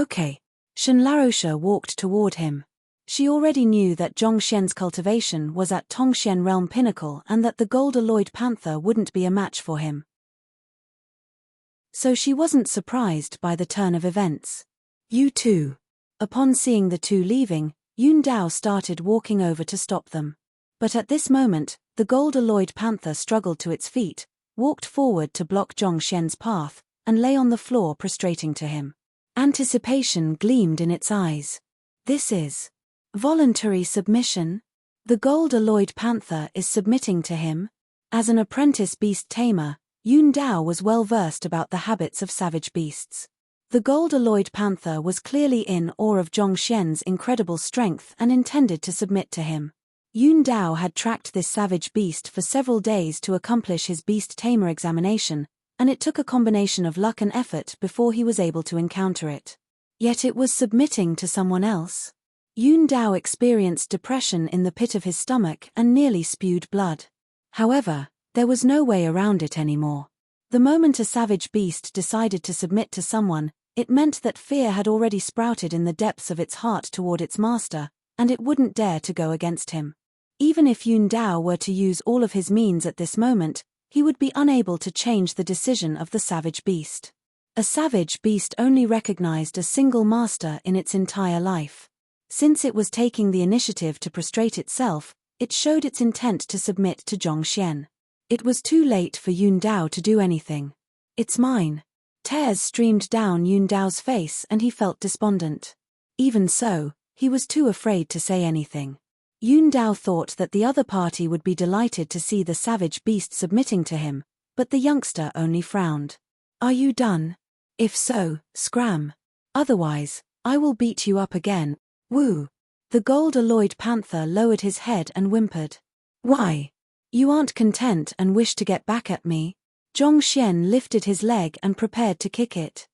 Okay. Shen Larosha walked toward him. She already knew that Zhongxian's cultivation was at Tongxian realm pinnacle and that the gold-alloyed panther wouldn't be a match for him. So she wasn't surprised by the turn of events. You too. Upon seeing the two leaving, Yun Dao started walking over to stop them. But at this moment, the gold-alloyed panther struggled to its feet, walked forward to block Zhongxian's path, and lay on the floor prostrating to him. Anticipation gleamed in its eyes. This is voluntary submission? The gold-alloyed panther is submitting to him? As an apprentice beast tamer, Yun Dao was well versed about the habits of savage beasts. The gold-alloyed panther was clearly in awe of Zhongxian's incredible strength and intended to submit to him. Yun Dao had tracked this savage beast for several days to accomplish his beast tamer examination, and it took a combination of luck and effort before he was able to encounter it. Yet it was submitting to someone else. Yun Dao experienced depression in the pit of his stomach and nearly spewed blood. However, there was no way around it anymore. The moment a savage beast decided to submit to someone, it meant that fear had already sprouted in the depths of its heart toward its master, and it wouldn't dare to go against him. Even if Yun Dao were to use all of his means at this moment, he would be unable to change the decision of the savage beast. A savage beast only recognized a single master in its entire life. Since it was taking the initiative to prostrate itself, it showed its intent to submit to Zhongxian. It was too late for Yun Dao to do anything. It's mine. Tears streamed down Yun Dao's face and he felt despondent. Even so, he was too afraid to say anything. Yun Dao thought that the other party would be delighted to see the savage beast submitting to him, but the youngster only frowned. Are you done? If so, scram. Otherwise, I will beat you up again. Woo! The gold-alloyed panther lowered his head and whimpered. Why? You aren't content and wish to get back at me? Zhongxian lifted his leg and prepared to kick it.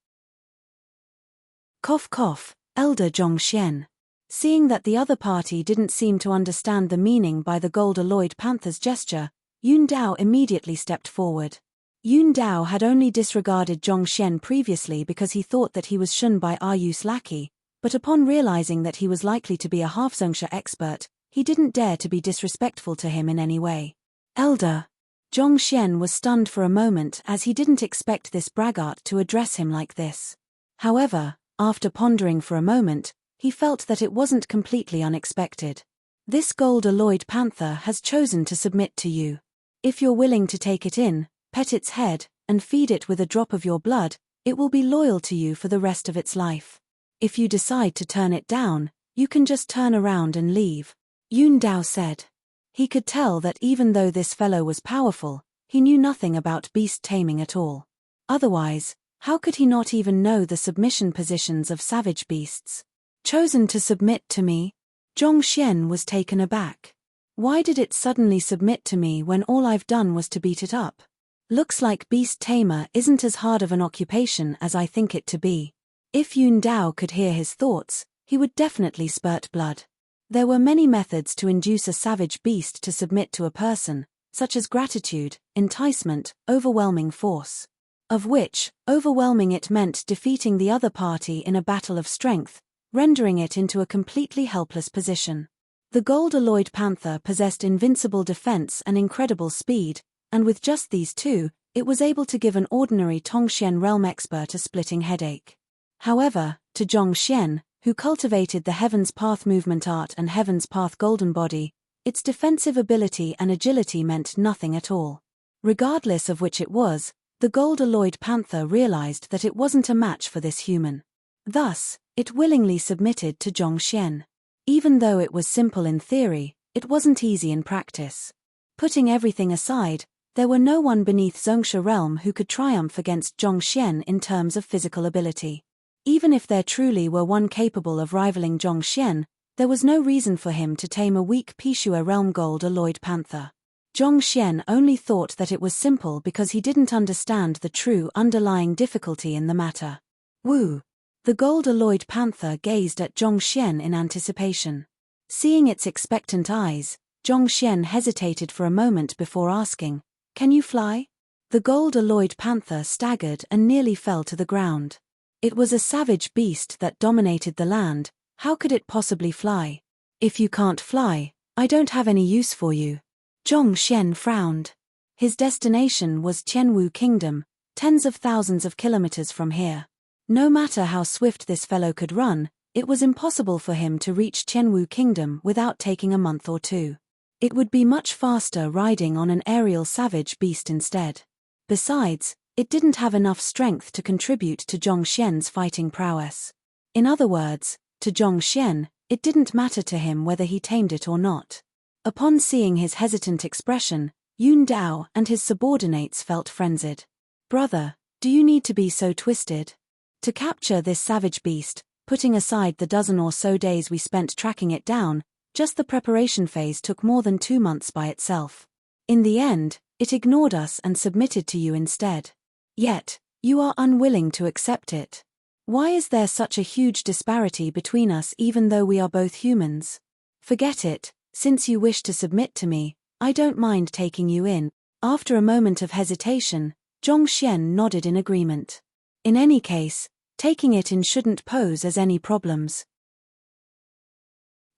Cough cough, Elder Zhongxian. Seeing that the other party didn't seem to understand the meaning by the gold-alloyed panther's gesture, Yun Dao immediately stepped forward. Yun Dao had only disregarded Zhong Xian previously because he thought that he was Shun Bai Yu's lackey, but upon realizing that he was likely to be a half-Zhongsha expert, he didn't dare to be disrespectful to him in any way. Elder. Zhong Xian was stunned for a moment as he didn't expect this braggart to address him like this. However, after pondering for a moment, he felt that it wasn't completely unexpected. This gold-alloyed panther has chosen to submit to you. If you're willing to take it in, pet its head, and feed it with a drop of your blood, it will be loyal to you for the rest of its life. If you decide to turn it down, you can just turn around and leave. Yun Dao said. He could tell that even though this fellow was powerful, he knew nothing about beast taming at all. Otherwise, how could he not even know the submission positions of savage beasts? Chosen to submit to me? Zhong Xian was taken aback. Why did it suddenly submit to me when all I've done was to beat it up? Looks like beast tamer isn't as hard of an occupation as I think it to be. If Yun Dao could hear his thoughts, he would definitely spurt blood. There were many methods to induce a savage beast to submit to a person, such as gratitude, enticement, overwhelming force. Of which, overwhelming it meant defeating the other party in a battle of strength, rendering it into a completely helpless position. The gold-alloyed panther possessed invincible defense and incredible speed, and with just these two, it was able to give an ordinary Tongxian realm expert a splitting headache. However, to Zhong Xian, who cultivated the Heaven's Path movement art and Heaven's Path golden body, its defensive ability and agility meant nothing at all. Regardless of which it was, the gold-alloyed panther realized that it wasn't a match for this human. Thus, it willingly submitted to Zhong Xian. Even though it was simple in theory, it wasn't easy in practice. Putting everything aside, there were no one beneath Zhongsha realm who could triumph against Zhong Xian in terms of physical ability. Even if there truly were one capable of rivaling Zhong Xian, there was no reason for him to tame a weak Pishua realm gold-alloyed panther. Zhong Xian only thought that it was simple because he didn't understand the true underlying difficulty in the matter. Woo! The gold-alloyed panther gazed at Zhong Xian in anticipation. Seeing its expectant eyes, Zhong Xian hesitated for a moment before asking, "Can you fly?" The gold-alloyed panther staggered and nearly fell to the ground. It was a savage beast that dominated the land. How could it possibly fly? If you can't fly, I don't have any use for you. Zhong Xian frowned. His destination was Qianwu Kingdom, tens of thousands of kilometers from here. No matter how swift this fellow could run, it was impossible for him to reach Qianwu Kingdom without taking a month or two. It would be much faster riding on an aerial savage beast instead. Besides, it didn't have enough strength to contribute to Zhong Xian's fighting prowess. In other words, to Zhong Xian, it didn't matter to him whether he tamed it or not. Upon seeing his hesitant expression, Yun Dao and his subordinates felt frenzied. "Brother, do you need to be so twisted? To capture this savage beast, putting aside the dozen or so days we spent tracking it down, just the preparation phase took more than 2 months by itself. In the end, it ignored us and submitted to you instead. Yet, you are unwilling to accept it. Why is there such a huge disparity between us even though we are both humans? Forget it, since you wish to submit to me, I don't mind taking you in." After a moment of hesitation, Zhong Xian nodded in agreement. In any case, taking it in shouldn't pose as any problems.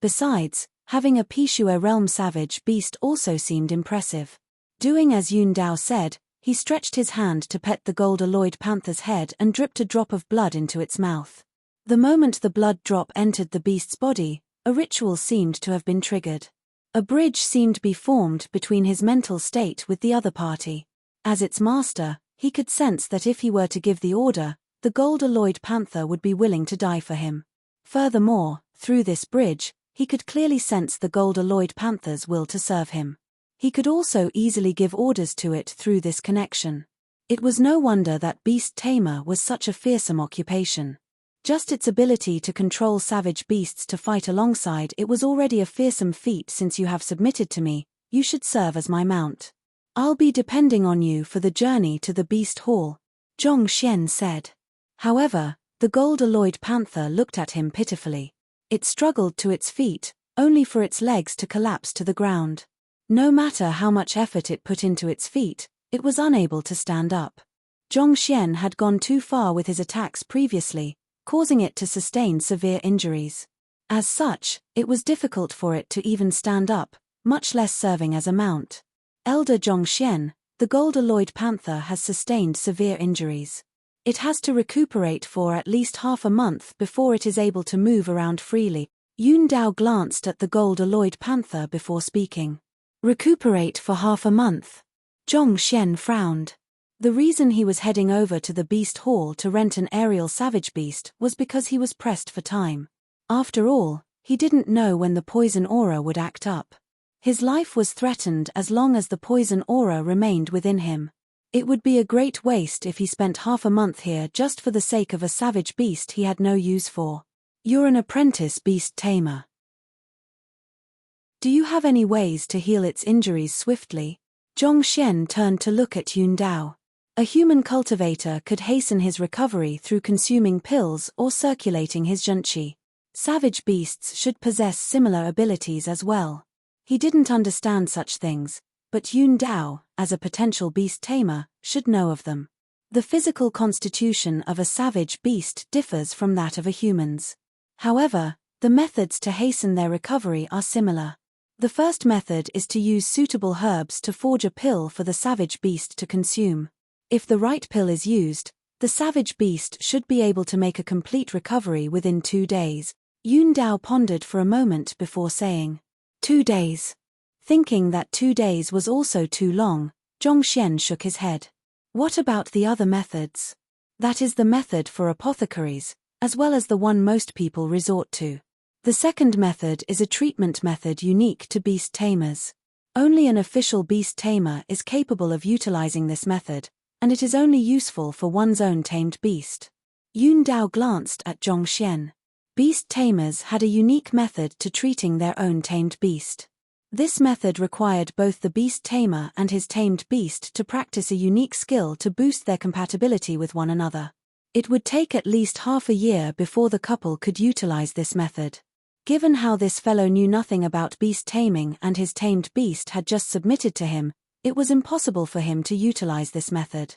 Besides, having a Pishua realm savage beast also seemed impressive. Doing as Yun Dao said, he stretched his hand to pet the gold-alloyed panther's head and dripped a drop of blood into its mouth. The moment the blood drop entered the beast's body, a ritual seemed to have been triggered. A bridge seemed to be formed between his mental state with the other party. As its master, he could sense that if he were to give the order, the gold-alloyed panther would be willing to die for him. Furthermore, through this bridge, he could clearly sense the gold-alloyed panther's will to serve him. He could also easily give orders to it through this connection. It was no wonder that beast tamer was such a fearsome occupation. Just its ability to control savage beasts to fight alongside it was already a fearsome feat. Since you have submitted to me, you should serve as my mount. I'll be depending on you for the journey to the beast hall, Zhong Xian said. However, the gold-alloyed panther looked at him pitifully. It struggled to its feet, only for its legs to collapse to the ground. No matter how much effort it put into its feet, it was unable to stand up. Zhongxian had gone too far with his attacks previously, causing it to sustain severe injuries. As such, it was difficult for it to even stand up, much less serving as a mount. Elder Zhongxian, the gold-alloyed panther, has sustained severe injuries. It has to recuperate for at least half a month before it is able to move around freely. Yun Dao glanced at the gold-alloyed panther before speaking. Recuperate for half a month. Zhongxian frowned. The reason he was heading over to the beast hall to rent an aerial savage beast was because he was pressed for time. After all, he didn't know when the poison aura would act up. His life was threatened as long as the poison aura remained within him. It would be a great waste if he spent half a month here just for the sake of a savage beast he had no use for. You're an apprentice beast tamer. Do you have any ways to heal its injuries swiftly? Zhongxian turned to look at Yun Dao. A human cultivator could hasten his recovery through consuming pills or circulating his zhenqi. Savage beasts should possess similar abilities as well. He didn't understand such things, but Yun Dao, as a potential beast tamer, should know of them. The physical constitution of a savage beast differs from that of a human's. However, the methods to hasten their recovery are similar. The first method is to use suitable herbs to forge a pill for the savage beast to consume. If the right pill is used, the savage beast should be able to make a complete recovery within 2 days. Yun Dao pondered for a moment before saying, 2 days. Thinking that 2 days was also too long, Zhongxian shook his head. What about the other methods? That is the method for apothecaries, as well as the one most people resort to. The second method is a treatment method unique to beast tamers. Only an official beast tamer is capable of utilizing this method, and it is only useful for one's own tamed beast. Yun Dao glanced at Zhongxian. Beast tamers had a unique method to treating their own tamed beast. This method required both the beast tamer and his tamed beast to practice a unique skill to boost their compatibility with one another. It would take at least half a year before the couple could utilize this method. Given how this fellow knew nothing about beast taming and his tamed beast had just submitted to him, it was impossible for him to utilize this method.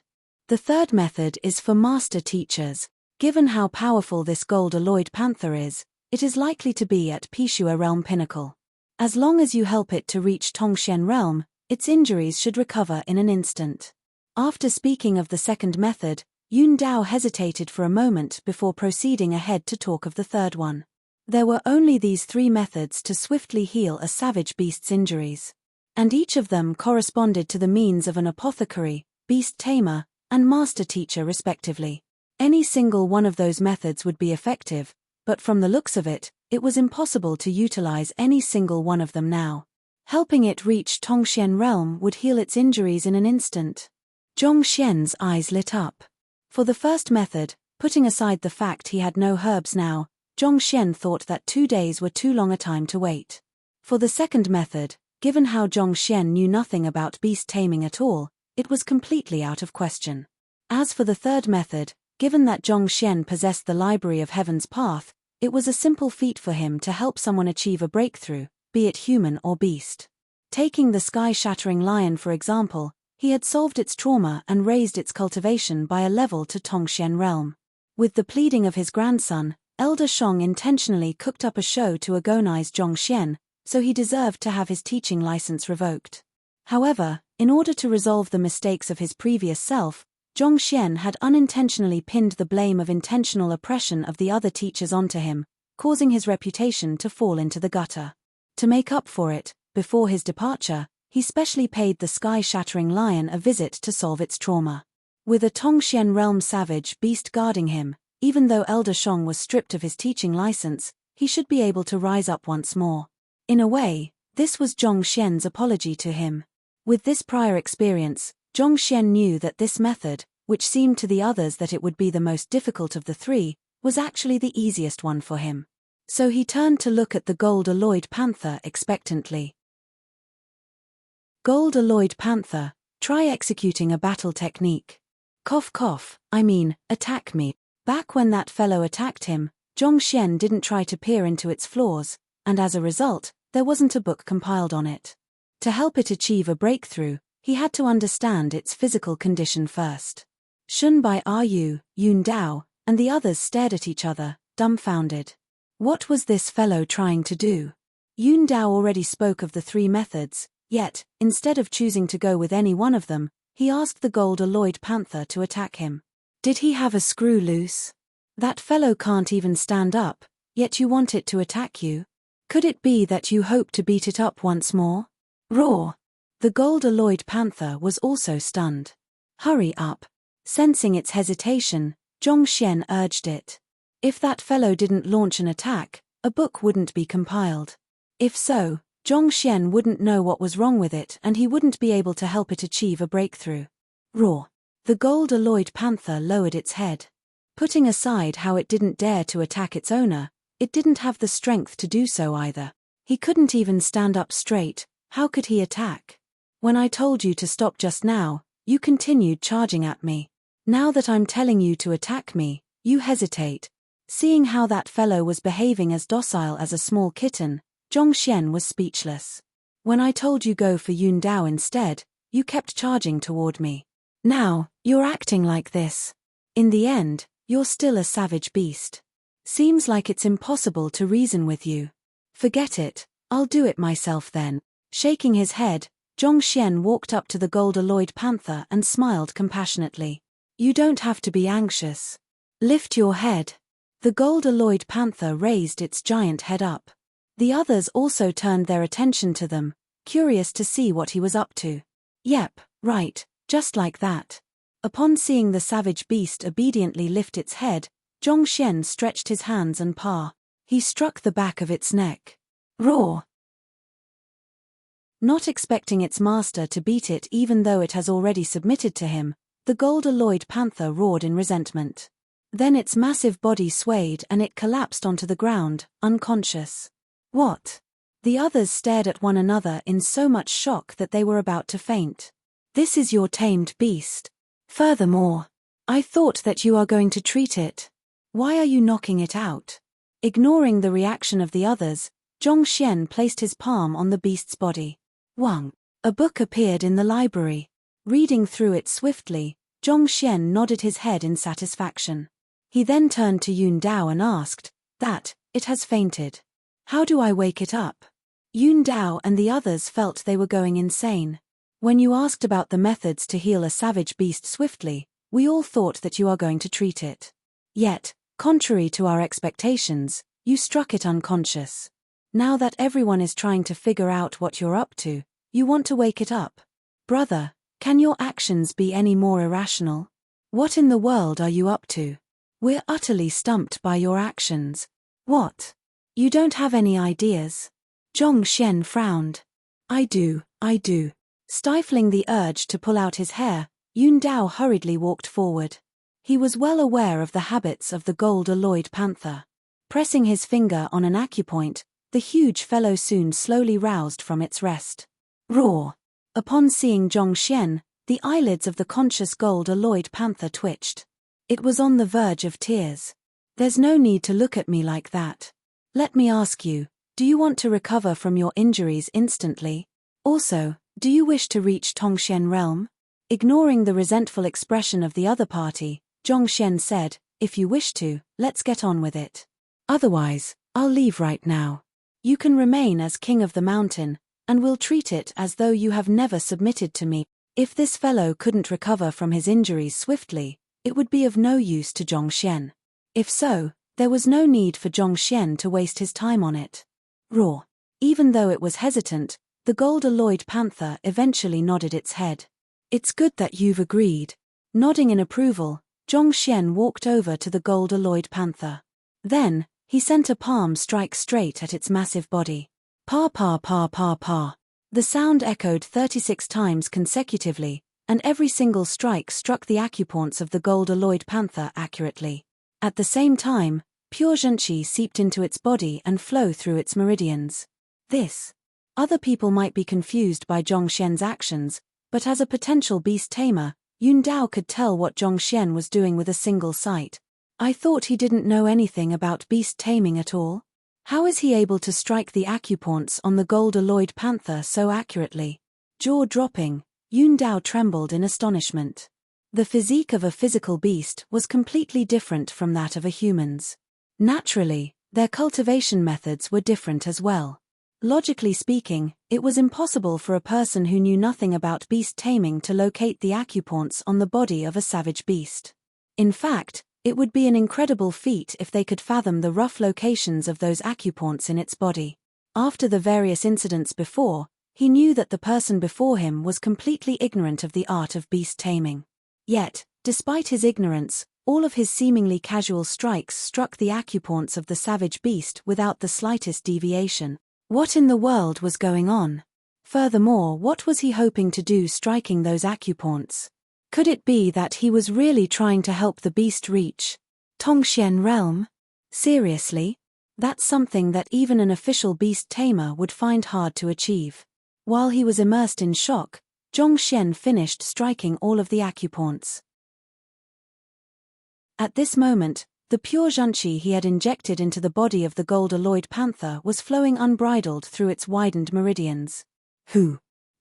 The third method is for master teachers. Given how powerful this gold-alloyed panther is, it is likely to be at Pishua realm pinnacle. As long as you help it to reach Tongxian realm, its injuries should recover in an instant. After speaking of the second method, Yun Dao hesitated for a moment before proceeding ahead to talk of the third one. There were only these 3 methods to swiftly heal a savage beast's injuries. And each of them corresponded to the means of an apothecary, beast tamer, and master teacher respectively. Any single one of those methods would be effective, but from the looks of it, it was impossible to utilize any single one of them now. Helping it reach Tongxian realm would heal its injuries in an instant. Zhongxian's eyes lit up. For the first method, putting aside the fact he had no herbs now, Zhongxian thought that 2 days were too long a time to wait. For the second method, given how Zhongxian knew nothing about beast taming at all, it was completely out of question. As for the third method, given that Zhongxian possessed the library of Heaven's Path, it was a simple feat for him to help someone achieve a breakthrough, be it human or beast. Taking the sky-shattering lion for example, he had solved its trauma and raised its cultivation by a level to Tongxian realm. With the pleading of his grandson, Elder Shong intentionally cooked up a show to agonize Zhongxian, so he deserved to have his teaching license revoked. However, in order to resolve the mistakes of his previous self, Zhongxian had unintentionally pinned the blame of intentional oppression of the other teachers onto him, causing his reputation to fall into the gutter. To make up for it, before his departure, he specially paid the sky-shattering lion a visit to solve its trauma. With a Tongxian realm savage beast guarding him, even though Elder Shong was stripped of his teaching license, he should be able to rise up once more. In a way, this was Zhongxian's apology to him. With this prior experience, Zhongxian knew that this method, which seemed to the others that it would be the most difficult of the 3, was actually the easiest one for him. So he turned to look at the gold-alloyed panther expectantly. Gold-alloyed panther, try executing a battle technique. Cough cough, attack me. Back when that fellow attacked him, Zhongxian didn't try to peer into its flaws, and as a result, there wasn't a book compiled on it. To help it achieve a breakthrough, he had to understand its physical condition first. Shun Bai Ru, Yun Dao, and the others stared at each other, dumbfounded. What was this fellow trying to do? Yun Dao already spoke of the 3 methods, yet, instead of choosing to go with any one of them, he asked the gold-alloyed panther to attack him. Did he have a screw loose? That fellow can't even stand up, yet you want it to attack you? Could it be that you hope to beat it up once more? Roar! The gold-alloyed panther was also stunned. Hurry up! Sensing its hesitation, Zhongxian urged it. If that fellow didn't launch an attack, a book wouldn't be compiled. If so, Zhongxian wouldn't know what was wrong with it and he wouldn't be able to help it achieve a breakthrough. Roar! The gold-alloyed panther lowered its head. Putting aside how it didn't dare to attack its owner, it didn't have the strength to do so either. He couldn't even stand up straight, how could he attack? When I told you to stop just now, you continued charging at me. Now that I'm telling you to attack me, you hesitate. Seeing how that fellow was behaving as docile as a small kitten, Zhongxian was speechless. When I told you go for Yun Dao instead, you kept charging toward me. Now, you're acting like this. In the end, you're still a savage beast. Seems like it's impossible to reason with you. Forget it, I'll do it myself then. Shaking his head, Zhongxian walked up to the gold-alloyed panther and smiled compassionately. You don't have to be anxious. Lift your head. The gold-alloyed panther raised its giant head up. The others also turned their attention to them, curious to see what he was up to. Yep, right, just like that. Upon seeing the savage beast obediently lift its head, Zhongxian stretched his hands and paw. He struck the back of its neck. Roar! Not expecting its master to beat it even though it has already submitted to him, the gold-alloyed panther roared in resentment. Then its massive body swayed and it collapsed onto the ground, unconscious. What? The others stared at one another in so much shock that they were about to faint. This is your tamed beast. Furthermore, I thought that you are going to treat it. Why are you knocking it out? Ignoring the reaction of the others, Zhongxian placed his palm on the beast's body. Wang. A book appeared in the library. Reading through it swiftly, Zhongxian nodded his head in satisfaction. He then turned to Yun Dao and asked, it has fainted. How do I wake it up? Yun Dao and the others felt they were going insane. When you asked about the methods to heal a savage beast swiftly, we all thought that you are going to treat it. Yet, contrary to our expectations, you struck it unconscious. Now that everyone is trying to figure out what you're up to, you want to wake it up. Brother, can your actions be any more irrational? What in the world are you up to? We're utterly stumped by your actions. What? You don't have any ideas? Zhongxian frowned. I do. Stifling the urge to pull out his hair, Yun Dao hurriedly walked forward. He was well aware of the habits of the gold-alloyed panther. Pressing his finger on an acupoint, the huge fellow soon slowly roused from its rest. Roar! Upon seeing Zhongxian, the eyelids of the conscious gold-alloyed panther twitched. It was on the verge of tears. There's no need to look at me like that. Let me ask you, do you want to recover from your injuries instantly? Also, do you wish to reach Tongxian realm? Ignoring the resentful expression of the other party, Zhongxian said, if you wish to, let's get on with it. Otherwise, I'll leave right now. You can remain as king of the mountain, and we'll treat it as though you have never submitted to me. If this fellow couldn't recover from his injuries swiftly, it would be of no use to Zhongxian. If so, there was no need for Zhongxian to waste his time on it. Roar! Even though it was hesitant, the gold-alloyed panther eventually nodded its head. It's good that you've agreed. Nodding in approval, Zhongxian walked over to the gold-alloyed panther. Then, he sent a palm strike straight at its massive body. Pa pa pa pa pa. The sound echoed 36 times consecutively, and every single strike struck the acupoints of the gold-alloyed panther accurately. At the same time, pure zhenqi seeped into its body and flowed through its meridians. Other people might be confused by Zhongxian's actions, but as a potential beast tamer, Yun Dao could tell what Zhongxian was doing with a single sight. I thought he didn't know anything about beast taming at all. How is he able to strike the acupoints on the gold-alloyed panther so accurately? Jaw dropping, Yun Dao trembled in astonishment. The physique of a physical beast was completely different from that of a human's. Naturally, their cultivation methods were different as well. Logically speaking, it was impossible for a person who knew nothing about beast taming to locate the acupoints on the body of a savage beast. In fact, it would be an incredible feat if they could fathom the rough locations of those acupoints in its body. After the various incidents before, he knew that the person before him was completely ignorant of the art of beast taming. Yet, despite his ignorance, all of his seemingly casual strikes struck the acupoints of the savage beast without the slightest deviation. What in the world was going on? Furthermore, what was he hoping to do striking those acupoints? Could it be that he was really trying to help the beast reach Tongxian realm? Seriously? That's something that even an official beast tamer would find hard to achieve. While he was immersed in shock, Zhongxian finished striking all of the acupoints. At this moment, the pure zhenqi he had injected into the body of the gold-alloyed panther was flowing unbridled through its widened meridians.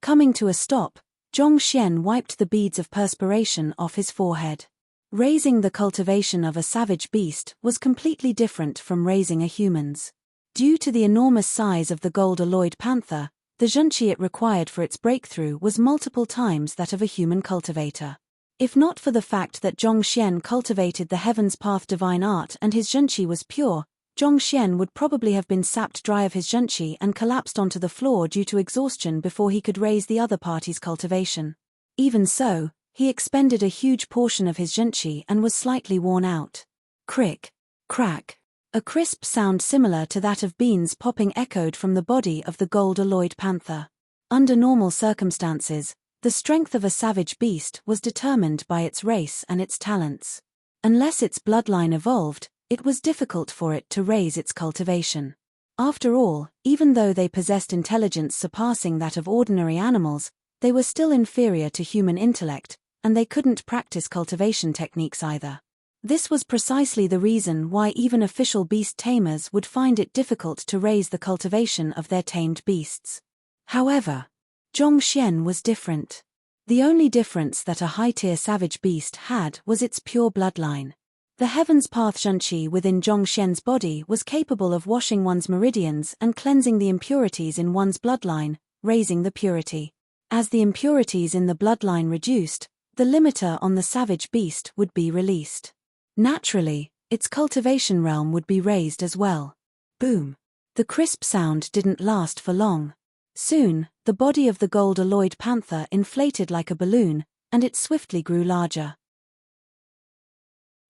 Coming to a stop, Zhongxian wiped the beads of perspiration off his forehead. Raising the cultivation of a savage beast was completely different from raising a human's. Due to the enormous size of the gold-alloyed panther, the zhenqi it required for its breakthrough was multiple times that of a human cultivator. If not for the fact that Zhongxian cultivated the Heaven's Path divine art and his zhenqi was pure, Zhongxian would probably have been sapped dry of his zhenqi and collapsed onto the floor due to exhaustion before he could raise the other party's cultivation. Even so, he expended a huge portion of his zhenqi and was slightly worn out. Crick, crack. A crisp sound similar to that of beans popping echoed from the body of the gold-alloyed panther. Under normal circumstances, the strength of a savage beast was determined by its race and its talents. Unless its bloodline evolved, it was difficult for it to raise its cultivation. After all, even though they possessed intelligence surpassing that of ordinary animals, they were still inferior to human intellect, and they couldn't practice cultivation techniques either. This was precisely the reason why even official beast tamers would find it difficult to raise the cultivation of their tamed beasts. However, Zhongxian was different. The only difference that a high-tier savage beast had was its pure bloodline. The Heaven's Path zhenqi within Zhongxian's body was capable of washing one's meridians and cleansing the impurities in one's bloodline, raising the purity. As the impurities in the bloodline reduced, the limiter on the savage beast would be released. Naturally, its cultivation realm would be raised as well. Boom! The crisp sound didn't last for long. Soon, the body of the gold-alloyed panther inflated like a balloon, and it swiftly grew larger.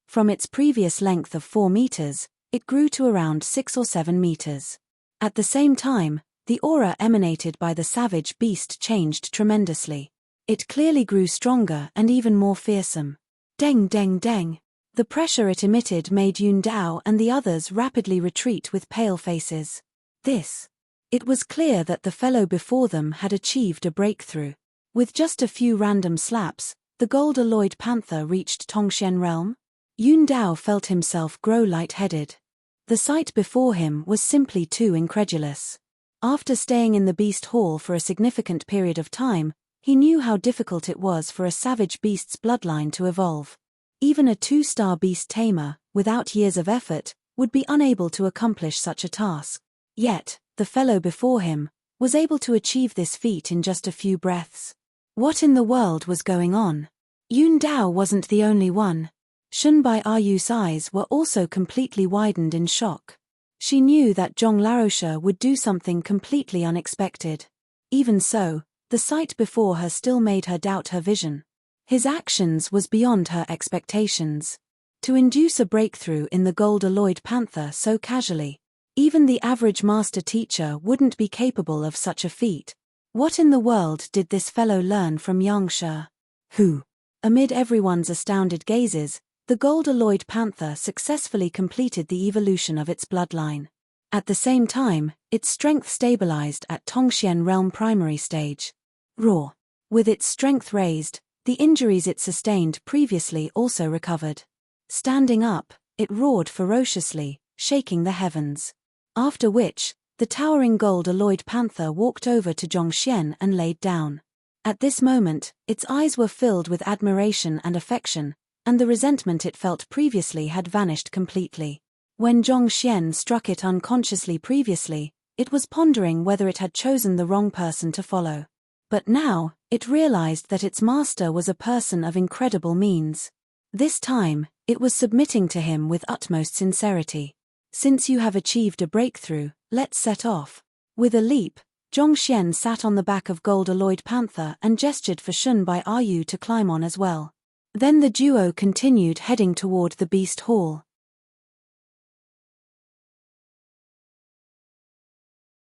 From its previous length of 4 meters, it grew to around 6 or 7 meters. At the same time, the aura emanated by the savage beast changed tremendously. It clearly grew stronger and even more fearsome. Deng deng deng. The pressure it emitted made Yun Dao and the others rapidly retreat with pale faces. It was clear that the fellow before them had achieved a breakthrough. With just a few random slaps, the gold-alloyed panther reached Tongxian realm. Yun Dao felt himself grow lightheaded. The sight before him was simply too incredulous. After staying in the beast hall for a significant period of time, he knew how difficult it was for a savage beast's bloodline to evolve. Even a 2-star beast tamer, without years of effort, would be unable to accomplish such a task. Yet, the fellow before him was able to achieve this feat in just a few breaths. What in the world was going on? Yun Dao wasn't the only one. Shunbai Ayu's eyes were also completely widened in shock. She knew that Zhong Larosha would do something completely unexpected. Even so, the sight before her still made her doubt her vision. His actions was beyond her expectations. To induce a breakthrough in the gold-alloyed panther so casually, even the average master teacher wouldn't be capable of such a feat. What in the world did this fellow learn from Yangshe? Amid everyone's astounded gazes, the gold-alloyed panther successfully completed the evolution of its bloodline. At the same time, its strength stabilized at Tongxian realm primary stage. Raw. With its strength raised, the injuries it sustained previously also recovered. Standing up, it roared ferociously, shaking the heavens. After which, the towering gold-alloyed panther walked over to Zhongxian and laid down. At this moment, its eyes were filled with admiration and affection, and the resentment it felt previously had vanished completely. When Zhongxian struck it unconsciously previously, it was pondering whether it had chosen the wrong person to follow. But now, it realized that its master was a person of incredible means. This time, it was submitting to him with utmost sincerity. Since you have achieved a breakthrough, let's set off. With a leap, Zhongxian sat on the back of gold-alloyed panther and gestured for Shun Bai Yu to climb on as well. Then the duo continued heading toward the beast hall.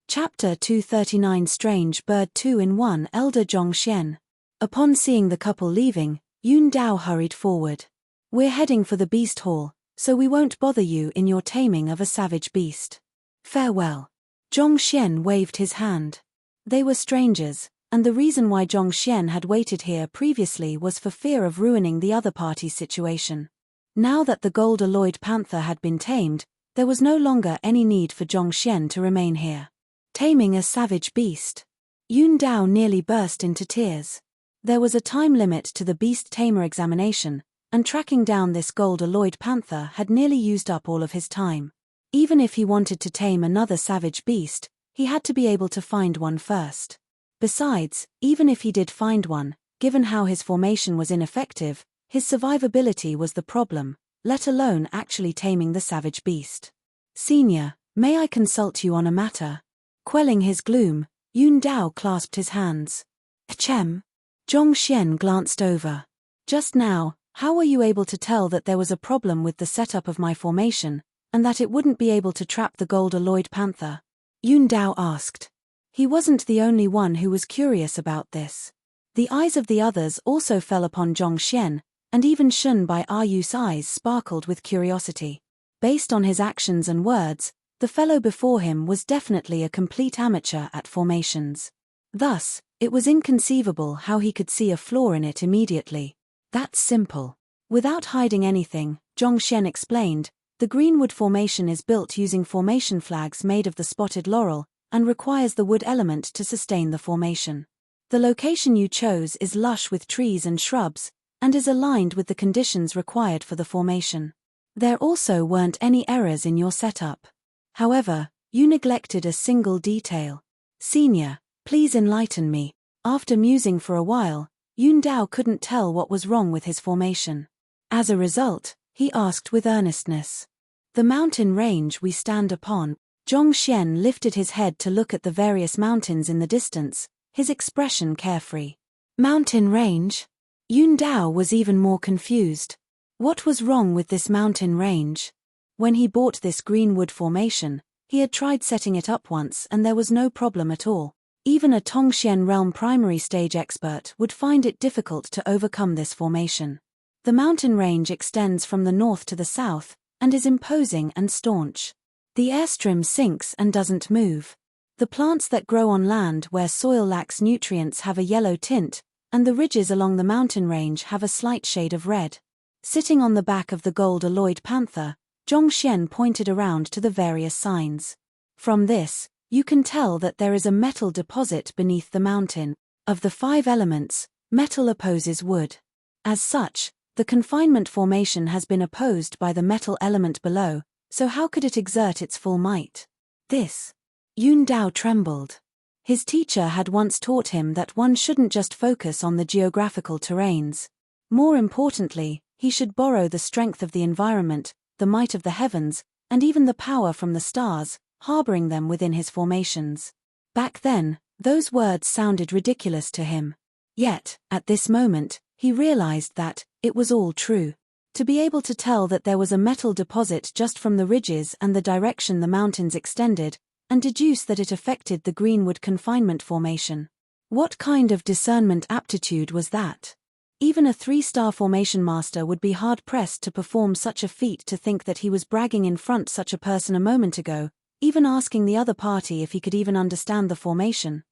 Chapter 239 Strange Bird 2-in-1 Elder Zhongxian. Upon seeing the couple leaving, Yun Dao hurried forward. We're heading for the beast hall, so we won't bother you in your taming of a savage beast. Farewell. Zhongxian waved his hand. They were strangers, and the reason why Zhongxian had waited here previously was for fear of ruining the other party's situation. Now that the gold-alloyed panther had been tamed, there was no longer any need for Zhongxian to remain here. Taming a savage beast. Yun Dao nearly burst into tears. There was a time limit to the beast tamer examination, and tracking down this gold-alloyed panther had nearly used up all of his time. Even if he wanted to tame another savage beast, he had to be able to find one first. Besides, even if he did find one, given how his formation was ineffective, his survivability was the problem, let alone actually taming the savage beast. Senior, may I consult you on a matter? Quelling his gloom, Yun Dao clasped his hands. Ahem. Zhongxian glanced over. Just now, how were you able to tell that there was a problem with the setup of my formation, and that it wouldn't be able to trap the gold-alloyed panther? Yun Dao asked. He wasn't the only one who was curious about this. The eyes of the others also fell upon Zhongxian, and even Shun Bai Yu's eyes sparkled with curiosity. Based on his actions and words, the fellow before him was definitely a complete amateur at formations. Thus, it was inconceivable how he could see a flaw in it immediately. That's simple. Without hiding anything, Zhongxian explained, the greenwood formation is built using formation flags made of the spotted laurel, and requires the wood element to sustain the formation. The location you chose is lush with trees and shrubs, and is aligned with the conditions required for the formation. There also weren't any errors in your setup. However, you neglected a single detail. Senior, please enlighten me. After musing for a while, Yun Dao couldn't tell what was wrong with his formation. As a result, he asked with earnestness. The mountain range we stand upon. Zhongxian lifted his head to look at the various mountains in the distance, his expression carefree. Mountain range? Yun Dao was even more confused. What was wrong with this mountain range? When he bought this greenwood formation, he had tried setting it up once and there was no problem at all. Even a Tongxian realm primary stage expert would find it difficult to overcome this formation. The mountain range extends from the north to the south, and is imposing and staunch. The airstream sinks and doesn't move. The plants that grow on land where soil lacks nutrients have a yellow tint, and the ridges along the mountain range have a slight shade of red. Sitting on the back of the gold-alloyed panther, Zhongxian pointed around to the various signs. From this, you can tell that there is a metal deposit beneath the mountain. Of the 5 elements, metal opposes wood. As such, the confinement formation has been opposed by the metal element below, so how could it exert its full might? This. Yun Dao trembled. His teacher had once taught him that one shouldn't just focus on the geographical terrains. More importantly, he should borrow the strength of the environment, the might of the heavens, and even the power from the stars, harboring them within his formations. Back then, those words sounded ridiculous to him. Yet, at this moment, he realized that it was all true. To be able to tell that there was a metal deposit just from the ridges and the direction the mountains extended, and deduce that it affected the greenwood confinement formation. What kind of discernment aptitude was that? Even a 3-star formation master would be hard-pressed to perform such a feat. To think that he was bragging in front such a person a moment ago, even asking the other party if he could even understand the formation.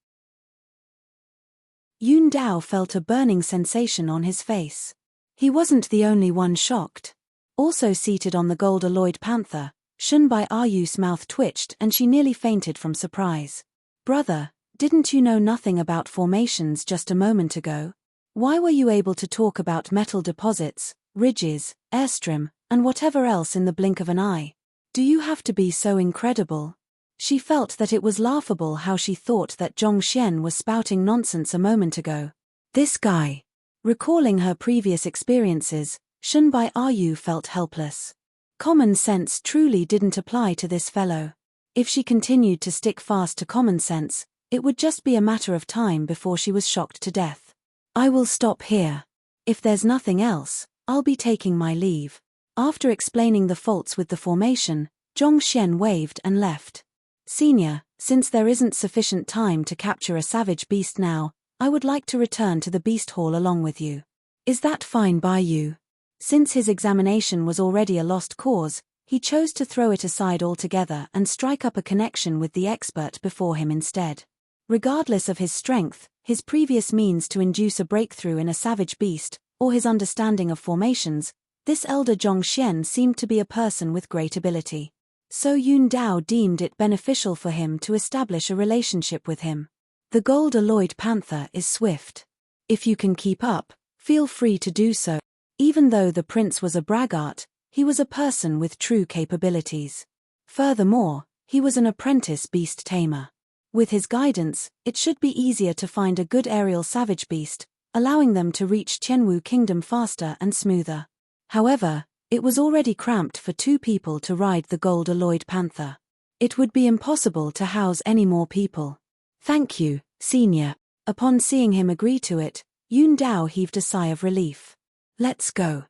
Yun Dao felt a burning sensation on his face. He wasn't the only one shocked. Also seated on the gold-alloyed panther, Shun Bai Ayu's mouth twitched and she nearly fainted from surprise. Brother, didn't you know nothing about formations just a moment ago? Why were you able to talk about metal deposits, ridges, airstream, and whatever else in the blink of an eye? Do you have to be so incredible? She felt that it was laughable how she thought that Zhongxian was spouting nonsense a moment ago. This guy. Recalling her previous experiences, Shun Bai Ayu felt helpless. Common sense truly didn't apply to this fellow. If she continued to stick fast to common sense, it would just be a matter of time before she was shocked to death. I will stop here. If there's nothing else, I'll be taking my leave. After explaining the faults with the formation, Zhongxian waved and left. Senior, since there isn't sufficient time to capture a savage beast now, I would like to return to the beast hall along with you. Is that fine by you? Since his examination was already a lost cause, he chose to throw it aside altogether and strike up a connection with the expert before him instead. Regardless of his strength, his previous means to induce a breakthrough in a savage beast, or his understanding of formations, this elder Zhongxian seemed to be a person with great ability. So Yun Dao deemed it beneficial for him to establish a relationship with him. The gold-alloyed panther is swift. If you can keep up, feel free to do so. Even though the prince was a braggart, he was a person with true capabilities. Furthermore, he was an apprentice beast tamer. With his guidance, it should be easier to find a good aerial savage beast, allowing them to reach Qianwu Kingdom faster and smoother. However, it was already cramped for 2 people to ride the gold-alloyed panther. It would be impossible to house any more people. Thank you, Senior. Upon seeing him agree to it, Yun Dao heaved a sigh of relief. Let's go.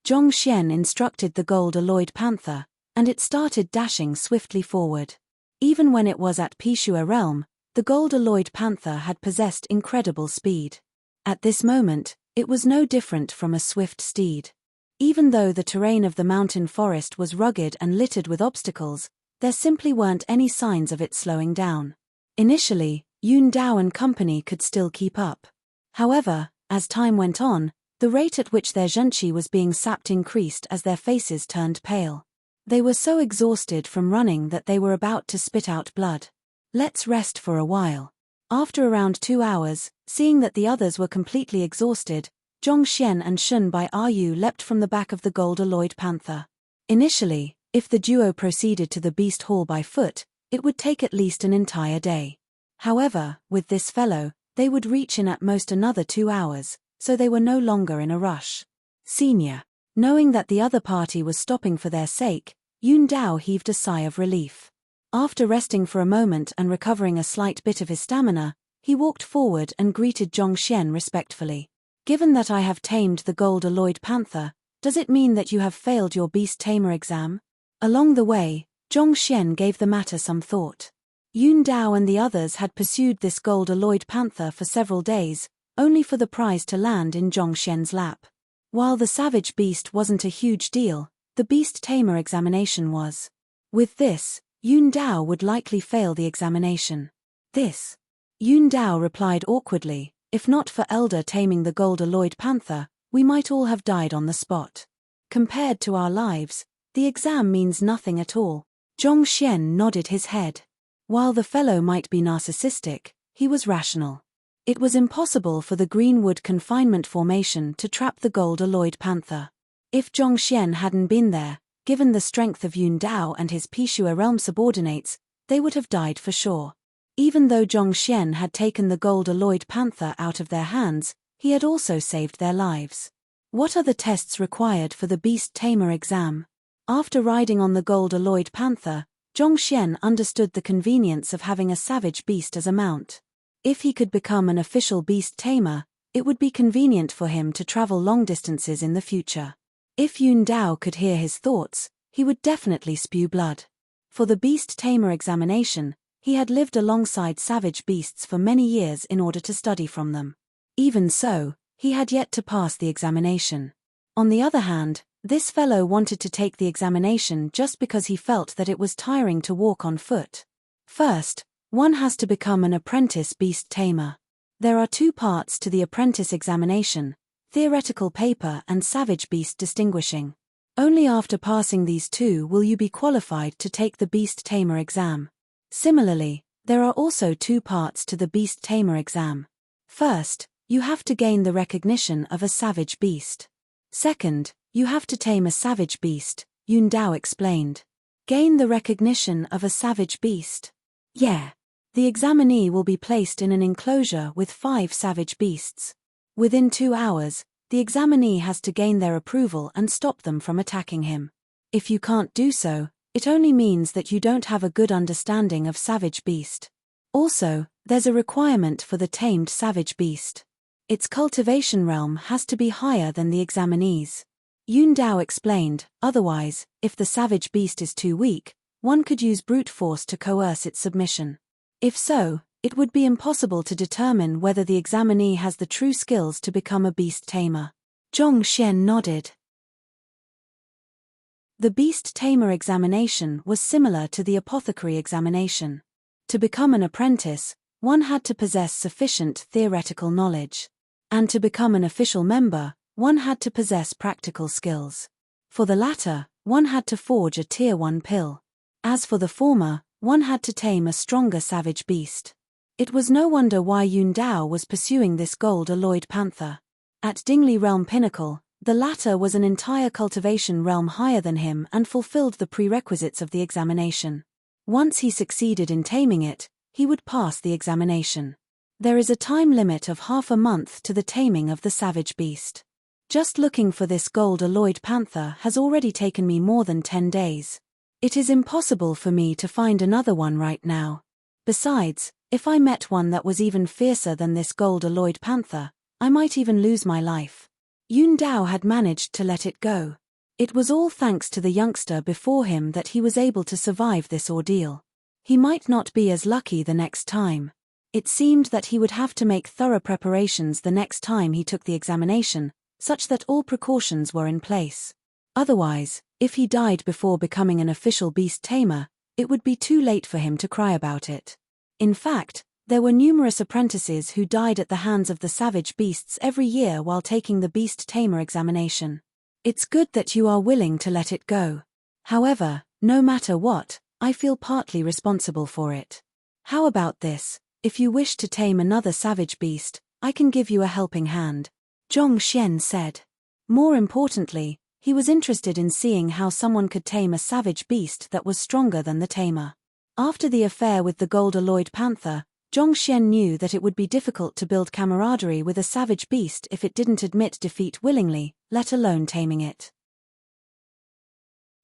Zhongxian instructed the gold-alloyed panther, and it started dashing swiftly forward. Even when it was at Pishua realm, the gold-alloyed panther had possessed incredible speed. At this moment, it was no different from a swift steed. Even though the terrain of the mountain forest was rugged and littered with obstacles, there simply weren't any signs of it slowing down. Initially, Yun Dao and company could still keep up. However, as time went on, the rate at which their zhenqi was being sapped increased as their faces turned pale. They were so exhausted from running that they were about to spit out blood. Let's rest for a while. After around 2 hours, seeing that the others were completely exhausted, Zhongxian and Shun Bai Ayu leapt from the back of the gold-alloyed panther. Initially, if the duo proceeded to the beast hall by foot, it would take at least an entire day. However, with this fellow, they would reach in at most another 2 hours, so they were no longer in a rush. Senior. Knowing that the other party was stopping for their sake, Yun Dao heaved a sigh of relief. After resting for a moment and recovering a slight bit of his stamina, he walked forward and greeted Zhongxian respectfully. Given that I have tamed the gold-alloyed panther, does it mean that you have failed your beast tamer exam? Along the way, Zhongxian gave the matter some thought. Yun Dao and the others had pursued this gold-alloyed panther for several days, only for the prize to land in Zhongxian's lap. While the savage beast wasn't a huge deal, the beast tamer examination was. With this, Yun Dao would likely fail the examination. This. Yun Dao replied awkwardly, if not for Elder taming the gold-alloyed panther, we might all have died on the spot. Compared to our lives, the exam means nothing at all. Zhongxian nodded his head. While the fellow might be narcissistic, he was rational. It was impossible for the Greenwood confinement formation to trap the gold-alloyed panther. If Zhongxian hadn't been there, given the strength of Yun Dao and his Pishua realm subordinates, they would have died for sure. Even though Zhongxian had taken the gold-alloyed panther out of their hands, he had also saved their lives. What are the tests required for the beast tamer exam? After riding on the gold-alloyed panther, Zhongxian understood the convenience of having a savage beast as a mount. If he could become an official beast tamer, it would be convenient for him to travel long distances in the future. If Yun Dao could hear his thoughts, he would definitely spew blood. For the beast tamer examination, he had lived alongside savage beasts for many years in order to study from them. Even so, he had yet to pass the examination. On the other hand, this fellow wanted to take the examination just because he felt that it was tiring to walk on foot. First, one has to become an apprentice beast tamer. There are 2 parts to the apprentice examination: theoretical paper and savage beast distinguishing. Only after passing these two will you be qualified to take the Beast Tamer exam. Similarly, there are also two parts to the Beast Tamer exam. First, you have to gain the recognition of a savage beast. Second, you have to tame a savage beast, Yun Dao explained. Gain the recognition of a savage beast. Yeah. The examinee will be placed in an enclosure with 5 savage beasts. Within 2 hours, the examinee has to gain their approval and stop them from attacking him. If you can't do so, it only means that you don't have a good understanding of savage beast. Also, there's a requirement for the tamed savage beast. Its cultivation realm has to be higher than the examinee's. Yun Dao explained, otherwise, if the savage beast is too weak, one could use brute force to coerce its submission. If so, it would be impossible to determine whether the examinee has the true skills to become a beast tamer. Zhong Xian nodded. The beast tamer examination was similar to the apothecary examination. To become an apprentice, one had to possess sufficient theoretical knowledge. And to become an official member, one had to possess practical skills. For the latter, one had to forge a Tier 1 pill. As for the former, one had to tame a stronger savage beast. It was no wonder why Yun Dao was pursuing this gold-alloyed panther. At Dingli Realm Pinnacle, the latter was an entire cultivation realm higher than him and fulfilled the prerequisites of the examination. Once he succeeded in taming it, he would pass the examination. There is a time limit of half a month to the taming of the savage beast. Just looking for this gold-alloyed panther has already taken me more than 10 days. It is impossible for me to find another one right now. Besides, if I met one that was even fiercer than this gold-alloyed panther, I might even lose my life. Yun Dao had managed to let it go. It was all thanks to the youngster before him that he was able to survive this ordeal. He might not be as lucky the next time. It seemed that he would have to make thorough preparations the next time he took the examination, such that all precautions were in place. Otherwise, if he died before becoming an official beast tamer, it would be too late for him to cry about it. In fact, there were numerous apprentices who died at the hands of the savage beasts every year while taking the beast tamer examination. It's good that you are willing to let it go. However, no matter what, I feel partly responsible for it. How about this? If you wish to tame another savage beast, I can give you a helping hand, Zhong Xian said. More importantly, he was interested in seeing how someone could tame a savage beast that was stronger than the tamer. After the affair with the gold-alloyed panther, Zhong Xian knew that it would be difficult to build camaraderie with a savage beast if it didn't admit defeat willingly, let alone taming it.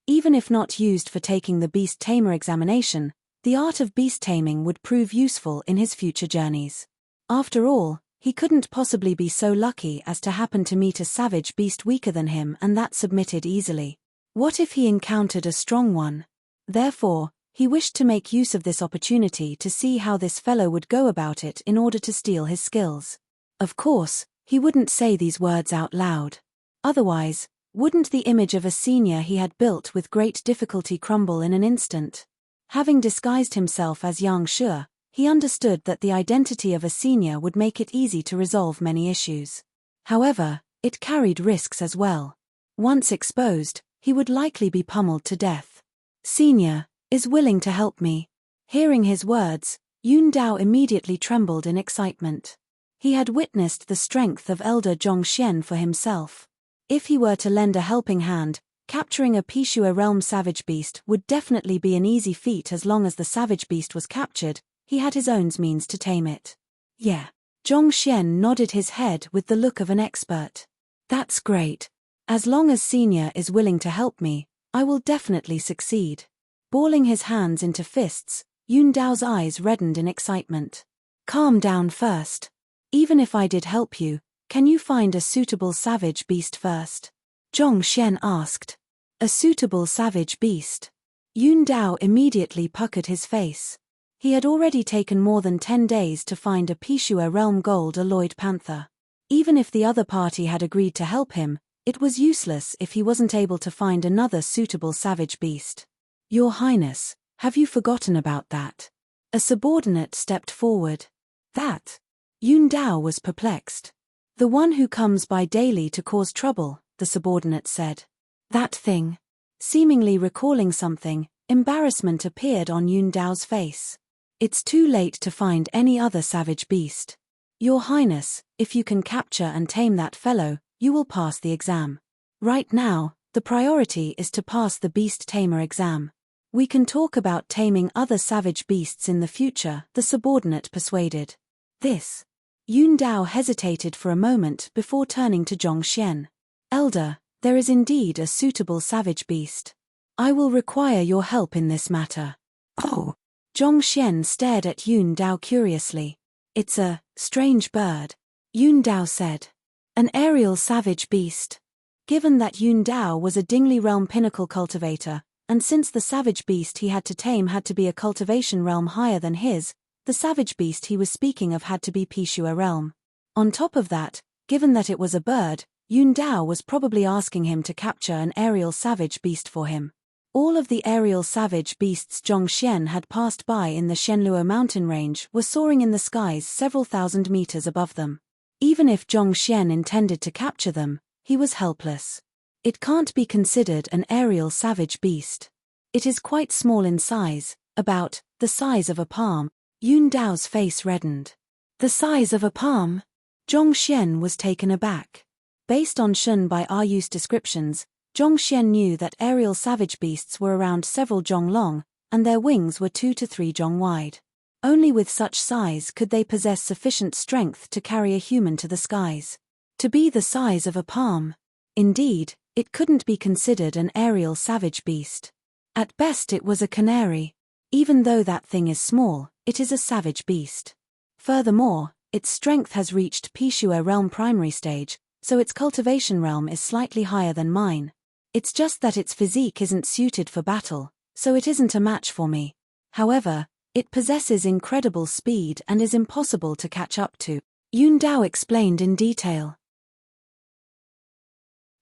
Even if not used for taking the beast tamer examination, the art of beast taming would prove useful in his future journeys. After all, he couldn't possibly be so lucky as to happen to meet a savage beast weaker than him and that submitted easily. What if he encountered a strong one? Therefore, he wished to make use of this opportunity to see how this fellow would go about it in order to steal his skills. Of course, he wouldn't say these words out loud. Otherwise, wouldn't the image of a senior he had built with great difficulty crumble in an instant? Having disguised himself as Yang Shu, he understood that the identity of a senior would make it easy to resolve many issues. However, it carried risks as well. Once exposed, he would likely be pummeled to death. Senior is willing to help me. Hearing his words, Yun Dao immediately trembled in excitement. He had witnessed the strength of elder Zhong Xian for himself. If he were to lend a helping hand, capturing a Pishua realm savage beast would definitely be an easy feat as long as the savage beast was captured. He had his own means to tame it. Yeah. Zhong Xian nodded his head with the look of an expert. That's great. As long as Senior is willing to help me, I will definitely succeed. Balling his hands into fists, Yun Dao's eyes reddened in excitement. Calm down first. Even if I did help you, can you find a suitable savage beast first? Zhong Xian asked. A suitable savage beast. Yun Dao immediately puckered his face. He had already taken more than 10 days to find a Pishua realm gold-alloyed panther. Even if the other party had agreed to help him, it was useless if he wasn't able to find another suitable savage beast. Your Highness, have you forgotten about that? A subordinate stepped forward. That? Yun Dao was perplexed. The one who comes by daily to cause trouble, the subordinate said. That thing. Seemingly recalling something, embarrassment appeared on Yun Dao's face. It's too late to find any other savage beast. Your Highness, if you can capture and tame that fellow, you will pass the exam. Right now, the priority is to pass the beast tamer exam. We can talk about taming other savage beasts in the future, the subordinate persuaded. This. Yun Dao hesitated for a moment before turning to Zhongxian. Elder, there is indeed a suitable savage beast. I will require your help in this matter. Oh. Zhongxian stared at Yun Dao curiously. It's a strange bird, Yun Dao said. An aerial savage beast. Given that Yun Dao was a Dingli realm pinnacle cultivator, and since the savage beast he had to tame had to be a cultivation realm higher than his, the savage beast he was speaking of had to be Pishua realm. On top of that, given that it was a bird, Yun Dao was probably asking him to capture an aerial savage beast for him. All of the aerial savage beasts Zhongxian had passed by in the Shenluo mountain range were soaring in the skies several thousand meters above them. Even if Zhongxian intended to capture them, he was helpless. It can't be considered an aerial savage beast. It is quite small in size, about the size of a palm. Yun Dao's face reddened. The size of a palm? Zhongxian was taken aback. Based on Shun by Ayu's descriptions, Zhongxian knew that aerial savage beasts were around several zhong long, and their wings were 2 to 3 zhong wide. Only with such size could they possess sufficient strength to carry a human to the skies. To be the size of a palm. Indeed, it couldn't be considered an aerial savage beast. At best it was a canary. Even though that thing is small, it is a savage beast. Furthermore, its strength has reached Pishua realm primary stage, so its cultivation realm is slightly higher than mine. It's just that its physique isn't suited for battle, so it isn't a match for me. However, it possesses incredible speed and is impossible to catch up to, Yun Dao explained in detail.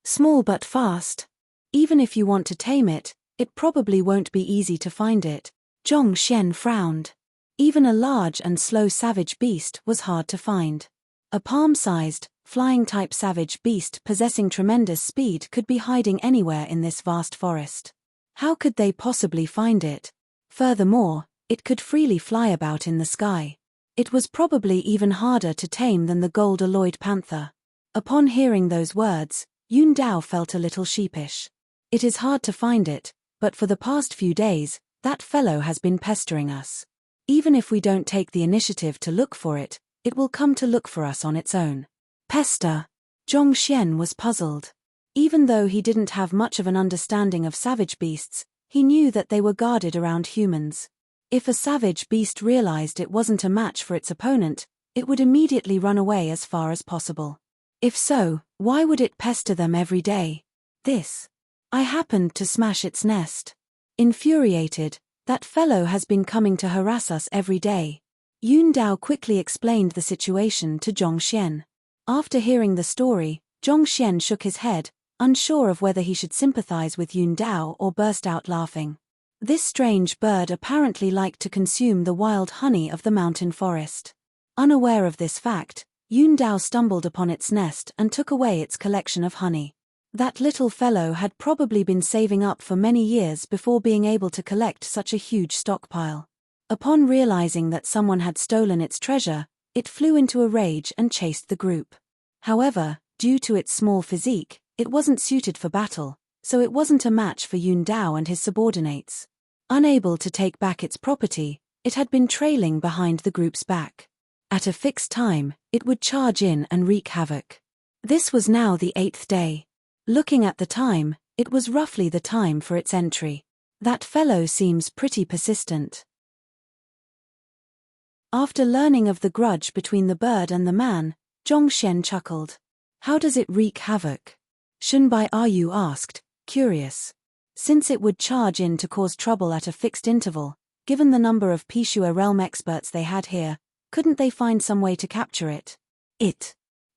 Small but fast. Even if you want to tame it, it probably won't be easy to find it. Zhongxian frowned. Even a large and slow savage beast was hard to find. A palm-sized, flying-type savage beast possessing tremendous speed could be hiding anywhere in this vast forest. How could they possibly find it? Furthermore, it could freely fly about in the sky. It was probably even harder to tame than the gold-alloyed panther. Upon hearing those words, Yun Dao felt a little sheepish. It is hard to find it, but for the past few days, that fellow has been pestering us. Even if we don't take the initiative to look for it, it will come to look for us on its own. Pester. Zhongxian was puzzled. Even though he didn't have much of an understanding of savage beasts, he knew that they were guarded around humans. If a savage beast realized it wasn't a match for its opponent, it would immediately run away as far as possible. If so, why would it pester them every day? This. I happened to smash its nest. Infuriated, that fellow has been coming to harass us every day. Yun Dao quickly explained the situation to Zhongxian. After hearing the story, Zhongxian shook his head, unsure of whether he should sympathize with Yun Dao or burst out laughing. This strange bird apparently liked to consume the wild honey of the mountain forest. Unaware of this fact, Yun Dao stumbled upon its nest and took away its collection of honey. That little fellow had probably been saving up for many years before being able to collect such a huge stockpile. Upon realizing that someone had stolen its treasure, it flew into a rage and chased the group. However, due to its small physique, it wasn't suited for battle, so it wasn't a match for Yun Dao and his subordinates. Unable to take back its property, it had been trailing behind the group's back. At a fixed time, it would charge in and wreak havoc. This was now the 8th day. Looking at the time, it was roughly the time for its entry. That fellow seems pretty persistent. After learning of the grudge between the bird and the man, Zhongxian chuckled. How does it wreak havoc? Shunbai Ayu asked, curious. Since it would charge in to cause trouble at a fixed interval, given the number of Pishua realm experts they had here, couldn't they find some way to capture it?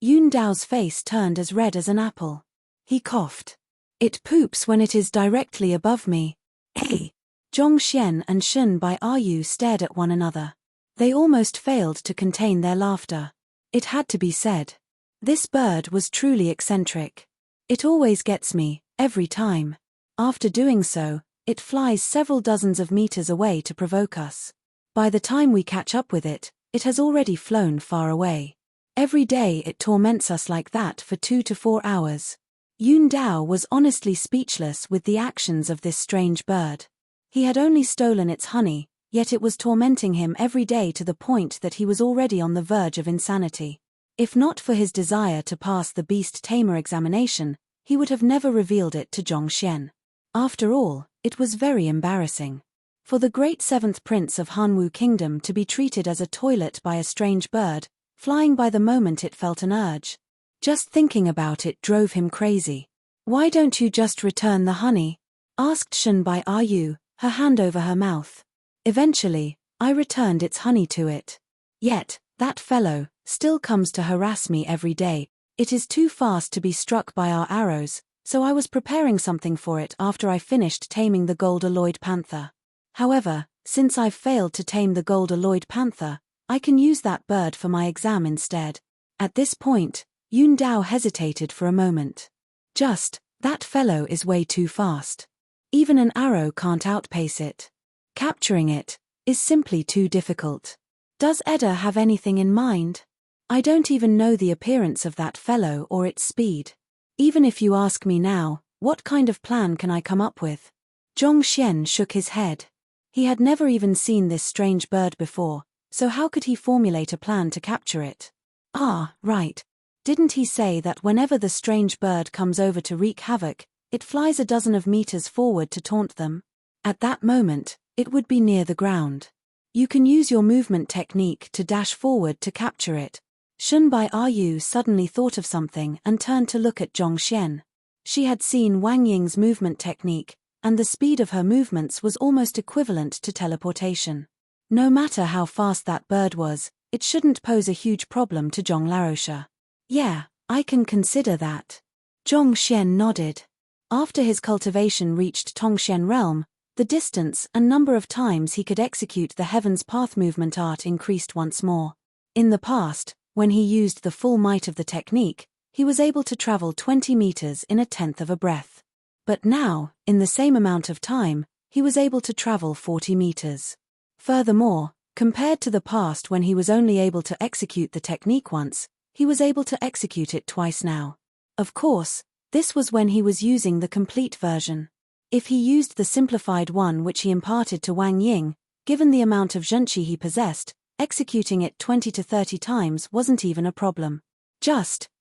Yun Dao's face turned as red as an apple. He coughed. It poops when it is directly above me. Hey! Zhongxian and Shunbai Ayu stared at one another. They almost failed to contain their laughter. It had to be said. This bird was truly eccentric. It always gets me, Every time. After doing so, it flies several dozens of meters away to provoke us. By the time we catch up with it, it has already flown far away. Every day it torments us like that for 2 to 4 hours. Yun Dao was honestly speechless with the actions of this strange bird. He had only stolen its honey, yet it was tormenting him every day to the point that he was already on the verge of insanity. If not for his desire to pass the beast tamer examination, he would have never revealed it to Zhongxian. After all, it was very embarrassing. For the great seventh prince of Hanwu Kingdom to be treated as a toilet by a strange bird, flying by the moment it felt an urge. Just thinking about it drove him crazy. "Why don't you just return the honey?" asked Shen Bai Yu, her hand over her mouth. "Eventually, I returned its honey to it. Yet, that fellow still comes to harass me every day. It is too fast to be struck by our arrows, so I was preparing something for it after I finished taming the gold-alloyed panther. However, since I've failed to tame the gold-alloyed panther, I can use that bird for my exam instead." At this point, Yun Dao hesitated for a moment. That fellow is way too fast. Even an arrow can't outpace it. Capturing it is simply too difficult. Does Edda have anything in mind? I don't even know the appearance of that fellow or its speed. Even if you ask me now, what kind of plan can I come up with? Zhongxian shook his head. He had never even seen this strange bird before, so how could he formulate a plan to capture it? Ah, right. Didn't he say that whenever the strange bird comes over to wreak havoc, it flies a dozen of meters forward to taunt them? At that moment, it would be near the ground. You can use your movement technique to dash forward to capture it. Shen Bai Yu suddenly thought of something and turned to look at Zhongxian. She had seen Wang Ying's movement technique, and the speed of her movements was almost equivalent to teleportation. No matter how fast that bird was, it shouldn't pose a huge problem to Zhong Larosha. "Yeah, I can consider that." Zhongxian nodded. After his cultivation reached Tongxian realm, the distance and number of times he could execute the Heaven's Path movement art increased once more. In the past, when he used the full might of the technique, he was able to travel 20 meters in a tenth of a breath. But now, in the same amount of time, he was able to travel 40 meters. Furthermore, compared to the past when he was only able to execute the technique once, he was able to execute it twice now. Of course, this was when he was using the complete version. If he used the simplified one which he imparted to Wang Ying, given the amount of zhenqi he possessed, executing it 20 to 30 times wasn't even a problem.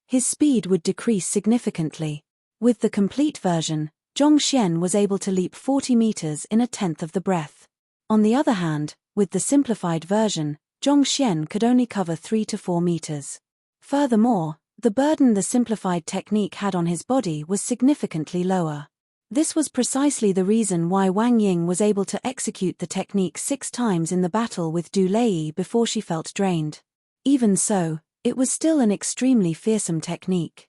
His speed would decrease significantly. With the complete version, Zhongxian was able to leap 40 meters in a tenth of the breath. On the other hand, with the simplified version, Zhongxian could only cover 3 to 4 meters. Furthermore, the burden the simplified technique had on his body was significantly lower. This was precisely the reason why Wang Ying was able to execute the technique 6 times in the battle with Du Lei before she felt drained. Even so, it was still an extremely fearsome technique.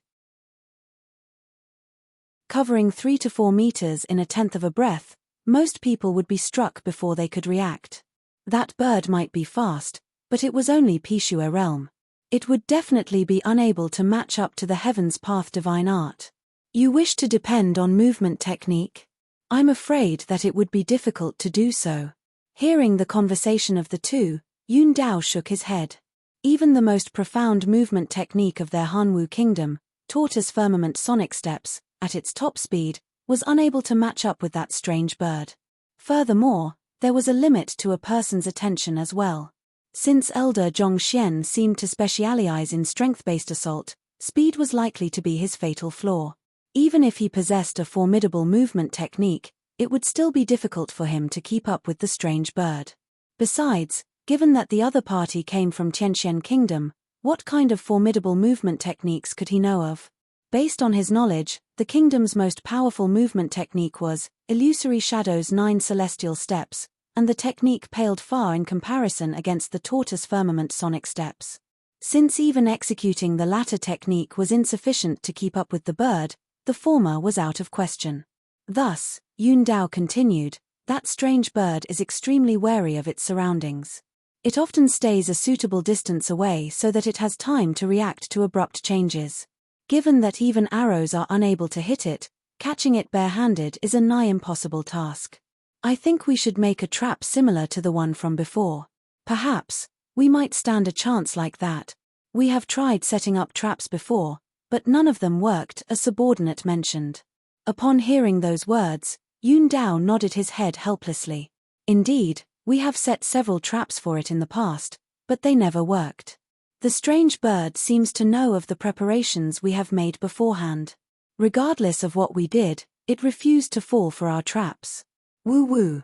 Covering 3 to 4 meters in a tenth of a breath, most people would be struck before they could react. That bird might be fast, but it was only Pishua realm. It would definitely be unable to match up to the Heaven's Path divine art. You wish to depend on movement technique? I'm afraid that it would be difficult to do so. Hearing the conversation of the two, Yun Dao shook his head. Even the most profound movement technique of their Hanwu kingdom, Tortoise Firmament Sonic Steps, at its top speed, was unable to match up with that strange bird. Furthermore, there was a limit to a person's attention as well. Since Elder Zhongxian seemed to specialize in strength-based assault, speed was likely to be his fatal flaw. Even if he possessed a formidable movement technique, it would still be difficult for him to keep up with the strange bird. Besides, given that the other party came from Tianxian Kingdom, what kind of formidable movement techniques could he know of? Based on his knowledge, the kingdom's most powerful movement technique was Illusory Shadow's 9 Celestial Steps, and the technique paled far in comparison against the Tortoise Firmament Sonic Steps. Since even executing the latter technique was insufficient to keep up with the bird, the former was out of question. Thus, Yun Dao continued, that strange bird is extremely wary of its surroundings. It often stays a suitable distance away so that it has time to react to abrupt changes. Given that even arrows are unable to hit it, Catching it barehanded is a nigh impossible task. I think we should make a trap similar to the one from before. Perhaps, we might stand a chance like that. We have tried setting up traps before, but none of them worked, a subordinate mentioned. Upon hearing those words, Yun Dao nodded his head helplessly. Indeed, we have set several traps for it in the past, but they never worked. The strange bird seems to know of the preparations we have made beforehand. Regardless of what we did, it refused to fall for our traps. Woo woo.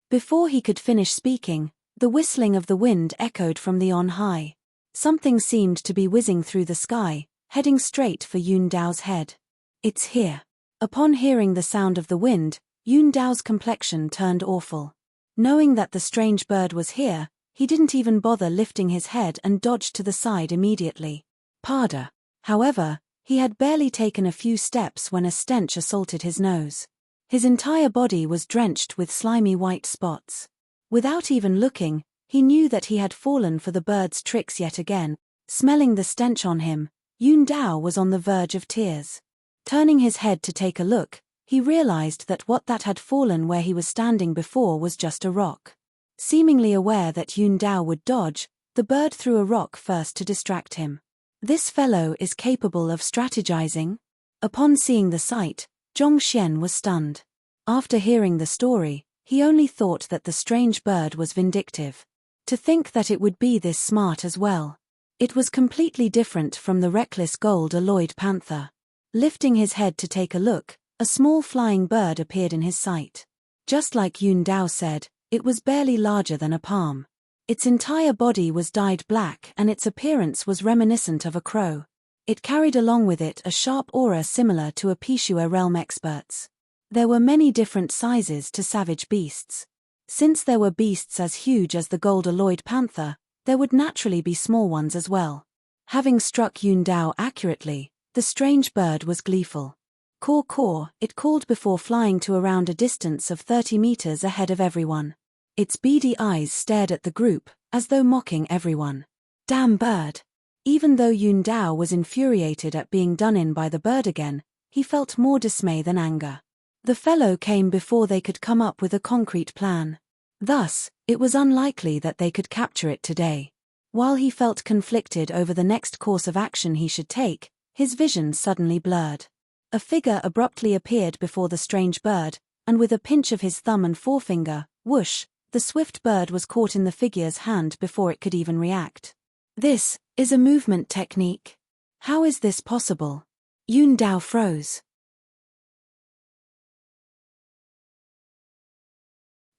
Before he could finish speaking, the whistling of the wind echoed from the on high. Something seemed to be whizzing through the sky, heading straight for Yun Dao's head. It's here. Upon hearing the sound of the wind, Yun Dao's complexion turned awful. Knowing that the strange bird was here, he didn't even bother lifting his head and dodged to the side immediately. Pardon. However, he had barely taken a few steps when a stench assaulted his nose. His entire body was drenched with slimy white spots. Without even looking, he knew that he had fallen for the bird's tricks yet again. Smelling the stench on him, Yun Dao was on the verge of tears. Turning his head to take a look, he realized that what that had fallen where he was standing before was just a rock. Seemingly aware that Yun Dao would dodge, the bird threw a rock first to distract him. This fellow is capable of strategizing? Upon seeing the sight, Zhongxian was stunned. After hearing the story, he only thought that the strange bird was vindictive. To think that it would be this smart as well. It was completely different from the reckless gold-alloyed panther. Lifting his head to take a look, a small flying bird appeared in his sight. Just like Yun Dao said, it was barely larger than a palm. Its entire body was dyed black and its appearance was reminiscent of a crow. It carried along with it a sharp aura similar to a Peshua realm expert's. There were many different sizes to savage beasts. Since there were beasts as huge as the gold-alloyed panther, there would naturally be small ones as well. Having struck Yun Dao accurately, the strange bird was gleeful. Caw caw, it called before flying to around a distance of 30 meters ahead of everyone. Its beady eyes stared at the group, as though mocking everyone. Damn bird! Even though Yun Dao was infuriated at being done in by the bird again, he felt more dismay than anger. The fellow came before they could come up with a concrete plan. Thus, it was unlikely that they could capture it today. While he felt conflicted over the next course of action he should take, his vision suddenly blurred. A figure abruptly appeared before the strange bird, and with a pinch of his thumb and forefinger, whoosh, the swift bird was caught in the figure's hand before it could even react. This is a movement technique. How is this possible? Yun Dao froze.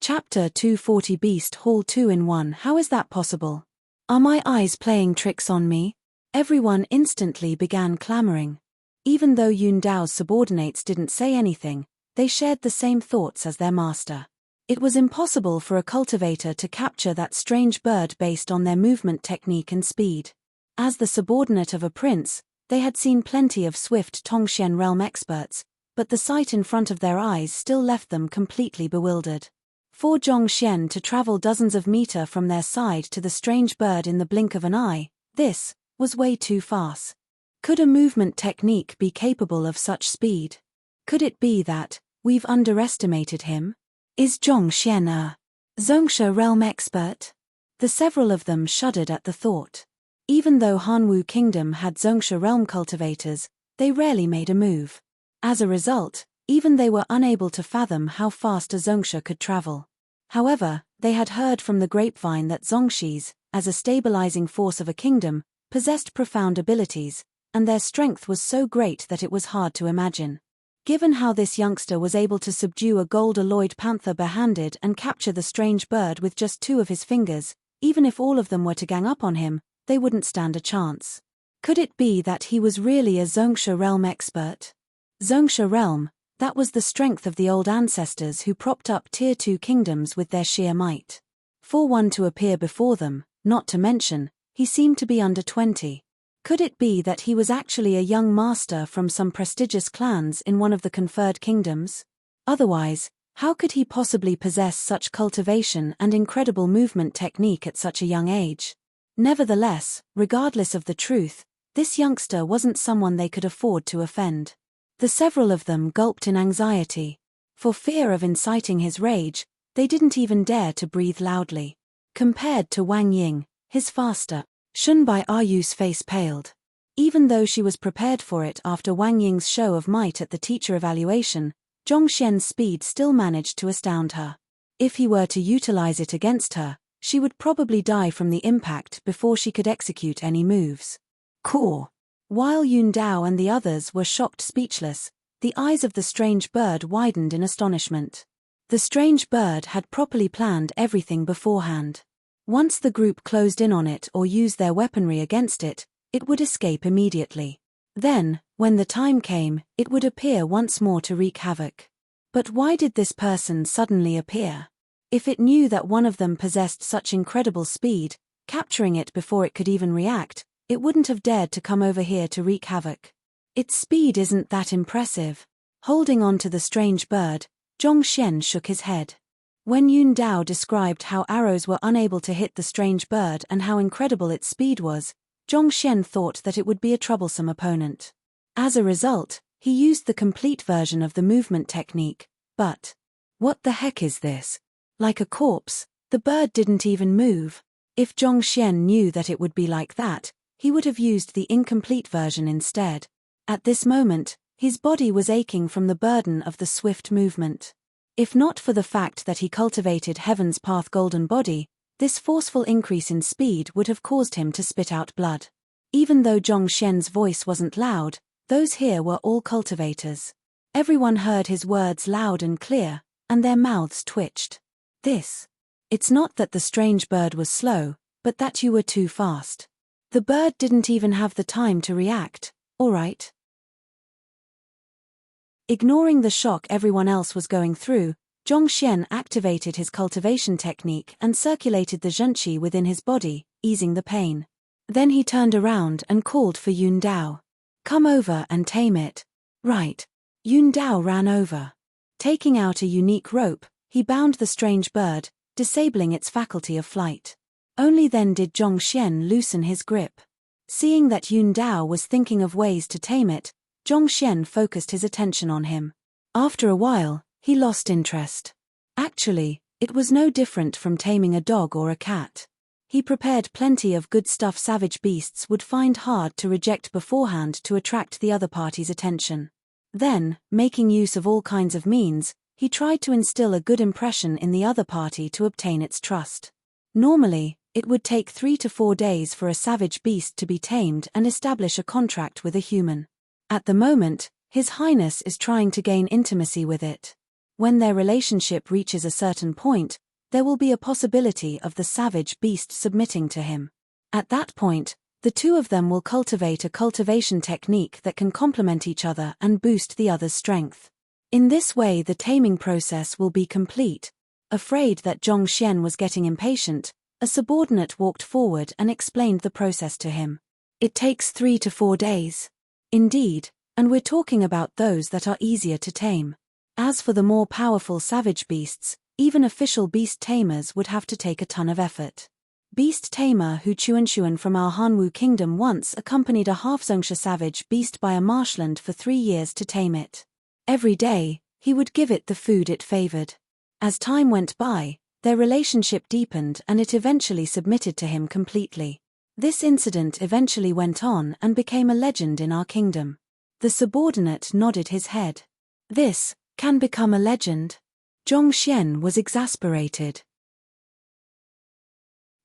Chapter 240 Beast Hall 2 in 1. How is that possible? Are my eyes playing tricks on me? Everyone instantly began clamoring. Even though Yun Dao's subordinates didn't say anything, they shared the same thoughts as their master. It was impossible for a cultivator to capture that strange bird based on their movement technique and speed. As the subordinate of a prince, they had seen plenty of swift Tongxian realm experts, but the sight in front of their eyes still left them completely bewildered. For Zhongxian to travel dozens of meters from their side to the strange bird in the blink of an eye, this was way too fast. Could a movement technique be capable of such speed? Could it be that we've underestimated him? Is Zhongxian a Zongsha realm expert? The several of them shuddered at the thought. Even though Hanwu Kingdom had Zongsha realm cultivators, they rarely made a move. As a result, even they were unable to fathom how fast a Zongsha could travel. However, they had heard from the grapevine that Zongshis, as a stabilizing force of a kingdom, possessed profound abilities, and their strength was so great that it was hard to imagine. Given how this youngster was able to subdue a gold-alloyed panther barehanded and capture the strange bird with just 2 of his fingers, even if all of them were to gang up on him, they wouldn't stand a chance. Could it be that he was really a Zongsha realm expert? Zongsha realm, that was the strength of the old ancestors who propped up Tier 2 kingdoms with their sheer might. For one to appear before them, not to mention, he seemed to be under 20. Could it be that he was actually a young master from some prestigious clans in one of the conferred kingdoms? Otherwise, how could he possibly possess such cultivation and incredible movement technique at such a young age? Nevertheless, regardless of the truth, this youngster wasn't someone they could afford to offend. The several of them gulped in anxiety. For fear of inciting his rage, they didn't even dare to breathe loudly. Compared to Wang Ying, his faster, Shunbai Ayu's face paled. Even though she was prepared for it after Wang Ying's show of might at the teacher evaluation, Zhongxian's speed still managed to astound her. If he were to utilize it against her, she would probably die from the impact before she could execute any moves. Caw! While Yun Dao and the others were shocked speechless, the eyes of the strange bird widened in astonishment. The strange bird had properly planned everything beforehand. Once the group closed in on it or used their weaponry against it, it would escape immediately. Then, when the time came, it would appear once more to wreak havoc. But why did this person suddenly appear? If it knew that one of them possessed such incredible speed, capturing it before it could even react, it wouldn't have dared to come over here to wreak havoc. Its speed isn't that impressive. Holding on to the strange bird, Zhongxian shook his head. When Yun Dao described how arrows were unable to hit the strange bird and how incredible its speed was, Zhongxian thought that it would be a troublesome opponent. As a result, he used the complete version of the movement technique, but what the heck is this? Like a corpse, the bird didn't even move. If Zhongxian knew that it would be like that, he would have used the incomplete version instead. At this moment, his body was aching from the burden of the swift movement. If not for the fact that he cultivated Heaven's Path Golden Body, this forceful increase in speed would have caused him to spit out blood. Even though Zhongxian's voice wasn't loud, those here were all cultivators. Everyone heard his words loud and clear, and their mouths twitched. It's not that the strange bird was slow, but that you were too fast. The bird didn't even have the time to react, alright? Ignoring the shock everyone else was going through, Zhongxian activated his cultivation technique and circulated the zhenqi within his body, easing the pain. Then he turned around and called for Yun Dao. Come over and tame it. Right. Yun Dao ran over. Taking out a unique rope, he bound the strange bird, disabling its faculty of flight. Only then did Zhongxian loosen his grip. Seeing that Yun Dao was thinking of ways to tame it, Zhongxian focused his attention on him. After a while, he lost interest. Actually, it was no different from taming a dog or a cat. He prepared plenty of good stuff savage beasts would find hard to reject beforehand to attract the other party's attention. Then, making use of all kinds of means, he tried to instill a good impression in the other party to obtain its trust. Normally, it would take 3 to 4 days for a savage beast to be tamed and establish a contract with a human. At the moment, His Highness is trying to gain intimacy with it. When their relationship reaches a certain point, there will be a possibility of the savage beast submitting to him. At that point, the two of them will cultivate a cultivation technique that can complement each other and boost the other's strength. In this way, the taming process will be complete. Afraid that Zhongxian was getting impatient, a subordinate walked forward and explained the process to him. It takes 3 to 4 days. Indeed, and we're talking about those that are easier to tame. As for the more powerful savage beasts, even official beast tamers would have to take a ton of effort. Beast tamer Hu Chuanshuan from our Hanwu kingdom once accompanied a half-zongsha savage beast by a marshland for 3 years to tame it. Every day, he would give it the food it favored. As time went by, their relationship deepened and it eventually submitted to him completely. This incident eventually went on and became a legend in our kingdom. The subordinate nodded his head. This can become a legend. Zhongxian was exasperated.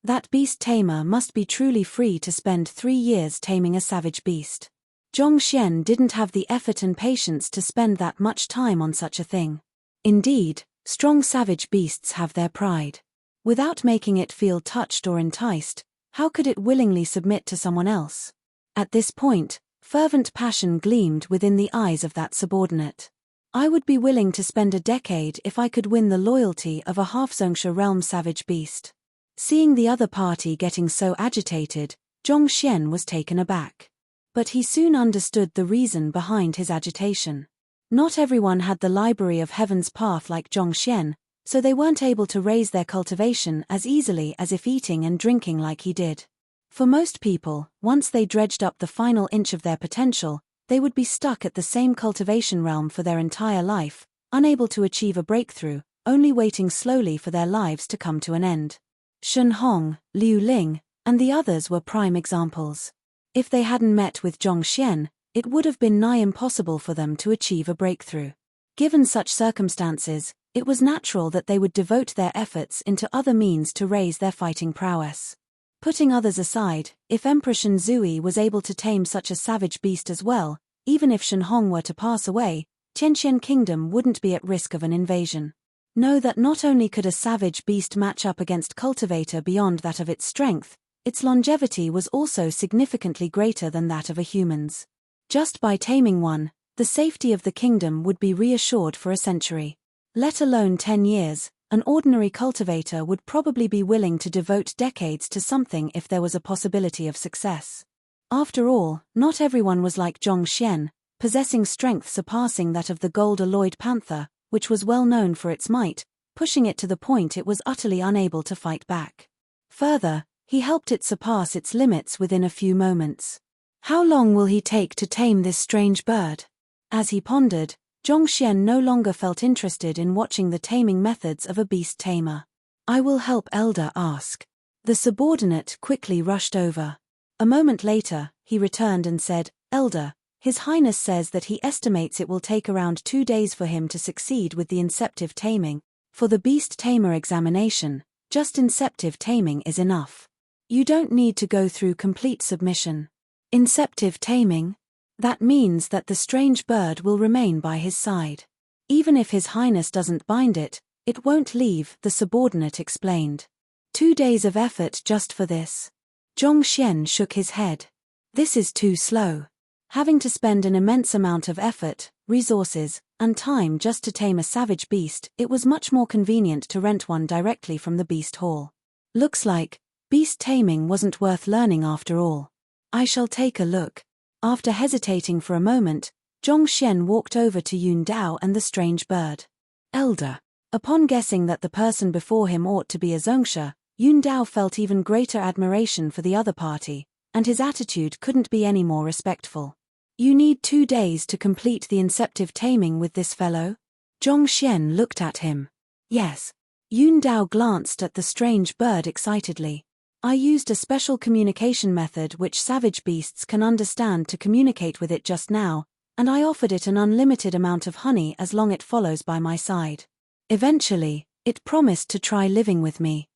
That beast tamer must be truly free to spend 3 years taming a savage beast. Zhongxian didn't have the effort and patience to spend that much time on such a thing. Indeed, strong savage beasts have their pride. Without making it feel touched or enticed, how could it willingly submit to someone else? At this point, fervent passion gleamed within the eyes of that subordinate. I would be willing to spend a decade if I could win the loyalty of a half-zongsha realm savage beast. Seeing the other party getting so agitated, Zhongxian was taken aback. But he soon understood the reason behind his agitation. Not everyone had the library of Heaven's Path like Zhongxian, so they weren't able to raise their cultivation as easily as if eating and drinking like he did. For most people, once they dredged up the final inch of their potential, they would be stuck at the same cultivation realm for their entire life, unable to achieve a breakthrough, only waiting slowly for their lives to come to an end. Shen Hong, Liu Ling, and the others were prime examples. If they hadn't met with Zhongxian, it would have been nigh impossible for them to achieve a breakthrough. Given such circumstances, it was natural that they would devote their efforts into other means to raise their fighting prowess. Putting others aside, if Emperor Shenzui was able to tame such a savage beast as well, even if Shen Hong were to pass away, Tianxian Kingdom wouldn't be at risk of an invasion. Know that not only could a savage beast match up against cultivator beyond that of its strength, its longevity was also significantly greater than that of a human's. Just by taming one, the safety of the kingdom would be reassured for a century. Let alone 10 years, an ordinary cultivator would probably be willing to devote decades to something if there was a possibility of success. After all, not everyone was like Zhongxian, possessing strength surpassing that of the gold-alloyed panther, which was well known for its might, pushing it to the point it was utterly unable to fight back. Further, he helped it surpass its limits within a few moments. How long will he take to tame this strange bird? As he pondered, Zhongxian no longer felt interested in watching the taming methods of a beast tamer. I will help, Elder ask. The subordinate quickly rushed over. A moment later, he returned and said, Elder, His Highness says that he estimates it will take around 2 days for him to succeed with the inceptive taming. For the beast tamer examination, just inceptive taming is enough. You don't need to go through complete submission. Inceptive taming? That means that the strange bird will remain by his side. Even if His Highness doesn't bind it, it won't leave, the subordinate explained. 2 days of effort just for this? Zhongxian shook his head. This is too slow. Having to spend an immense amount of effort, resources, and time just to tame a savage beast, it was much more convenient to rent one directly from the beast hall. Looks like beast taming wasn't worth learning after all. I shall take a look. After hesitating for a moment, Zhongxian walked over to Yun Dao and the strange bird. Elder. Upon guessing that the person before him ought to be a Zhongsha, Yun Dao felt even greater admiration for the other party, and his attitude couldn't be any more respectful. You need 2 days to complete the inceptive taming with this fellow? Zhongxian looked at him. Yes. Yun Dao glanced at the strange bird excitedly. I used a special communication method which savage beasts can understand to communicate with it just now, and I offered it an unlimited amount of honey as long as it follows by my side. Eventually, it promised to try living with me.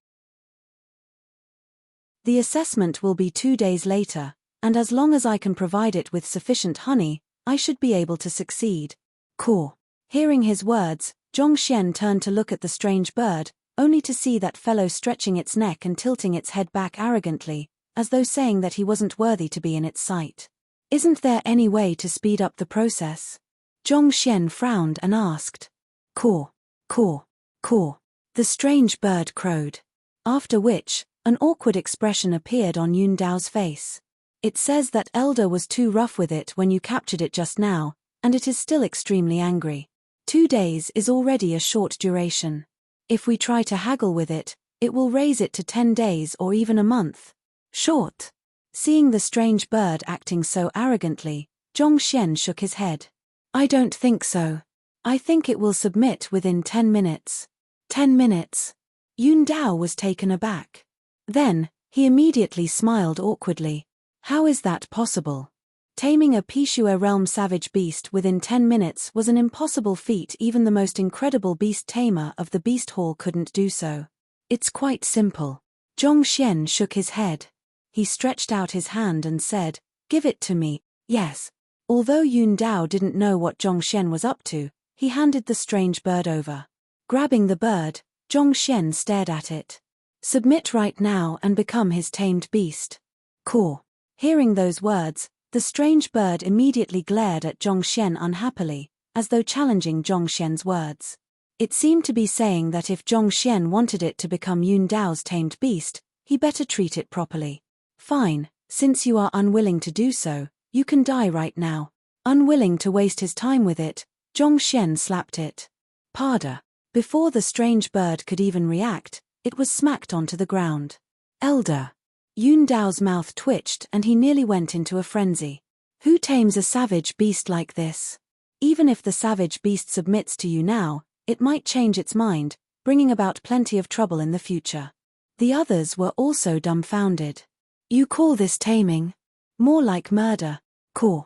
The assessment will be 2 days later, and as long as I can provide it with sufficient honey, I should be able to succeed. Cool. Hearing his words, Zhongxian turned to look at the strange bird, only to see that fellow stretching its neck and tilting its head back arrogantly, as though saying that he wasn't worthy to be in its sight. Isn't there any way to speed up the process? Zhongxian frowned and asked. Caw, caw, caw. The strange bird crowed. After which, an awkward expression appeared on Yun Dao's face. It says that Elder was too rough with it when you captured it just now, and it is still extremely angry. 2 days is already a short duration. If we try to haggle with it, it will raise it to 10 days or even a month. Short. Seeing the strange bird acting so arrogantly, Zhongxian shook his head. I don't think so. I think it will submit within 10 minutes. 10 minutes? Yun Dao was taken aback. Then, he immediately smiled awkwardly. How is that possible? Taming a Pishua realm savage beast within 10 minutes was an impossible feat. Even the most incredible beast tamer of the beast hall couldn't do so. It's quite simple. Zhongxian shook his head. He stretched out his hand and said, Give it to me. Yes. Although Yun Dao didn't know what Zhongxian was up to, he handed the strange bird over. Grabbing the bird, Zhongxian stared at it. Submit right now and become his tamed beast. Caw. Hearing those words, the strange bird immediately glared at Zhongxian unhappily, as though challenging Zhongxian's words. It seemed to be saying that if Zhongxian wanted it to become Yun Dao's tamed beast, he better treat it properly. Fine, since you are unwilling to do so, you can die right now. Unwilling to waste his time with it, Zhongxian slapped it. Pada. Before the strange bird could even react, it was smacked onto the ground. Elder. Yun Dao's mouth twitched and he nearly went into a frenzy. Who tames a savage beast like this? Even if the savage beast submits to you now, it might change its mind, bringing about plenty of trouble in the future. The others were also dumbfounded. You call this taming? More like murder. Caw.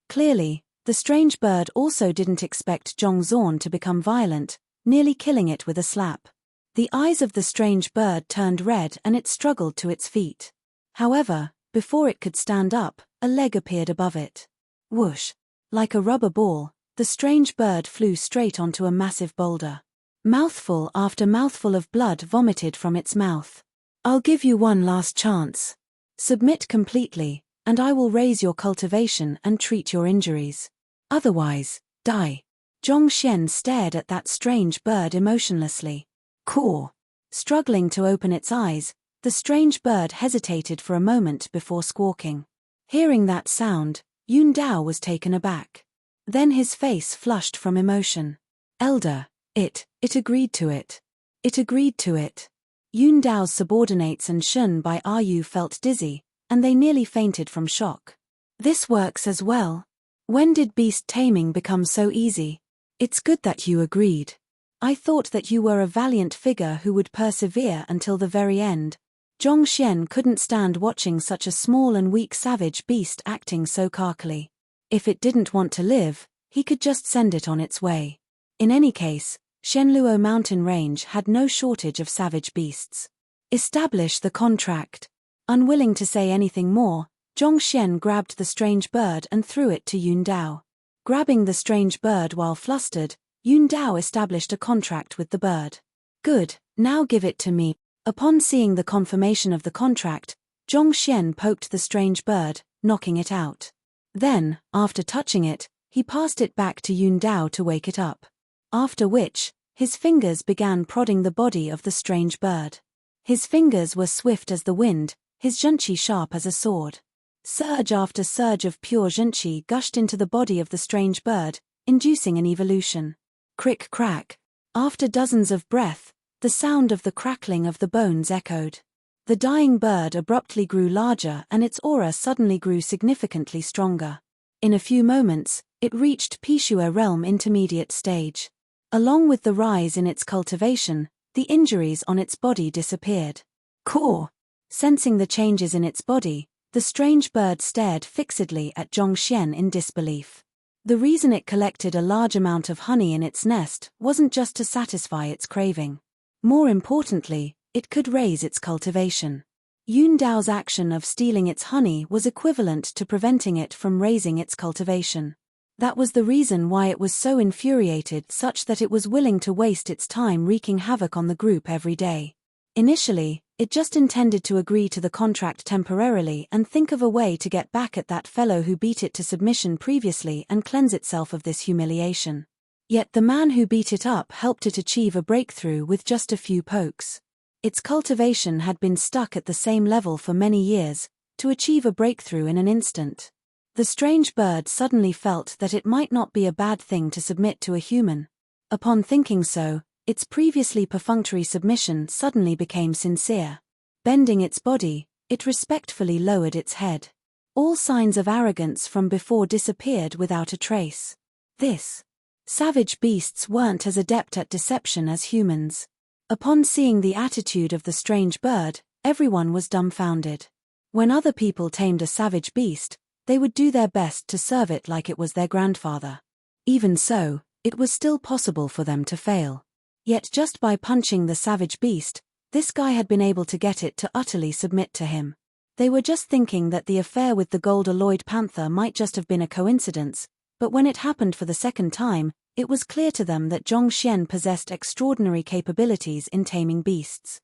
Clearly, the strange bird also didn't expect Zhongzhorn to become violent, nearly killing it with a slap. The eyes of the strange bird turned red and it struggled to its feet. However, before it could stand up, a leg appeared above it. Whoosh! Like a rubber ball, the strange bird flew straight onto a massive boulder. Mouthful after mouthful of blood vomited from its mouth. I'll give you one last chance. Submit completely, and I will raise your cultivation and treat your injuries. Otherwise, die. Zhongxian stared at that strange bird emotionlessly. Caw. Struggling to open its eyes, the strange bird hesitated for a moment before squawking. Hearing that sound, Yun Dao was taken aback. Then his face flushed from emotion. Elder, it agreed to it. It agreed to it. Yun Dao's subordinates and Shun Bai Yu felt dizzy, and they nearly fainted from shock. This works as well. When did beast taming become so easy? It's good that you agreed. I thought that you were a valiant figure who would persevere until the very end. Zhongxian couldn't stand watching such a small and weak savage beast acting so carkily. If it didn't want to live, he could just send it on its way. In any case, Shenluo mountain range had no shortage of savage beasts. Establish the contract. Unwilling to say anything more, Zhongxian grabbed the strange bird and threw it to Yun Dao. Grabbing the strange bird while flustered, Yun Dao established a contract with the bird. Good, now give it to me. Upon seeing the confirmation of the contract, Zhongxian poked the strange bird, knocking it out. Then, after touching it, he passed it back to Yun Dao to wake it up. After which, his fingers began prodding the body of the strange bird. His fingers were swift as the wind, his zhenqi sharp as a sword. Surge after surge of pure zhenqi gushed into the body of the strange bird, inducing an evolution. Crick crack. After dozens of breath, the sound of the crackling of the bones echoed. The dying bird abruptly grew larger and its aura suddenly grew significantly stronger. In a few moments, it reached Pishua realm intermediate stage. Along with the rise in its cultivation, the injuries on its body disappeared. Caw! Sensing the changes in its body, the strange bird stared fixedly at Zhongxian in disbelief. The reason it collected a large amount of honey in its nest wasn't just to satisfy its craving. More importantly, it could raise its cultivation. Yun Dao's action of stealing its honey was equivalent to preventing it from raising its cultivation. That was the reason why it was so infuriated, such that it was willing to waste its time wreaking havoc on the group every day. Initially, it just intended to agree to the contract temporarily and think of a way to get back at that fellow who beat it to submission previously and cleanse itself of this humiliation. Yet the man who beat it up helped it achieve a breakthrough with just a few pokes. Its cultivation had been stuck at the same level for many years, to achieve a breakthrough in an instant. The strange bird suddenly felt that it might not be a bad thing to submit to a human. Upon thinking so, its previously perfunctory submission suddenly became sincere. Bending its body, it respectfully lowered its head. All signs of arrogance from before disappeared without a trace. Savage beasts weren't as adept at deception as humans. Upon seeing the attitude of the strange bird, everyone was dumbfounded. When other people tamed a savage beast, they would do their best to serve it like it was their grandfather. Even so, it was still possible for them to fail. Yet just by punching the savage beast, this guy had been able to get it to utterly submit to him. They were just thinking that the affair with the gold-alloyed panther might just have been a coincidence, but when it happened for the second time, it was clear to them that Zhongxian possessed extraordinary capabilities in taming beasts.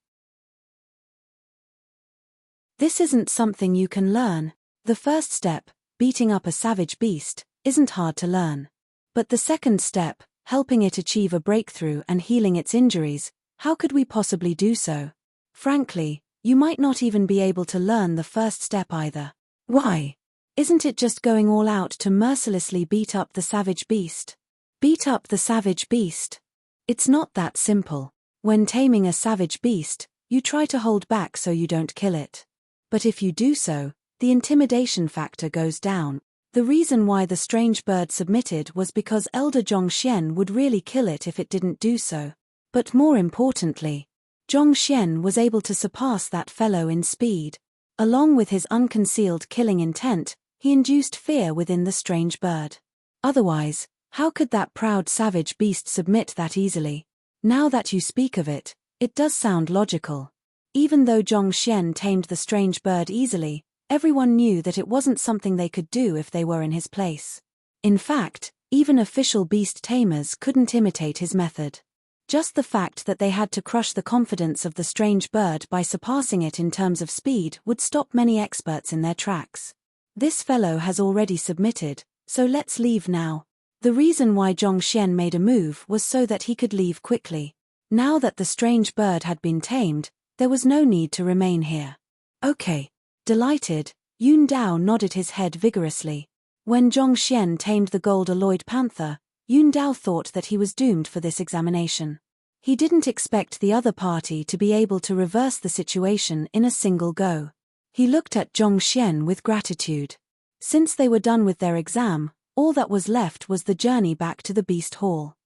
This isn't something you can learn. The first step, beating up a savage beast, isn't hard to learn. But the second step, helping it achieve a breakthrough and healing its injuries, how could we possibly do so? Frankly, you might not even be able to learn the first step either. Why? Isn't it just going all out to mercilessly beat up the savage beast? Beat up the savage beast? It's not that simple. When taming a savage beast, you try to hold back so you don't kill it. But if you do so, the intimidation factor goes down. The reason why the strange bird submitted was because Elder Zhongxian would really kill it if it didn't do so. But more importantly, Zhongxian was able to surpass that fellow in speed. Along with his unconcealed killing intent, he induced fear within the strange bird. Otherwise, how could that proud savage beast submit that easily? Now that you speak of it, it does sound logical. Even though Zhongxian tamed the strange bird easily, everyone knew that it wasn't something they could do if they were in his place. In fact, even official beast tamers couldn't imitate his method. Just the fact that they had to crush the confidence of the strange bird by surpassing it in terms of speed would stop many experts in their tracks. This fellow has already submitted, so let's leave now. The reason why Zhongxian made a move was so that he could leave quickly. Now that the strange bird had been tamed, there was no need to remain here. Okay. Delighted, Yun Dao nodded his head vigorously. When Zhongxian tamed the gold-alloyed panther, Yun Dao thought that he was doomed for this examination. He didn't expect the other party to be able to reverse the situation in a single go. He looked at Zhongxian with gratitude. Since they were done with their exam, all that was left was the journey back to the Beast Hall.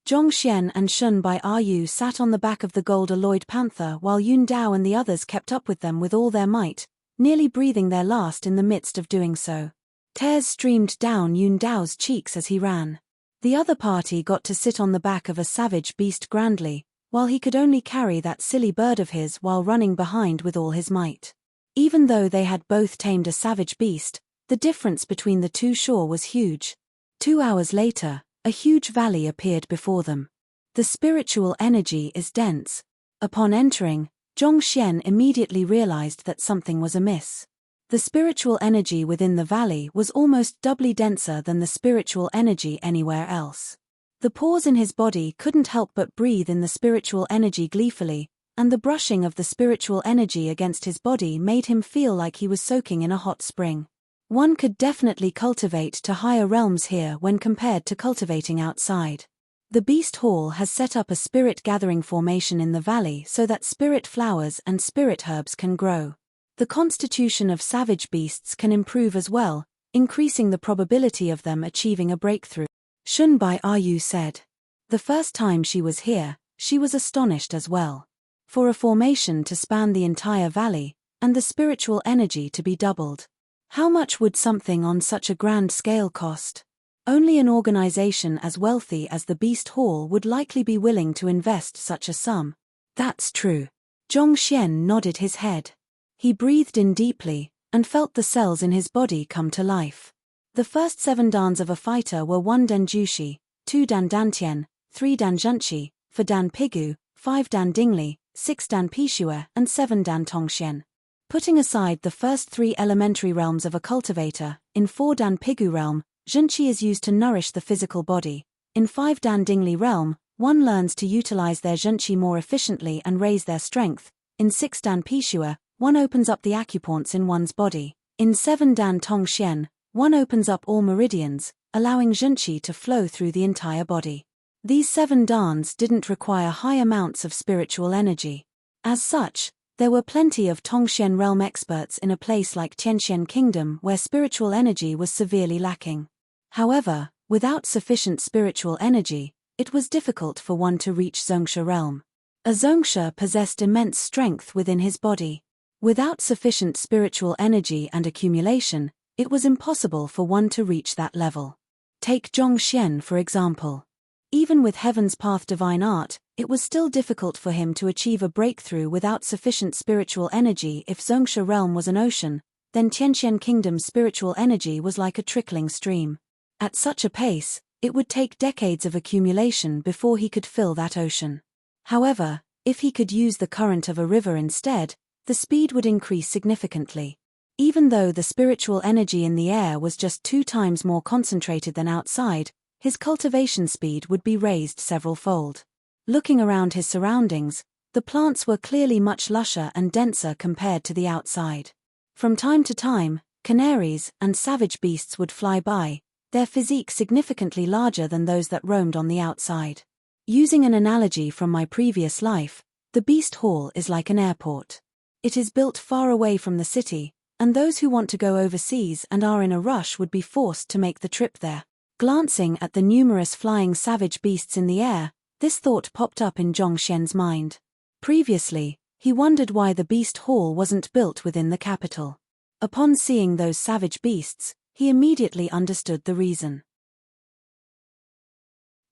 Zhongxian and Shun Bai Yu sat on the back of the gold-alloyed panther while Yun Dao and the others kept up with them with all their might, nearly breathing their last in the midst of doing so. Tears streamed down Yun Dao's cheeks as he ran. The other party got to sit on the back of a savage beast grandly, while he could only carry that silly bird of his while running behind with all his might. Even though they had both tamed a savage beast, the difference between the two sure was huge. 2 hours later, a huge valley appeared before them. The spiritual energy is dense. Upon entering, Zhongxian immediately realized that something was amiss. The spiritual energy within the valley was almost doubly denser than the spiritual energy anywhere else. The pores in his body couldn't help but breathe in the spiritual energy gleefully, and the brushing of the spiritual energy against his body made him feel like he was soaking in a hot spring. One could definitely cultivate to higher realms here when compared to cultivating outside. The Beast Hall has set up a spirit gathering formation in the valley so that spirit flowers and spirit herbs can grow. The constitution of savage beasts can improve as well, increasing the probability of them achieving a breakthrough. Shun Bai Yu said. The first time she was here, she was astonished as well. For a formation to span the entire valley, and the spiritual energy to be doubled. How much would something on such a grand scale cost? Only an organization as wealthy as the Beast Hall would likely be willing to invest such a sum. That's true. Zhongxian nodded his head. He breathed in deeply, and felt the cells in his body come to life. The first 7 dans of a fighter were 1 dan jushi, 2 dan dantian, 3 dan junchi, 4 dan pigu, 5 dan dingli, 6 dan pishua and 7 dan tongxian. Putting aside the first 3 elementary realms of a cultivator, in 4 Dan Pigu realm, Zhenqi is used to nourish the physical body. In 5 Dan Dingli realm, one learns to utilize their Zhenqi more efficiently and raise their strength. In 6 Dan Pishua, one opens up the acupoints in one's body. In 7 Dan Tongxian, one opens up all meridians, allowing Zhenqi to flow through the entire body. These 7 dans didn't require high amounts of spiritual energy. As such, there were plenty of Tongxian realm experts in a place like Tianxian Kingdom where spiritual energy was severely lacking. However, without sufficient spiritual energy, it was difficult for one to reach Zongsha realm. A Zongsha possessed immense strength within his body. Without sufficient spiritual energy and accumulation, it was impossible for one to reach that level. Take Zhongxian for example. Even with Heaven's Path divine art, it was still difficult for him to achieve a breakthrough without sufficient spiritual energy. If Zongsha realm was an ocean, then Tianxian Kingdom's spiritual energy was like a trickling stream. At such a pace, it would take decades of accumulation before he could fill that ocean. However, if he could use the current of a river instead, the speed would increase significantly. Even though the spiritual energy in the air was just 2 times more concentrated than outside, his cultivation speed would be raised several-fold. Looking around his surroundings, the plants were clearly much lusher and denser compared to the outside. From time to time, canaries and savage beasts would fly by, their physique significantly larger than those that roamed on the outside. Using an analogy from my previous life, the Beast Hall is like an airport. It is built far away from the city, and those who want to go overseas and are in a rush would be forced to make the trip there. Glancing at the numerous flying savage beasts in the air, this thought popped up in Zhongxian's mind. Previously, he wondered why the beast hall wasn't built within the capital. Upon seeing those savage beasts, he immediately understood the reason.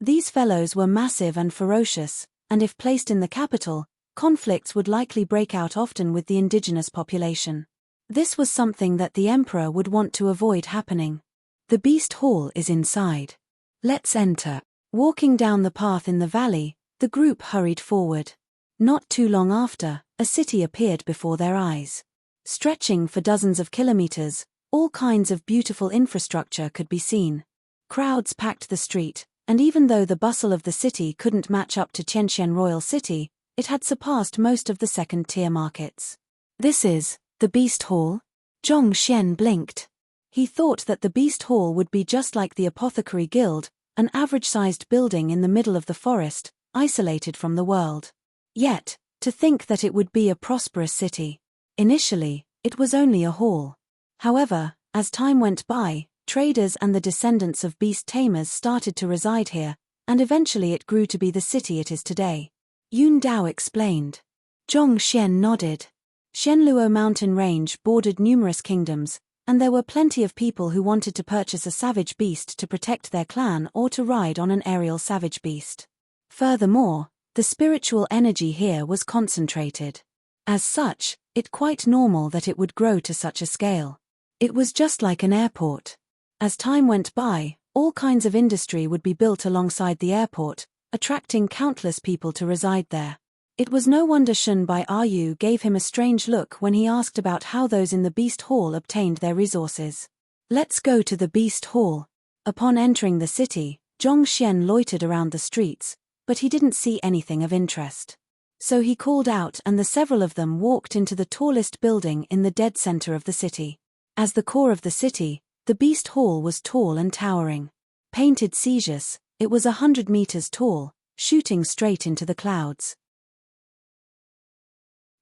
These fellows were massive and ferocious, and if placed in the capital, conflicts would likely break out often with the indigenous population. This was something that the emperor would want to avoid happening. The beast hall is inside. Let's enter. Walking down the path in the valley, the group hurried forward. Not too long after, a city appeared before their eyes. Stretching for dozens of kilometers, all kinds of beautiful infrastructure could be seen. Crowds packed the street, and even though the bustle of the city couldn't match up to Tianqian Royal City, it had surpassed most of the second-tier markets. This is the Beast Hall? Zhongxian blinked. He thought that the Beast Hall would be just like the Apothecary Guild, an average-sized building in the middle of the forest, isolated from the world. Yet, to think that it would be a prosperous city. Initially, it was only a hall. However, as time went by, traders and the descendants of beast tamers started to reside here, and eventually it grew to be the city it is today. Yun Dao explained. Zhongxian nodded. Shenluo mountain range bordered numerous kingdoms, and there were plenty of people who wanted to purchase a savage beast to protect their clan or to ride on an aerial savage beast. Furthermore, the spiritual energy here was concentrated. As such, it's quite normal that it would grow to such a scale. It was just like an airport. As time went by, all kinds of industry would be built alongside the airport, attracting countless people to reside there. It was no wonder Shun Bai Yu gave him a strange look when he asked about how those in the Beast Hall obtained their resources. Let's go to the Beast Hall. Upon entering the city, Zhongxian loitered around the streets, but he didn't see anything of interest. So he called out and the several of them walked into the tallest building in the dead center of the city. As the core of the city, the Beast Hall was tall and towering. Painted Caesius, it was 100 meters tall, shooting straight into the clouds.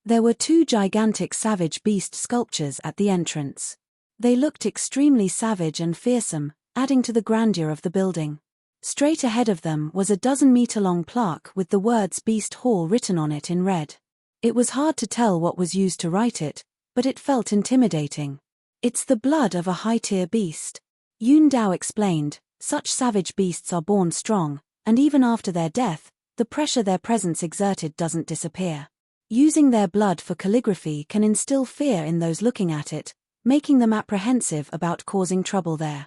There were 2 gigantic savage beast sculptures at the entrance. They looked extremely savage and fearsome, adding to the grandeur of the building. Straight ahead of them was a 12-meter-long plaque with the words Beast Hall written on it in red. It was hard to tell what was used to write it, but it felt intimidating. It's the blood of a high-tier beast. Yun Dao explained, such savage beasts are born strong, and even after their death, the pressure their presence exerted doesn't disappear. Using their blood for calligraphy can instill fear in those looking at it, making them apprehensive about causing trouble there.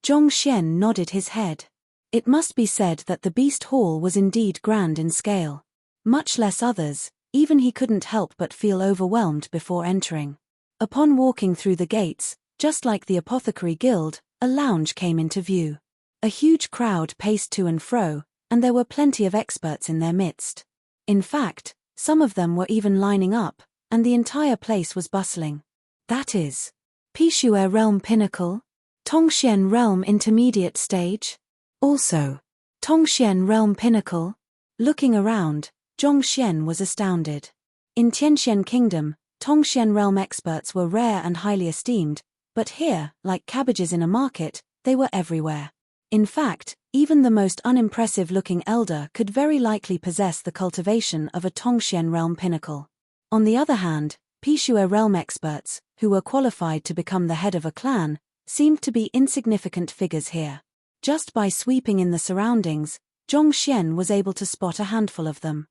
Zhongxian nodded his head. It must be said that the Beast Hall was indeed grand in scale. Much less others, even he couldn't help but feel overwhelmed before entering. Upon walking through the gates, just like the Apothecary Guild, a lounge came into view. A huge crowd paced to and fro, and there were plenty of experts in their midst. In fact, some of them were even lining up, and the entire place was bustling. That is, Pishue Realm Pinnacle? Tongxian Realm Intermediate Stage? Also, Tongxian Realm Pinnacle? Looking around, Zhongxian was astounded. In Tianqian Kingdom, Tongxian Realm experts were rare and highly esteemed, but here, like cabbages in a market, they were everywhere. In fact, even the most unimpressive-looking elder could very likely possess the cultivation of a Tongxian Realm Pinnacle. On the other hand, Pishue Realm experts, who were qualified to become the head of a clan, seemed to be insignificant figures here. Just by sweeping in the surroundings, Zhongxian was able to spot a handful of them.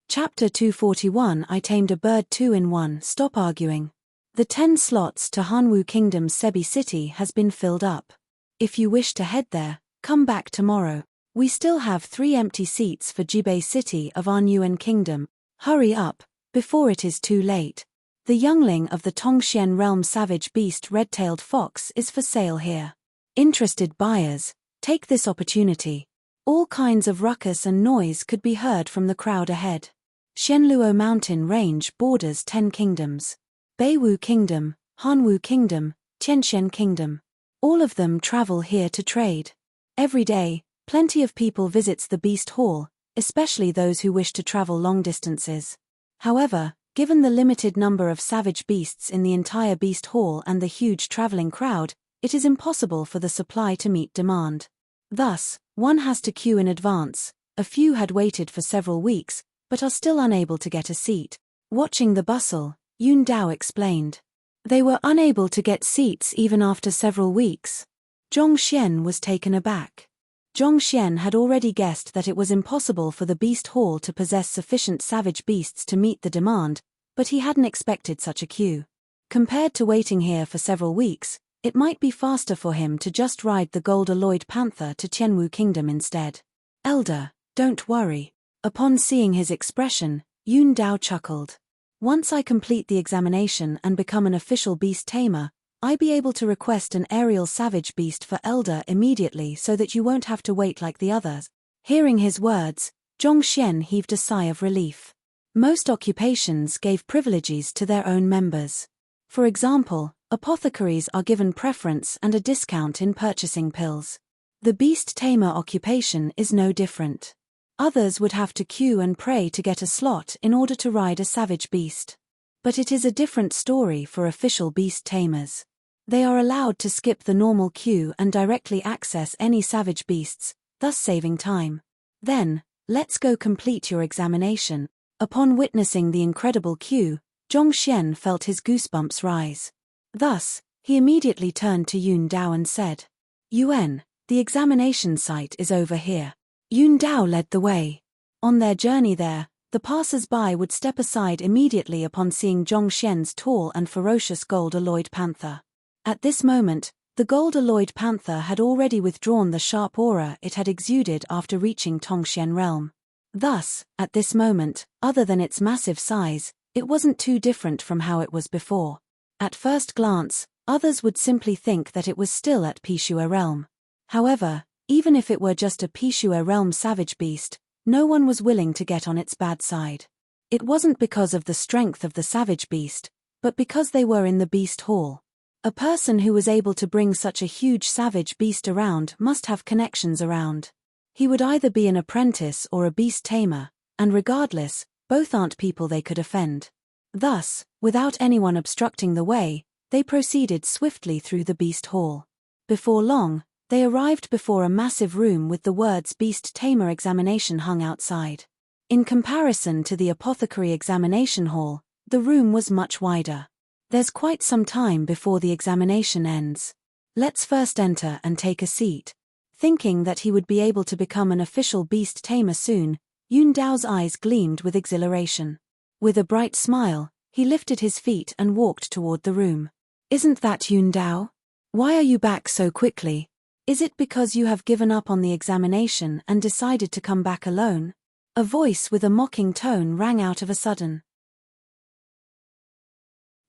Chapter 241 I tamed a bird 2-in-1. Stop arguing. The 10 slots to Hanwu Kingdom's Sebi City has been filled up. If you wish to head there, come back tomorrow. We still have 3 empty seats for Jibei City of our Nuan Kingdom. Hurry up, before it is too late. The youngling of the Tongxian Realm Savage Beast Red-tailed Fox is for sale here. Interested buyers, take this opportunity. All kinds of ruckus and noise could be heard from the crowd ahead. Shenluo Mountain Range borders 10 kingdoms. Beiwu Kingdom, Hanwu Kingdom, Tianqian Kingdom. All of them travel here to trade. Every day, plenty of people visits the Beast Hall, especially those who wish to travel long distances. However, given the limited number of savage beasts in the entire beast hall and the huge traveling crowd, it is impossible for the supply to meet demand. Thus, one has to queue in advance. A few had waited for several weeks, but are still unable to get a seat. Watching the bustle, Yun Dao explained. They were unable to get seats even after several weeks. Zhong Xian was taken aback. Zhong Xian had already guessed that it was impossible for the beast hall to possess sufficient savage beasts to meet the demand, but he hadn't expected such a queue. Compared to waiting here for several weeks, it might be faster for him to just ride the gold-alloyed panther to Qianwu Kingdom instead. Elder, don't worry. Upon seeing his expression, Yun Dao chuckled. Once I complete the examination and become an official beast tamer, I'll be able to request an aerial savage beast for Elder immediately so that you won't have to wait like the others. Hearing his words, Zhong Xian heaved a sigh of relief. Most occupations gave privileges to their own members. For example, apothecaries are given preference and a discount in purchasing pills. The beast tamer occupation is no different. Others would have to queue and pray to get a slot in order to ride a savage beast. But it is a different story for official beast tamers. They are allowed to skip the normal queue and directly access any savage beasts, thus saving time. Then, let's go complete your examination. Upon witnessing the incredible queue, Zhong Xian felt his goosebumps rise. Thus, he immediately turned to Yun Dao and said, Yuan, the examination site is over here. Yun Dao led the way. On their journey there, the passers-by would step aside immediately upon seeing Zhong Xian's tall and ferocious gold-alloyed panther. At this moment, the gold-alloyed panther had already withdrawn the sharp aura it had exuded after reaching Tongxian realm. Thus, at this moment, other than its massive size, it wasn't too different from how it was before. At first glance, others would simply think that it was still at Pishua realm. However, even if it were just a Pishua realm savage beast, no one was willing to get on its bad side. It wasn't because of the strength of the savage beast, but because they were in the beast hall. A person who was able to bring such a huge savage beast around must have connections around. He would either be an apprentice or a beast tamer, and regardless, both aren't people they could offend. Thus, without anyone obstructing the way, they proceeded swiftly through the beast hall. Before long, they arrived before a massive room with the words Beast Tamer Examination hung outside. In comparison to the apothecary examination hall, the room was much wider. There's quite some time before the examination ends. Let's first enter and take a seat. Thinking that he would be able to become an official beast tamer soon, Yun Dao's eyes gleamed with exhilaration. With a bright smile, he lifted his feet and walked toward the room. Isn't that Yun Dao? Why are you back so quickly? Is it because you have given up on the examination and decided to come back alone? A voice with a mocking tone rang out of a sudden.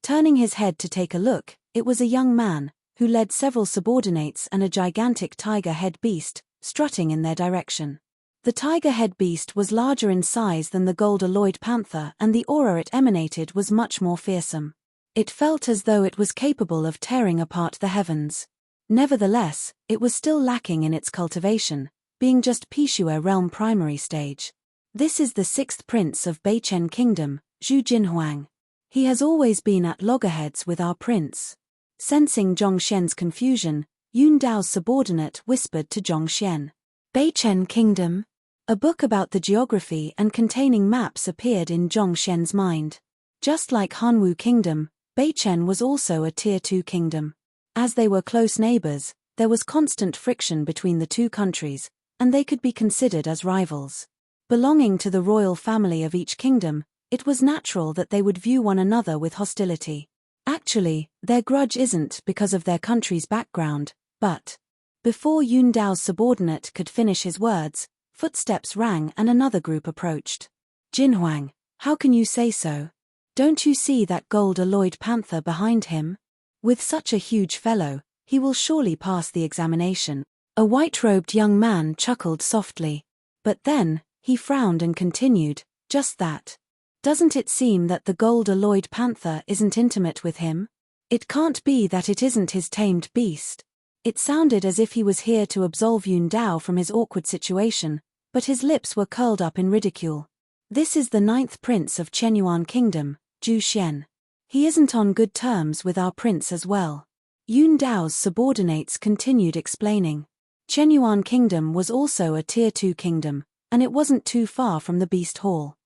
Turning his head to take a look, it was a young man, who led several subordinates and a gigantic tiger head beast, strutting in their direction. The tiger head beast was larger in size than the gold-alloyed panther, and the aura it emanated was much more fearsome. It felt as though it was capable of tearing apart the heavens. Nevertheless, it was still lacking in its cultivation, being just Pishua realm primary stage. This is the 6th prince of Beichen Kingdom, Zhu Jinhuang. He has always been at loggerheads with our prince. Sensing Zhong Xian's confusion, Yun Dao's subordinate whispered to Zhong Xian. Beichen Kingdom? A book about the geography and containing maps appeared in Zhong Xian's mind. Just like Hanwu Kingdom, Beichen was also a Tier 2 kingdom. As they were close neighbors, there was constant friction between the two countries, and they could be considered as rivals. Belonging to the royal family of each kingdom, it was natural that they would view one another with hostility. Actually, their grudge isn't because of their country's background, but... Before Yun Dao's subordinate could finish his words, footsteps rang and another group approached. Jinhuang, how can you say so? Don't you see that gold-alloyed panther behind him? With such a huge fellow, he will surely pass the examination. A white-robed young man chuckled softly. But then, he frowned and continued, just that. Doesn't it seem that the gold-alloyed panther isn't intimate with him? It can't be that it isn't his tamed beast. It sounded as if he was here to absolve Yun Dao from his awkward situation, but his lips were curled up in ridicule. This is the 9th prince of Chenyuan Kingdom, Zhu Xian. He isn't on good terms with our prince as well. Yun Dao's subordinates continued explaining. Chenyuan Kingdom was also a Tier 2 kingdom, and it wasn't too far from the Beast Hall.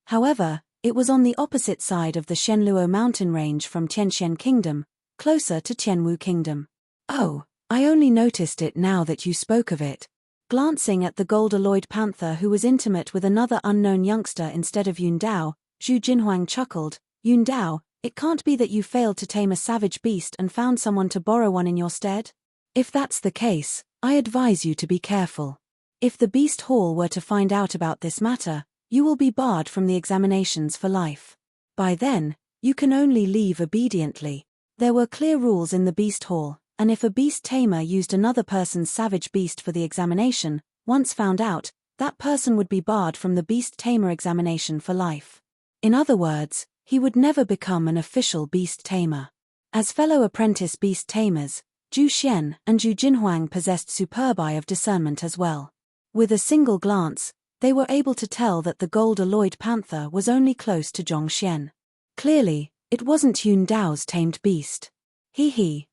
However, it was on the opposite side of the Shenluo mountain range from Tianxian Kingdom, closer to Tianwu Kingdom. Oh, I only noticed it now that you spoke of it. Glancing at the gold-alloyed panther who was intimate with another unknown youngster instead of Yun Dao, Zhu Jinhuang chuckled. Yun Dao, it can't be that you failed to tame a savage beast and found someone to borrow one in your stead? If that's the case, I advise you to be careful. If the Beast Hall were to find out about this matter, you will be barred from the examinations for life. By then, you can only leave obediently. There were clear rules in the Beast Hall, and if a beast tamer used another person's savage beast for the examination, once found out, that person would be barred from the beast tamer examination for life. In other words, he would never become an official beast tamer. As fellow apprentice beast tamers, Zhu Xian and Zhu Jinhuang possessed superb eye of discernment as well. With a single glance, they were able to tell that the gold-alloyed panther was only close to Zhong Xian. Clearly, it wasn't Yun Dao's tamed beast.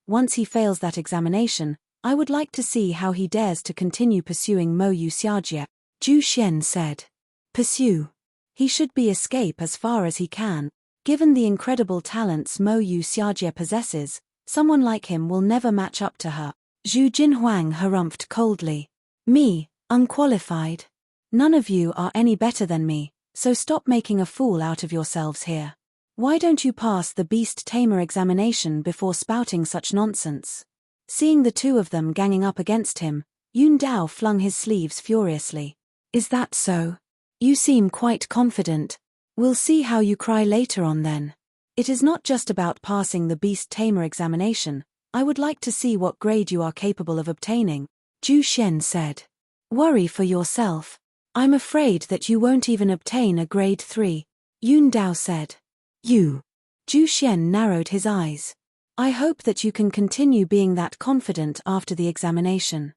Once he fails that examination, I would like to see how he dares to continue pursuing Mo Yu Xiajie, Zhu Xian said. Pursue. He should be escape as far as he can. Given the incredible talents Mo Yu Xiajie possesses, someone like him will never match up to her. Zhu Jinhuang harumphed coldly. Me, unqualified. None of you are any better than me, so stop making a fool out of yourselves here. Why don't you pass the beast tamer examination before spouting such nonsense? Seeing the two of them ganging up against him, Yun Dao flung his sleeves furiously. Is that so? You seem quite confident. We'll see how you cry later on then. It is not just about passing the beast tamer examination, I would like to see what grade you are capable of obtaining, Zhu Xian said. Worry for yourself. I'm afraid that you won't even obtain a grade 3, Yun Dao said. You. Zhu Xian narrowed his eyes. I hope that you can continue being that confident after the examination.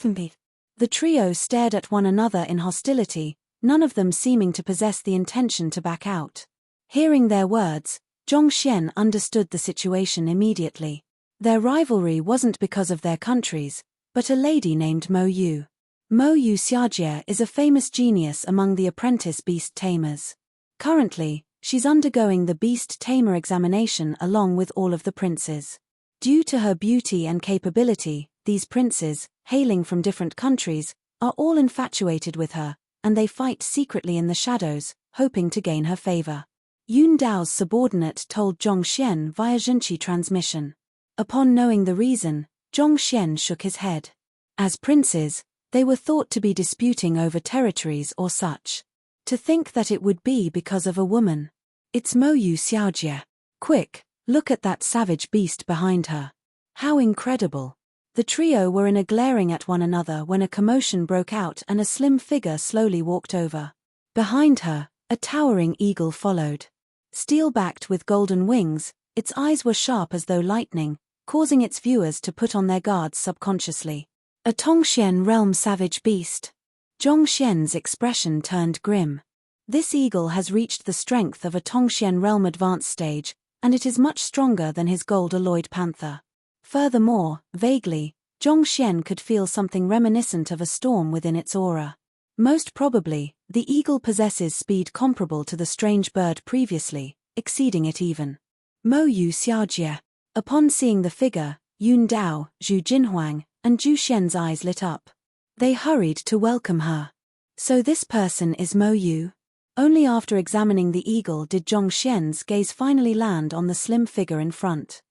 The trio stared at one another in hostility, none of them seeming to possess the intention to back out. Hearing their words, Zhong Xian understood the situation immediately. Their rivalry wasn't because of their countries, but a lady named Mo Yu. Mo Yu Xiajie is a famous genius among the apprentice beast tamers. Currently, she's undergoing the beast tamer examination along with all of the princes. Due to her beauty and capability, these princes, hailing from different countries, are all infatuated with her, and they fight secretly in the shadows, hoping to gain her favor. Yun Dao's subordinate told Zhong Xian via Zhenqi transmission. Upon knowing the reason, Zhong Xian shook his head. As princes, they were thought to be disputing over territories or such. To think that it would be because of a woman. It's Mo Yu Xiaojie. Quick, look at that savage beast behind her. How incredible. The trio were in a glaring at one another when a commotion broke out and a slim figure slowly walked over. Behind her, a towering eagle followed. Steel-backed with golden wings, its eyes were sharp as though lightning, causing its viewers to put on their guards subconsciously. A Tongxian realm savage beast. Zhong Xian's expression turned grim. This eagle has reached the strength of a Tongxian realm advanced stage, and it is much stronger than his gold-alloyed panther. Furthermore, vaguely, Zhong Xian could feel something reminiscent of a storm within its aura. Most probably, the eagle possesses speed comparable to the strange bird previously, exceeding it even. Mo Yu Xiaojie. Upon seeing the figure, Yun Dao, Zhu Jinhuang, and Zhu Xian's eyes lit up. They hurried to welcome her. So this person is Mo Yu? Only after examining the eagle did Zhong Xian's gaze finally land on the slim figure in front.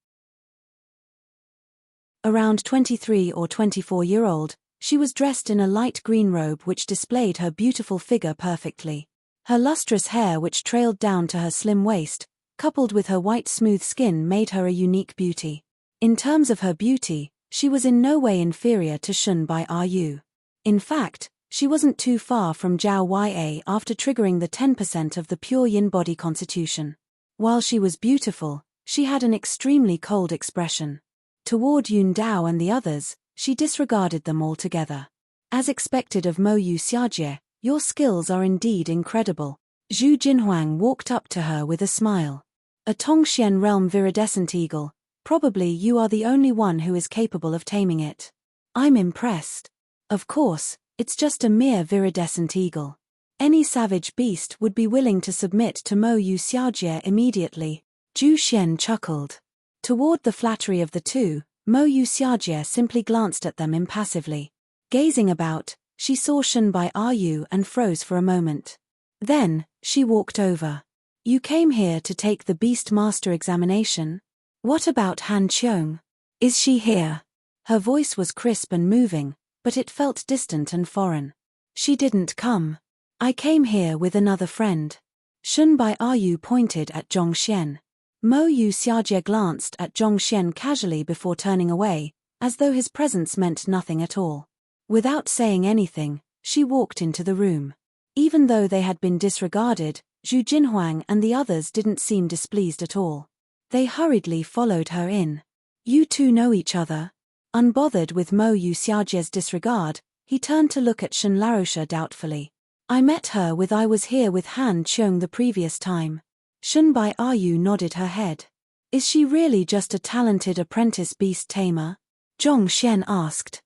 Around 23 or 24-year-old, she was dressed in a light green robe which displayed her beautiful figure perfectly. Her lustrous hair which trailed down to her slim waist, coupled with her white smooth skin made her a unique beauty. In terms of her beauty, she was in no way inferior to Shun Bai Ru. In fact, she wasn't too far from Zhao Ya after triggering the 10% of the pure yin body constitution. While she was beautiful, she had an extremely cold expression. Toward Yun Dao and the others, she disregarded them altogether. As expected of Mo Yu Xiajie, your skills are indeed incredible. Zhu Jinhuang walked up to her with a smile. A Tongxian realm viridescent eagle, probably you are the only one who is capable of taming it. I'm impressed. Of course, it's just a mere viridescent eagle. Any savage beast would be willing to submit to Mo Yu Xiajie immediately. Zhu Xian chuckled. Toward the flattery of the two, Mo Yu Xiajie simply glanced at them impassively. Gazing about, she saw Shunbai Yu and froze for a moment. Then, she walked over. You came here to take the Beast Master examination? What about Han Qiong? Is she here? Her voice was crisp and moving, but it felt distant and foreign. She didn't come. I came here with another friend. Shunbai Yu pointed at Zhongxian. Mo Yu Xiajie glanced at Zhongxian casually before turning away, as though his presence meant nothing at all. Without saying anything, she walked into the room. Even though they had been disregarded, Zhu Jinhuang and the others didn't seem displeased at all. They hurriedly followed her in. You two know each other? Unbothered with Mo Yu Xiajie's disregard, he turned to look at Shen Larosha doubtfully. I met her I was here with Han Qiong the previous time. Shunbai Yu nodded her head. Is she really just a talented apprentice beast tamer? Zhongxian asked.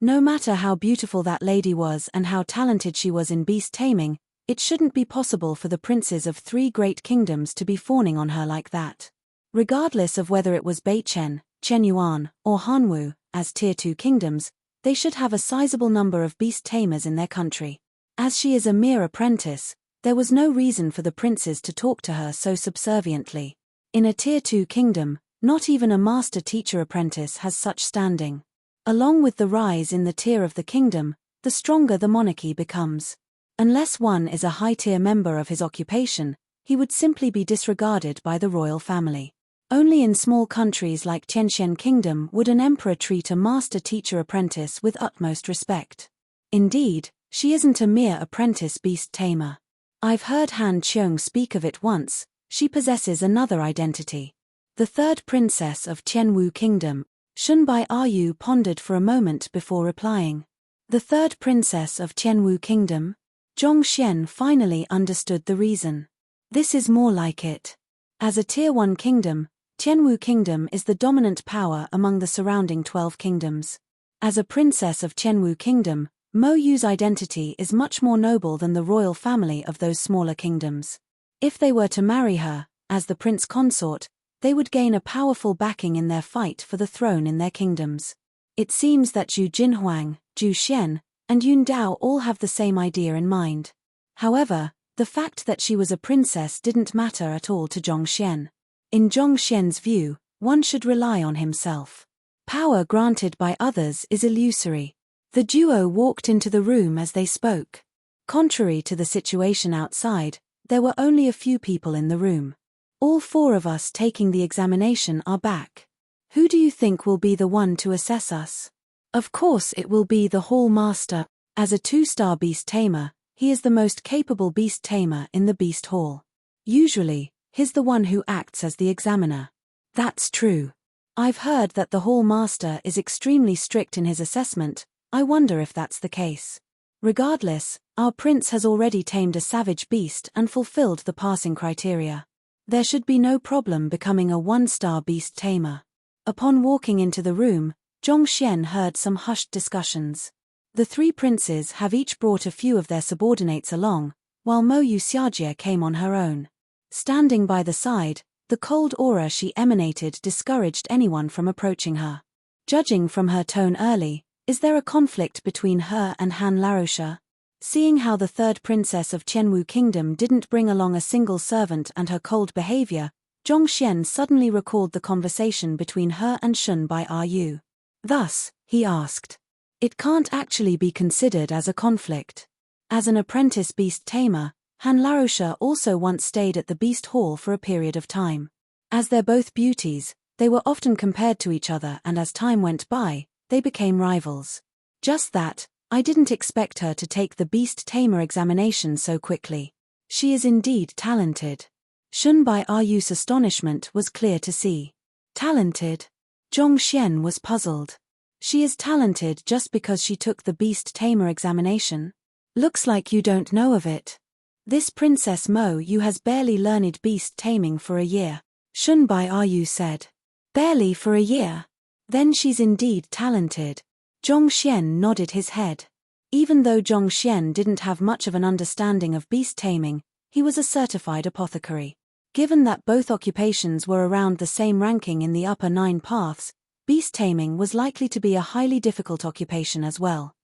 No matter how beautiful that lady was and how talented she was in beast taming, it shouldn't be possible for the princes of 3 great kingdoms to be fawning on her like that. Regardless of whether it was Beichen, Chenyuan, or Hanwu, as Tier 2 kingdoms, they should have a sizable number of beast tamers in their country. As she is a mere apprentice, there was no reason for the princes to talk to her so subserviently. In a Tier 2 kingdom, not even a master-teacher apprentice has such standing. Along with the rise in the tier of the kingdom, the stronger the monarchy becomes. Unless one is a high-tier member of his occupation, he would simply be disregarded by the royal family. Only in small countries like Tianxian Kingdom would an emperor treat a master-teacher apprentice with utmost respect. Indeed, she isn't a mere apprentice beast tamer. I've heard Han Qiong speak of it once. She possesses another identity. The 3rd princess of Tianwu Kingdom. Shunbai Yu pondered for a moment before replying. The 3rd princess of Tianwu Kingdom? Zhongxian finally understood the reason. This is more like it. As a Tier 1 kingdom, Tianwu Kingdom is the dominant power among the surrounding 12 kingdoms. As a princess of Tianwu Kingdom, Mo Yu's identity is much more noble than the royal family of those smaller kingdoms. If they were to marry her, as the prince consort, they would gain a powerful backing in their fight for the throne in their kingdoms. It seems that Zhu Jinhuang, Zhu Xian, and Yun Dao all have the same idea in mind. However, the fact that she was a princess didn't matter at all to Zhongxian. In Zhongxian's view, one should rely on himself. Power granted by others is illusory. The duo walked into the room as they spoke. Contrary to the situation outside, there were only a few people in the room. All 4 of us taking the examination are back. Who do you think will be the one to assess us? Of course it will be the Hall Master. As a 2-star beast tamer, he is the most capable beast tamer in the Beast Hall. Usually, he's the one who acts as the examiner. That's true. I've heard that the Hall Master is extremely strict in his assessment. I wonder if that's the case. Regardless, our prince has already tamed a savage beast and fulfilled the passing criteria. There should be no problem becoming a 1-star beast tamer. Upon walking into the room, Zhongxian heard some hushed discussions. The 3 princes have each brought a few of their subordinates along, while Mo Yu Xiajie came on her own. Standing by the side, the cold aura she emanated discouraged anyone from approaching her. Judging from her tone early, is there a conflict between her and Han Larosha? Seeing how the 3rd princess of Tianwu Kingdom didn't bring along a single servant and her cold behavior, Zhongxian suddenly recalled the conversation between her and Shunbai Yu. Thus, he asked. It can't actually be considered as a conflict. As an apprentice beast tamer, Han Larosha also once stayed at the Beast Hall for a period of time. As they're both beauties, they were often compared to each other, and as time went by, they became rivals. Just that, I didn't expect her to take the beast tamer examination so quickly. She is indeed talented. Shunbai Yu's astonishment was clear to see. Talented? Zhongxian was puzzled. She is talented just because she took the Beast Tamer examination? Looks like you don't know of it. This Princess Mo Yu has barely learned beast taming for a year, Shunbai Yu said. Barely for a year? Then she's indeed talented. Zhongxian nodded his head. Even though Zhongxian didn't have much of an understanding of beast taming, he was a certified apothecary. Given that both occupations were around the same ranking in the upper 9 paths, beast taming was likely to be a highly difficult occupation as well.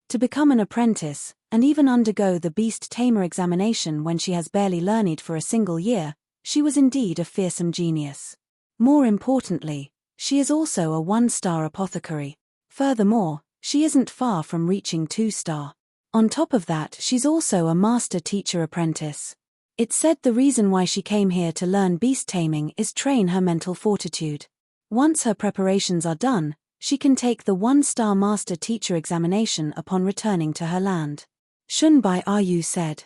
To become an apprentice, and even undergo the beast tamer examination when she has barely learned for a single year, she was indeed a fearsome genius. More importantly, she is also a 1-star apothecary. Furthermore, she isn't far from reaching 2-star. On top of that, she's also a master teacher apprentice. It's said the reason why she came here to learn beast taming is train her mental fortitude. Once her preparations are done, she can take the 1-star master teacher examination upon returning to her land. Shunbai Yu said.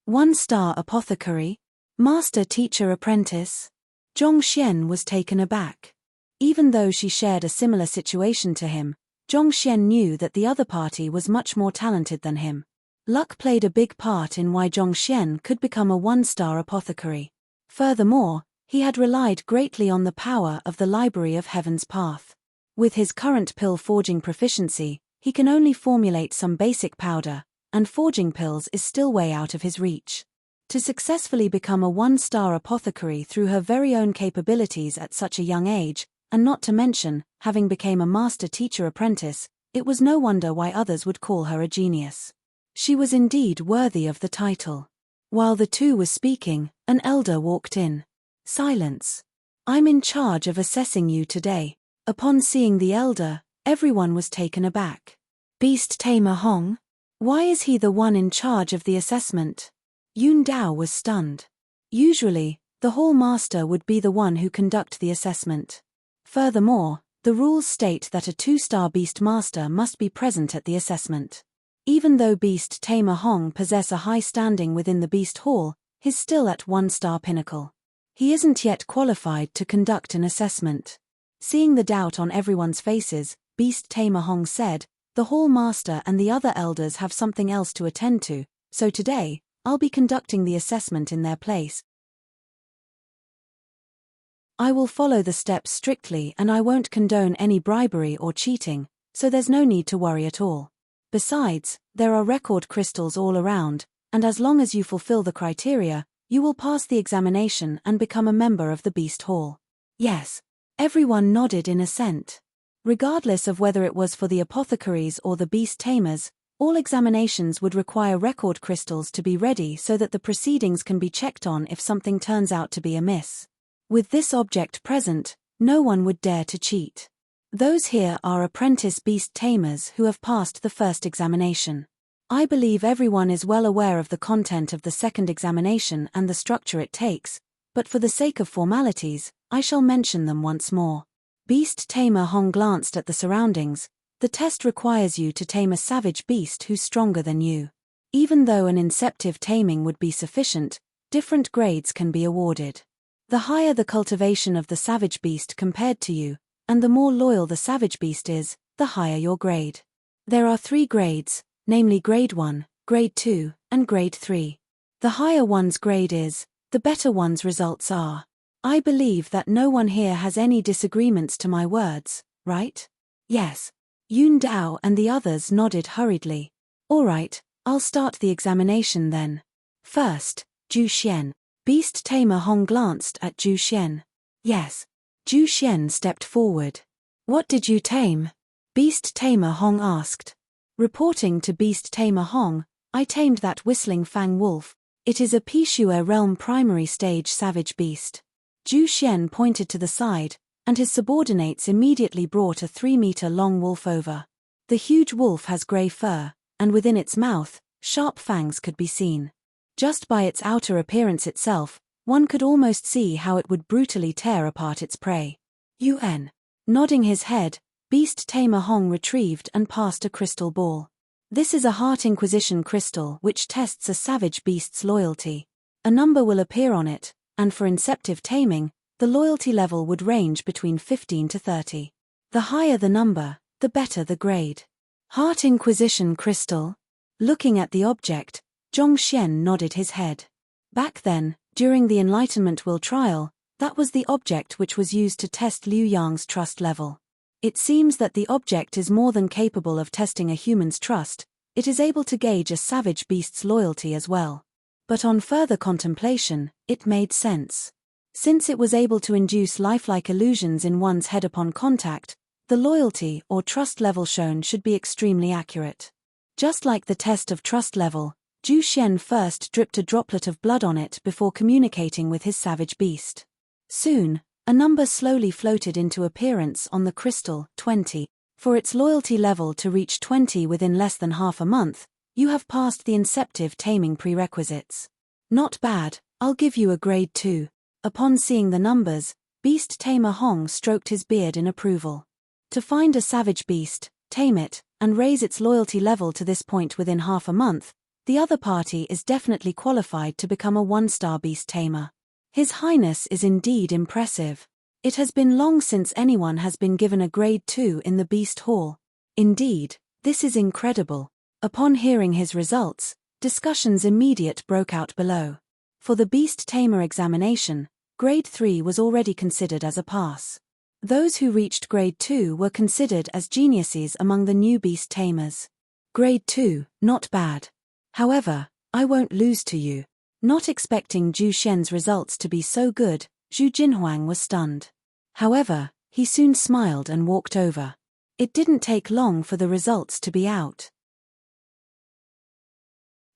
1-star apothecary? Master teacher apprentice? Zhongxian was taken aback. Even though she shared a similar situation to him, Zhongxian knew that the other party was much more talented than him. Luck played a big part in why Zhongxian could become a 1-star apothecary. Furthermore, he had relied greatly on the power of the Library of Heaven's Path. With his current pill forging proficiency, he can only formulate some basic powder, and forging pills is still way out of his reach. To successfully become a 1-star apothecary through her very own capabilities at such a young age, and not to mention, having become a master teacher apprentice, it was no wonder why others would call her a genius. She was indeed worthy of the title. While the two were speaking, an elder walked in. Silence. I'm in charge of assessing you today. Upon seeing the elder, everyone was taken aback. Beast Tamer Hong? Why is he the one in charge of the assessment? Yun Dao was stunned. Usually, the Hall Master would be the one who conduct the assessment. Furthermore, the rules state that a 2-star Beast Master must be present at the assessment. Even though Beast Tamer Hong possess a high standing within the Beast Hall, he's still at 1-star pinnacle. He isn't yet qualified to conduct an assessment. Seeing the doubt on everyone's faces, Beast Tamer Hong said, the Hall Master and the other elders have something else to attend to, so today, I'll be conducting the assessment in their place. I will follow the steps strictly and I won't condone any bribery or cheating, so there's no need to worry at all. Besides, there are record crystals all around, and as long as you fulfill the criteria, you will pass the examination and become a member of the Beast Hall. Yes. Everyone nodded in assent. Regardless of whether it was for the apothecaries or the beast tamers, all examinations would require record crystals to be ready so that the proceedings can be checked on if something turns out to be amiss. With this object present, no one would dare to cheat. Those here are apprentice beast tamers who have passed the first examination. I believe everyone is well aware of the content of the second examination and the structure it takes, but for the sake of formalities, I shall mention them once more. Beast Tamer Hong glanced at the surroundings. The test requires you to tame a savage beast who's stronger than you. Even though an inceptive taming would be sufficient, different grades can be awarded. The higher the cultivation of the savage beast compared to you, and the more loyal the savage beast is, the higher your grade. There are 3 grades, namely Grade 1, Grade 2, and Grade 3. The higher one's grade is, the better one's results are. I believe that no one here has any disagreements to my words, right? Yes. Yun Dao and the others nodded hurriedly. All right, I'll start the examination then. First, Zhu Xian. Beast Tamer Hong glanced at Zhu Xian. Yes. Zhu Xian stepped forward. What did you tame? Beast Tamer Hong asked. Reporting to Beast Tamer Hong, I tamed that whistling fang wolf. It is a Pishua realm primary stage savage beast. Zhu Xian pointed to the side, and his subordinates immediately brought a 3-meter-long wolf over. The huge wolf has grey fur, and within its mouth, sharp fangs could be seen. Just by its outer appearance itself, one could almost see how it would brutally tear apart its prey. UN. Nodding his head, Beast Tamer Hong retrieved and passed a crystal ball. This is a Heart Inquisition crystal which tests a savage beast's loyalty. A number will appear on it, and for inceptive taming, the loyalty level would range between 15 to 30. The higher the number, the better the grade. Heart Inquisition Crystal? Looking at the object, Zhongxian nodded his head. Back then, during the Enlightenment Will trial, that was the object which was used to test Liu Yang's trust level. It seems that the object is more than capable of testing a human's trust, it is able to gauge a savage beast's loyalty as well. But on further contemplation, it made sense. Since it was able to induce lifelike illusions in one's head upon contact, the loyalty or trust level shown should be extremely accurate. Just like the test of trust level, Zhu Xian first dripped a droplet of blood on it before communicating with his savage beast. Soon, a number slowly floated into appearance on the crystal, 20. For its loyalty level to reach 20 within less than half a month, you have passed the inceptive taming prerequisites. Not bad, I'll give you a grade 2. Upon seeing the numbers, Beast Tamer Hong stroked his beard in approval. To find a savage beast, tame it, and raise its loyalty level to this point within half a month, the other party is definitely qualified to become a 1-star beast tamer. His Highness is indeed impressive. It has been long since anyone has been given a grade 2 in the Beast Hall. Indeed, this is incredible. Upon hearing his results, discussions immediate broke out below. For the Beast Tamer examination, grade 3 was already considered as a pass. Those who reached grade 2 were considered as geniuses among the new beast tamers. Grade 2, not bad. However, I won't lose to you. Not expecting Zhu Xian's results to be so good, Zhu Jinhuang was stunned. However, he soon smiled and walked over. It didn't take long for the results to be out.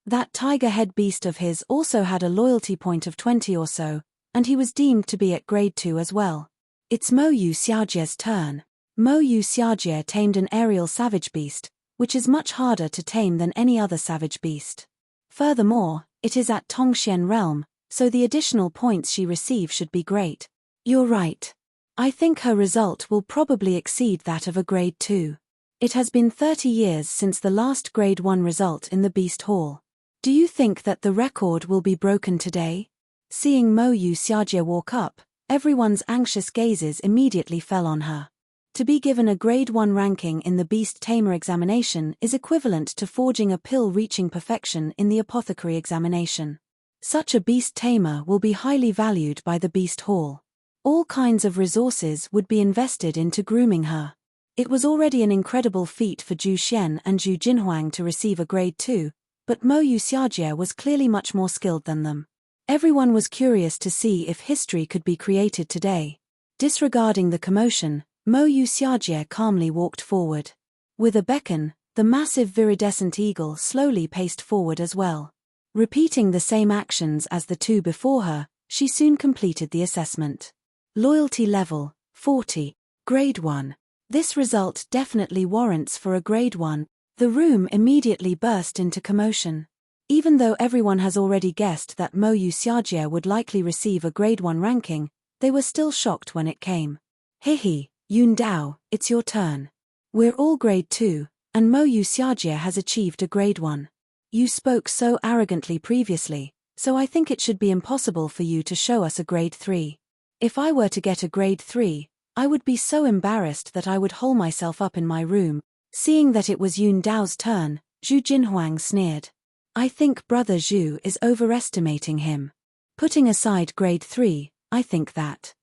That tiger head beast of his also had a loyalty point of 20 or so, and he was deemed to be at grade 2 as well. It's Mo Yu Xiajie's turn. Mo Yu Xiajie tamed an aerial savage beast, which is much harder to tame than any other savage beast. Furthermore, it is at Tongxian realm, so the additional points she receives should be great. You're right. I think her result will probably exceed that of a grade 2. It has been 30 years since the last grade 1 result in the Beast Hall. Do you think that the record will be broken today? Seeing Mo Yu Xiajie walk up, everyone's anxious gazes immediately fell on her. To be given a grade 1 ranking in the Beast Tamer examination is equivalent to forging a pill reaching perfection in the apothecary examination. Such a beast tamer will be highly valued by the Beast Hall. All kinds of resources would be invested into grooming her. It was already an incredible feat for Zhu Xian and Zhu Jinhuang to receive a grade 2, but Mo Yu Xiajie was clearly much more skilled than them. Everyone was curious to see if history could be created today. Disregarding the commotion, Mo Yu Xiajie calmly walked forward. With a beckon, the massive viridescent eagle slowly paced forward as well. Repeating the same actions as the two before her, she soon completed the assessment. Loyalty level, 40. Grade 1. This result definitely warrants for a grade 1. The room immediately burst into commotion. Even though everyone has already guessed that Mo Yu Xiajie would likely receive a grade 1 ranking, they were still shocked when it came. Hehe, Yun Dao, it's your turn. We're all grade 2, and Mo Yu Xiajie has achieved a grade 1. You spoke so arrogantly previously, so I think it should be impossible for you to show us a grade 3. If I were to get a grade 3, I would be so embarrassed that I would hole myself up in my room. Seeing that it was Yun Dao's turn, Zhu Jinhuang sneered. I think Brother Zhu is overestimating him. Putting aside grade 3, I think that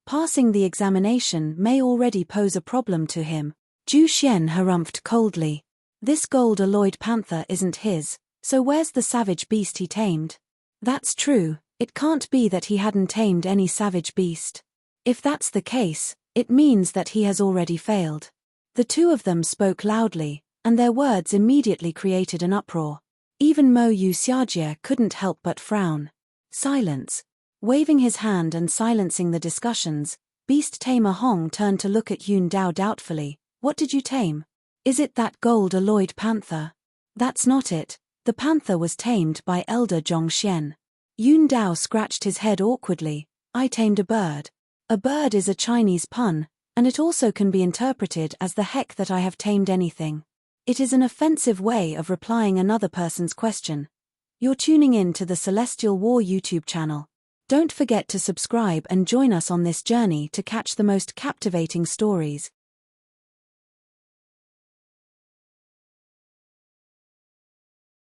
passing the examination may already pose a problem to him. Zhu Xian harumphed coldly. This gold-alloyed panther isn't his, so where's the savage beast he tamed? That's true, it can't be that he hadn't tamed any savage beast. If that's the case, it means that he has already failed. The two of them spoke loudly, and their words immediately created an uproar. Even Mo Yu Xiajie couldn't help but frown. Silence. Waving his hand and silencing the discussions, Beast Tamer Hong turned to look at Yun Dao doubtfully. What did you tame? Is it that gold-alloyed panther? That's not it. The panther was tamed by Elder Zhongxian. Yun Dao scratched his head awkwardly. I tamed a bird. A bird is a Chinese pun, and it also can be interpreted as the heck that I have tamed anything. It is an offensive way of replying another person's question. You're tuning in to the Celestial War YouTube channel. Don't forget to subscribe and join us on this journey to catch the most captivating stories.